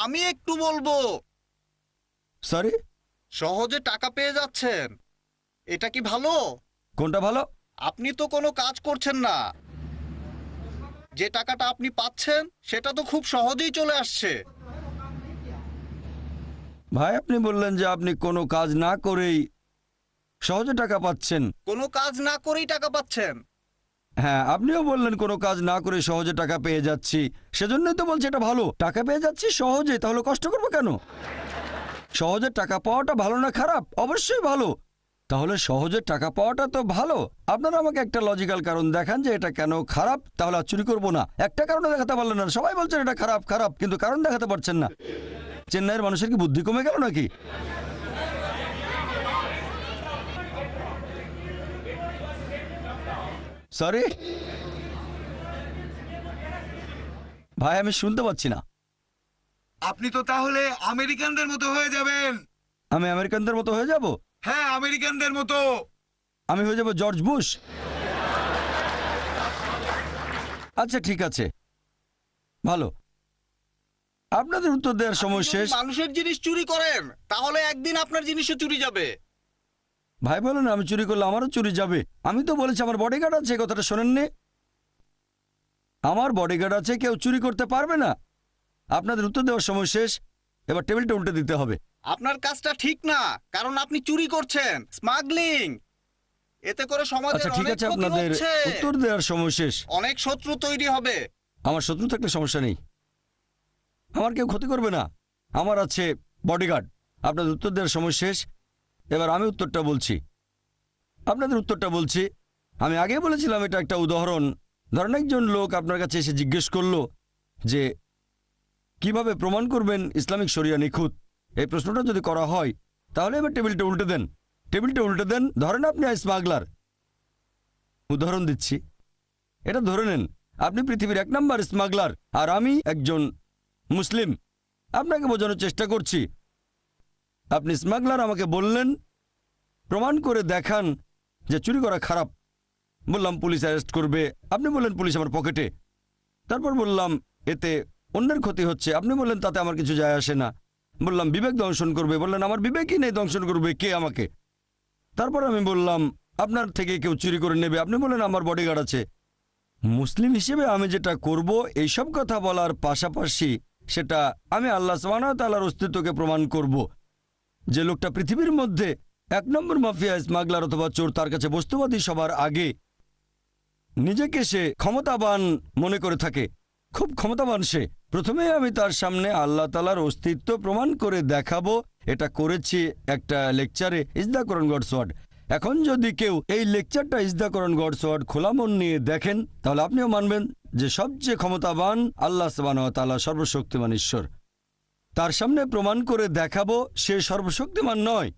আমি একটু বলবো। সরি? সহজে টাকা পেয়ে যাচ্ছেন, এটা কি ভালো? কোনটা ভালো? আপনি তো কোনো কাজ করছেন না, যে টাকাটা আপনি পাচ্ছেন সেটা তো খুব সহজেই চলে আসছে। ভাই, আপনি বললেন যে আপনি কোনো কাজ না করেই সহজে টাকা পাচ্ছেন। কোনো কাজ না করেই টাকা পাচ্ছেন। হ্যাঁ, আপনিও বললেন কোনো কাজ না করে সহজে টাকা পেয়ে যাচ্ছি, সেজন্যই তো বলছি এটা ভালো। টাকা পেয়ে যাচ্ছি সহজে, তাহলে কষ্ট করবো কেন? সহজে টাকা পাওয়াটা ভালো না খারাপ? অবশ্যই ভালো। তাহলে সহজে টাকা পাওয়াটা তো ভালো। আপনারা আমাকে একটা লজিক্যাল কারণ দেখান যে এটা কেন খারাপ, তাহলে আর চুরি করবো না। একটা কারণে দেখাতে পারলেন না, সবাই বলছেন এটা খারাপ খারাপ, কিন্তু কারণ দেখাতে পারছেন না। চেন্নাইয়ের মানুষের কি বুদ্ধি কমে গেল নাকি? সরি ভাই, আমি শুনতে পাচ্ছি না। আপনি তো তাহলে আমেরিকানদের মতো হয়ে যাবেন। আমি আমেরিকানদের মতো হয়ে যাব? হ্যাঁ, আমেরিকানদের মতো। আমি হয়ে যাব জর্জ বুশ? আচ্ছা ঠিক আছে, ভালো। আপনাদের উত্তর দেওয়ার সময় শেষ। মানুষের জিনিস চুরি করেন, তাহলে একদিন আপনার জিনিসও চুরি যাবে। ভাই বলেন আমি চুরি করলে আমারও চুরি যাবে? আমি তো বলেছি আমার বডিগার্ড আছে, কথাটা শোনেননি? আমার বডিগার্ড আছে, কেউ চুরি করতে পারবে না। আপনাদের উত্তর দেওয়ার সময় শেষ, এবার টেবিলটা উল্টে দিতে হবে। আপনার কাজটা ঠিক না, কারণ আপনি চুরি করছেন, স্মাগলিং। এতে করে সমাজের আচ্ছা ঠিক অনেক আছে, ক্ষতি আপনাদের হচ্ছে। উত্তর দেওয়ার সময় শেষ। অনেক শত্রু তৈরি হবে। আমার শত্রু থাকলে সমস্যা নেই, আমার কেউ ক্ষতি করবে না, আমার আছে বডিগার্ড। আপনাদের উত্তর দেওয়ার সময় শেষ, এবার আমি উত্তরটা বলছি, আপনাদের উত্তরটা বলছি। আমি আগে বলেছিলাম এটা একটা উদাহরণ। ধরেন একজন লোক আপনার কাছে এসে জিজ্ঞেস করলো যে কিভাবে প্রমাণ করবেন ইসলামিক শরিয়া নিখুঁত। এই প্রশ্নটা যদি করা হয়, তাহলে এবার টেবিলটা উল্টে দেন, টেবিলটা উল্টে দেন। ধরেন আপনি স্মাগলার, উদাহরণ দিচ্ছি, এটা ধরে নেন আপনি পৃথিবীর 1 নম্বর স্মাগলার আর আমি একজন মুসলিম। আপনাকে বোঝানোর চেষ্টা করছি। আপনি স্মাগলার, আমাকে বললেন প্রমাণ করে দেখান যে চুরি করা খারাপ। বললাম পুলিশ অ্যারেস্ট করবে, আপনি বললেন পুলিশ আমার পকেটে। তারপর বললাম এতে অন্যের ক্ষতি হচ্ছে, আপনি বললেন তাতে আমার কিছু যায় আসে না। বললাম বিবেক দংশন করবে, বললেন আমার বিবেকই নেই, দংশন করবে কে আমাকে? তারপর আমি বললাম আপনার থেকে কেউ চুরি করে নেবে, আপনি বললেন আমার বডিগার্ড আছে। মুসলিম হিসেবে আমি যেটা করব, এইসব কথা বলার পাশাপাশি সেটা আমি আল্লাহ সুবহানাহু ওয়া তাআলার অস্তিত্বকে প্রমাণ করব। যে লোকটা পৃথিবীর মধ্যে 1 নম্বর মাফিয়া, স্মাগলার অথবা চোর, তার কাছে বস্তুবাদী সবার আগে, নিজেকে সে ক্ষমতাবান মনে করে থাকে, খুব ক্ষমতাবান সে। প্রথমে আমি তার সামনে আল্লাহ তাআলার অস্তিত্ব প্রমাণ করে দেখাবো। এটা করেছি একটা লেকচারে, is the Quran God's word. এখন যদি কেউ এই লেকচারটা is the Quran God's word খোলা মন নিয়ে দেখেন, তাহলে আপনিও মানবেন যে সবচেয়ে ক্ষমতাবান আল্লাহ সুবহানাহু ওয়া তাআলা, সর্বশক্তিমান ঈশ্বর। তার সামনে প্রমাণ করে দেখাবো সে সর্বশক্তিমান নয়,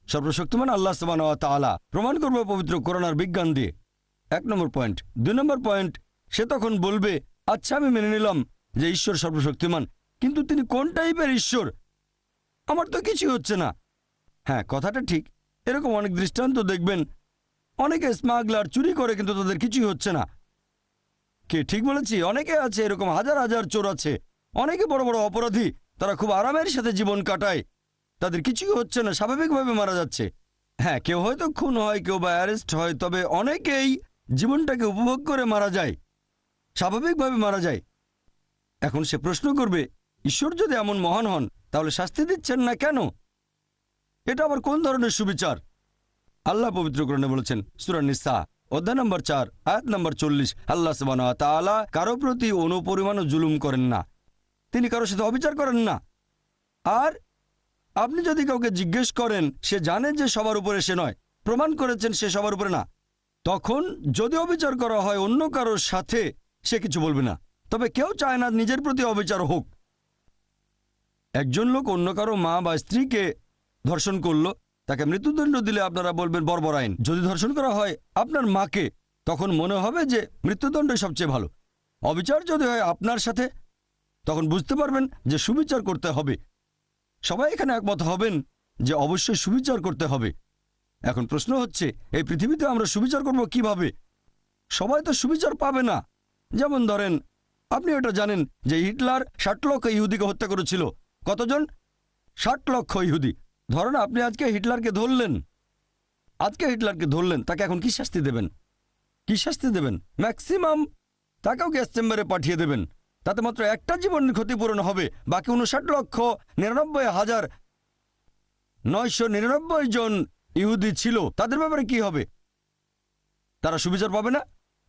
সর্বশক্তিমান আল্লাহ সুবহানাহু ওয়া তাআলা। প্রমাণ করবো পবিত্র কোরআন আর বিজ্ঞান দিয়ে। 1 নম্বর পয়েন্ট। 2 নম্বর পয়েন্ট, সে তখন বলবে আচ্ছা আমি মেনে নিলাম যে ঈশ্বর সর্বশক্তিমান, কিন্তু তিনি কোন টাইপের ঈশ্বর? আমার তো কিছু হচ্ছে না। হ্যাঁ, কথাটা ঠিক। এরকম অনেক দৃষ্টান্ত দেখবেন, অনেকে স্মাগলার চুরি করে কিন্তু তাদের কিছুই হচ্ছে না। কে ঠিক বলেছি? অনেকে আছে এরকম, হাজার হাজার চোর আছে, অনেকে বড় বড় অপরাধী, তারা খুব আরামের সাথে জীবন কাটায়, তাদের কিছুই হচ্ছে না, স্বাভাবিকভাবে মারা যাচ্ছে। হ্যাঁ, কেউ হয়তো খুন হয়, কেউ বা অ্যারেস্ট হয়, তবে অনেকেই জীবনটাকে উপভোগ করে মারা যায়, স্বাভাবিকভাবে মারা যায়। এখন সে প্রশ্ন করবে, ঈশ্বর যদি এমন মহান হন তাহলে শাস্তি দিচ্ছেন না কেন? এটা আবার কোন ধরনের সুবিচার? আল্লাহ পবিত্র কোরআনে বলেছেন, সূরা নিসা অধ্যায় নম্বর 4 আয়াত নম্বর 40, আল্লাহ সুবহানাহু ওয়া তাআলা কারো প্রতি অনুপরিমাণও জুলুম করেন না, তিনি কারোর সাথে অবিচার করেন না। আর আপনি যদি কাউকে জিজ্ঞেস করেন, সে জানে যে সবার উপরে সে নয়, প্রমাণ করেছেন সে সবার উপরে না, তখন যদি অবিচার করা হয় অন্য কারোর সাথে, সে কিছু বলবে না। তবে কেউ চায় না নিজের প্রতি অবিচার হোক। একজন লোক অন্য কারো মা বা স্ত্রীকে ধর্ষণ করলো, তাকে মৃত্যুদণ্ড দিলে আপনারা বলবেন বর্বর আইন। যদি ধর্ষণ করা হয় আপনার মাকে, তখন মনে হবে যে মৃত্যুদণ্ডই সবচেয়ে ভালো। অবিচার যদি হয় আপনার সাথে, তখন বুঝতে পারবেন যে সুবিচার করতে হবে। সবাই এখানে একমত হবেন যে অবশ্যই সুবিচার করতে হবে। এখন প্রশ্ন হচ্ছে, এই পৃথিবীতে আমরা সুবিচার করব কিভাবে? সবাই তো সুবিচার পাবে না। যেমন ধরেন, আপনি এটা জানেন যে হিটলার 60 লক্ষ ইহুদিকে হত্যা করেছিল। কতজন? 60 লক্ষ ইহুদি। ধরেন আপনি আজকে হিটলারকে ধরলেন, তাকে এখন কি শাস্তি দেবেন? ম্যাক্সিমাম তাকেও গ্যাস চেম্বারে পাঠিয়ে দেবেন। তাতে মাত্র একটা জীবনের ক্ষতিপূরণ হবে। বাকি 59,99,999 জন ইহুদি ছিল, তাদের ব্যাপারে কি হবে? তারা সুবিচার পাবে না?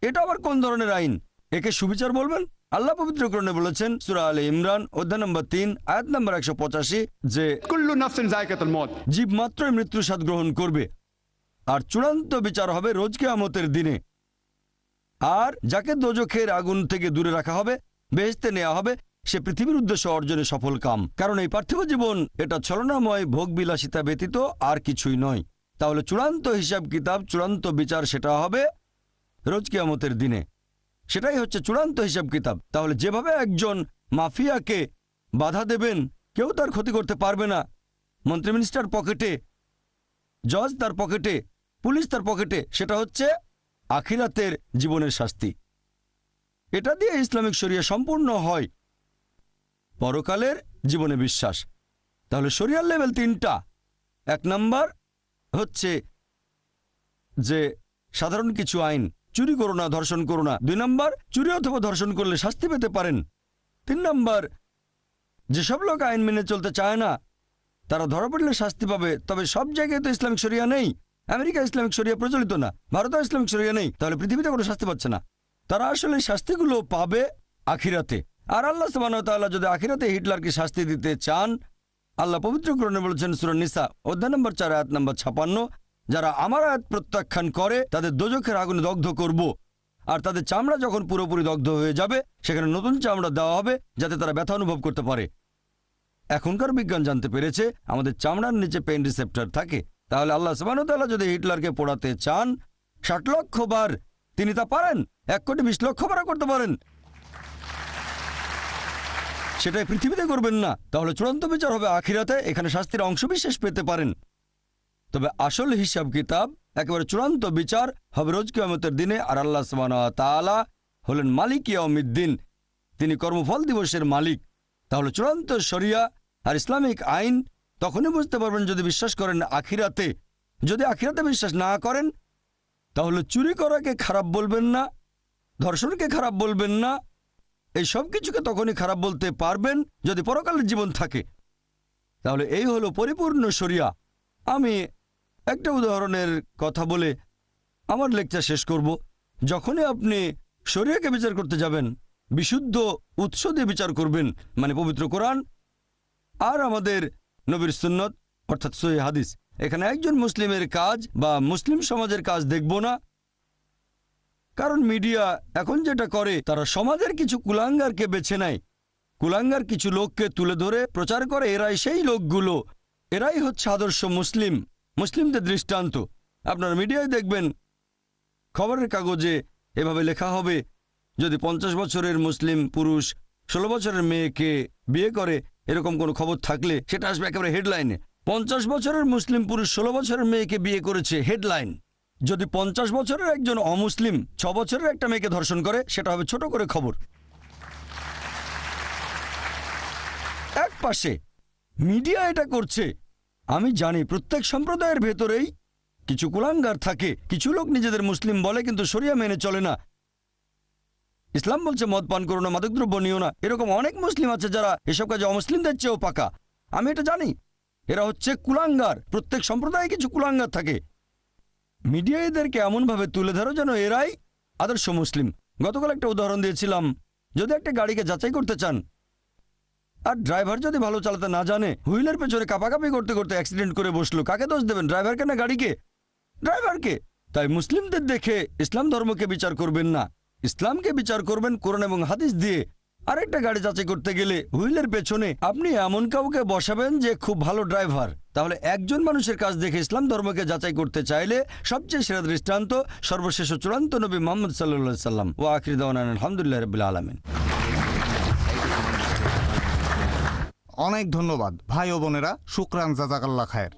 এটা আবার কোন ধরনের আইন? একে সুবিচার বলবেন? আল্লাহ পবিত্র কোরআনে বলেছেন, সূরা আলে ইমরান অধ্যায় নম্বর 3 আয়াত নম্বর 185, যে কুল্লু নাফসিন যায়কাতুল মউত, জীব মাত্রই মৃত্যুর স্বাদ গ্রহণ করবে, আর চূড়ান্ত বিচার হবে রোজ কিয়ামতের দিনে। আর যাকে দোজখের আগুন থেকে দূরে রাখা হবে, বেহেশতে নেওয়া হবে, সে পৃথিবীর উদ্দেশ্য অর্জনে সফল কাম। কারণ এই পার্থিব জীবন এটা ছলনাময় ভোগবিলাসিতা ব্যতীত আর কিছুই নয়। তাহলে চূড়ান্ত হিসাব কিতাব, চূড়ান্ত বিচার সেটা হবে রোজ কিয়ামতের দিনে। সেটাই হচ্ছে চূড়ান্ত হিসাব কিতাব। তাহলে যেভাবে একজন মাফিয়াকে বাধা দেবেন, কেউ তার ক্ষতি করতে পারবে না, মন্ত্রী মিনিস্টার পকেটে, জজ তার পকেটে, পুলিশ তার পকেটে, সেটা হচ্ছে আখিরাতের জীবনের শাস্তি। এটা দিয়ে ইসলামিক শরিয়া সম্পূর্ণ হয়, পরকালের জীবনে বিশ্বাস। তাহলে শরিয়ার লেভেল 3টা। 1 নাম্বার হচ্ছে যে সাধারণ কিছু আইন, চুরি করো না, ধর্ষণ করো না। 2 নাম্বার, চুরি অথবা ধর্ষণ করলে শাস্তি পেতে পারেন। 3 নাম্বার, যেসব লোক আইন মেনে চলতে চায় না তারা ধরা পড়লে শাস্তি পাবে। তবে সব জায়গায় তো ইসলামিক শরিয়া নেই। আমেরিকা ইসলামিক শরিয়া প্রচলিত না, ভারতেও ইসলামিক শরিয়া নেই, তাহলে পৃথিবীতে কোনো শাস্তি পাচ্ছে না। তারা আসলে শাস্তিগুলো পাবে আখিরাতে। আর আল্লাহ সুবহানাহু ওয়া তাআলা যদি আখিরাতে হিটলারকে শাস্তি দিতে চান, আল্লাহ পবিত্র কোরআনে বলেছেন, সূরা নিসা অধ্যায় নম্বর 4 আয়াত নম্বর 56, যারা আমার আয়াত প্রত্যাখ্যান করে তাদের দোজখের আগুনে দগ্ধ করব। আর তাদের চামড়া যখন পুরোপুরি দগ্ধ হয়ে যাবে, সেখানে নতুন চামড়া দেওয়া হবে যাতে তারা ব্যথা অনুভব করতে পারে। এখনকার বিজ্ঞান জানতে পেরেছে আমাদের চামড়ার নিচে পেইন রিসেপ্টর থাকে। তাহলে আল্লাহ সুবহানাহু ওয়া তাআলা যদি হিটলারকে পোড়াতে চান 60 লক্ষ বার, তিনি তা পারেন। 1,20,00,000 বার করতে পারেন। সেটাই পৃথিবীতে করবেন না। তাহলে চূড়ান্ত বিচার হবে আখিরাতে, এখানে শাস্তির অংশবিশেষ পেতে পারেন। তবে আসল হিসাব কিতাব, একেবারে চূড়ান্ত বিচার হবে রোজ কিয়ামতের দিনে। আর আল্লাহ সুবহানাহু ওয়া তাআলা হলেন মালিক ইয়াউমিদ্দিন, তিনি কর্মফল দিবসের মালিক। তাহলে চূড়ান্ত শরিয়া আর ইসলামিক আইন তখনই বুঝতে পারবেন যদি বিশ্বাস করেন আখিরাতে। যদি আখিরাতে বিশ্বাস না করেন, তাহলে চুরি করাকে খারাপ বলবেন না, ধর্ষণকে খারাপ বলবেন না, এই সব কিছুকে তখনই খারাপ বলতে পারবেন যদি পরকালের জীবন থাকে। তাহলে এই হলো পরিপূর্ণ শরিয়া। আমি একটা উদাহরণের কথা বলে আমার লেকচার শেষ করব। যখনই আপনি শরিয়াকে বিচার করতে যাবেন, বিশুদ্ধ উৎস দিয়ে বিচার করবেন, মানে পবিত্র কোরআন আর আমাদের নবীর সুন্নত অর্থাৎ সহিহ হাদিস। এখানে একজন মুসলিমের কাজ বা মুসলিম সমাজের কাজ দেখব না, কারণ মিডিয়া এখন যেটা করে, তারা সমাজের কিছু কুলাঙ্গারকে বেছে নেয়, কুলাঙ্গার কিছু লোককে তুলে ধরে প্রচার করে এরাই সেই লোকগুলো, এরাই হচ্ছে আদর্শ মুসলিম, মুসলিমদের দৃষ্টান্ত। আপনার মিডিয়ায় দেখবেন খবরের কাগজে এভাবে লেখা হবে, যদি 50 বছরের মুসলিম পুরুষ 16 বছরের মেয়েকে বিয়ে করে, এরকম কোনো খবর থাকলে সেটা আসবে একেবারে হেডলাইনে। 50 বছরের মুসলিম পুরুষ 16 বছরের মেয়েকে বিয়ে করেছে, হেডলাইন। যদি 50 বছরের একজন অমুসলিম 6 বছরের একটা মেয়েকে ধর্ষণ করে, সেটা হবে ছোট করে খবর। এক পাশে মিডিয়া এটা করছে। আমি জানি প্রত্যেক সম্প্রদায়ের ভেতরেই কিছু কুলাঙ্গার থাকে, কিছু লোক নিজেদের মুসলিম বলে কিন্তু শরিয়া মেনে চলে না। ইসলাম বলছে মদ পান করো না, মাদকদ্রব্য নিও না। এরকম অনেক মুসলিম আছে যারা এসব কাজে অমুসলিমদের চেয়েও পাকা। আমি এটা জানি। এরা হচ্ছে কুলাঙ্গার। প্রত্যেক সম্প্রদায়ে কিছু কুলাঙ্গার থাকে। মিডিয়া এদেরকে এমনভাবে তুলে ধরো যেন এরাই আদর্শ মুসলিম। গতকাল একটা উদাহরণ দিয়েছিলাম, যদি একটা গাড়িকে যাচাই করতে চান আর ড্রাইভার যদি ভালো চালাতে না জানে, হুইলের পেছনে কাঁপাকাঁপি করতে করতে অ্যাক্সিডেন্ট করে বসলো, কাকে দোষ দেবেন? ড্রাইভারকে না গাড়িকে? ড্রাইভারকে। তাই মুসলিমদের দেখে ইসলাম ধর্মকে বিচার করবেন না, ইসলামকে বিচার করবেন কোরআন এবং হাদিস দিয়ে। আরেকটা গাড়ি যাচাই করতে গেলে হুইলের পেছনে আপনি এমন কাউকে বসাবেন যে খুব ভালো ড্রাইভার। তাহলে একজন মানুষের কাজ দেখে ইসলাম ধর্মকে যাচাই করতে চাইলে সবচেয়ে সেরা দৃষ্টান্ত সর্বশেষ ও চূড়ান্ত নবী মুহাম্মদ সাল্লাল্লাহু আলাইহি সাল্লাম। ওয়া আখিরু দাওয়ানা আলহামদুলিল্লাহি রাব্বিল আলামিন। অনেক ধন্যবাদ ভাই ও বোনেরা, শুকরান, জাযাকাল্লাহ খায়ের।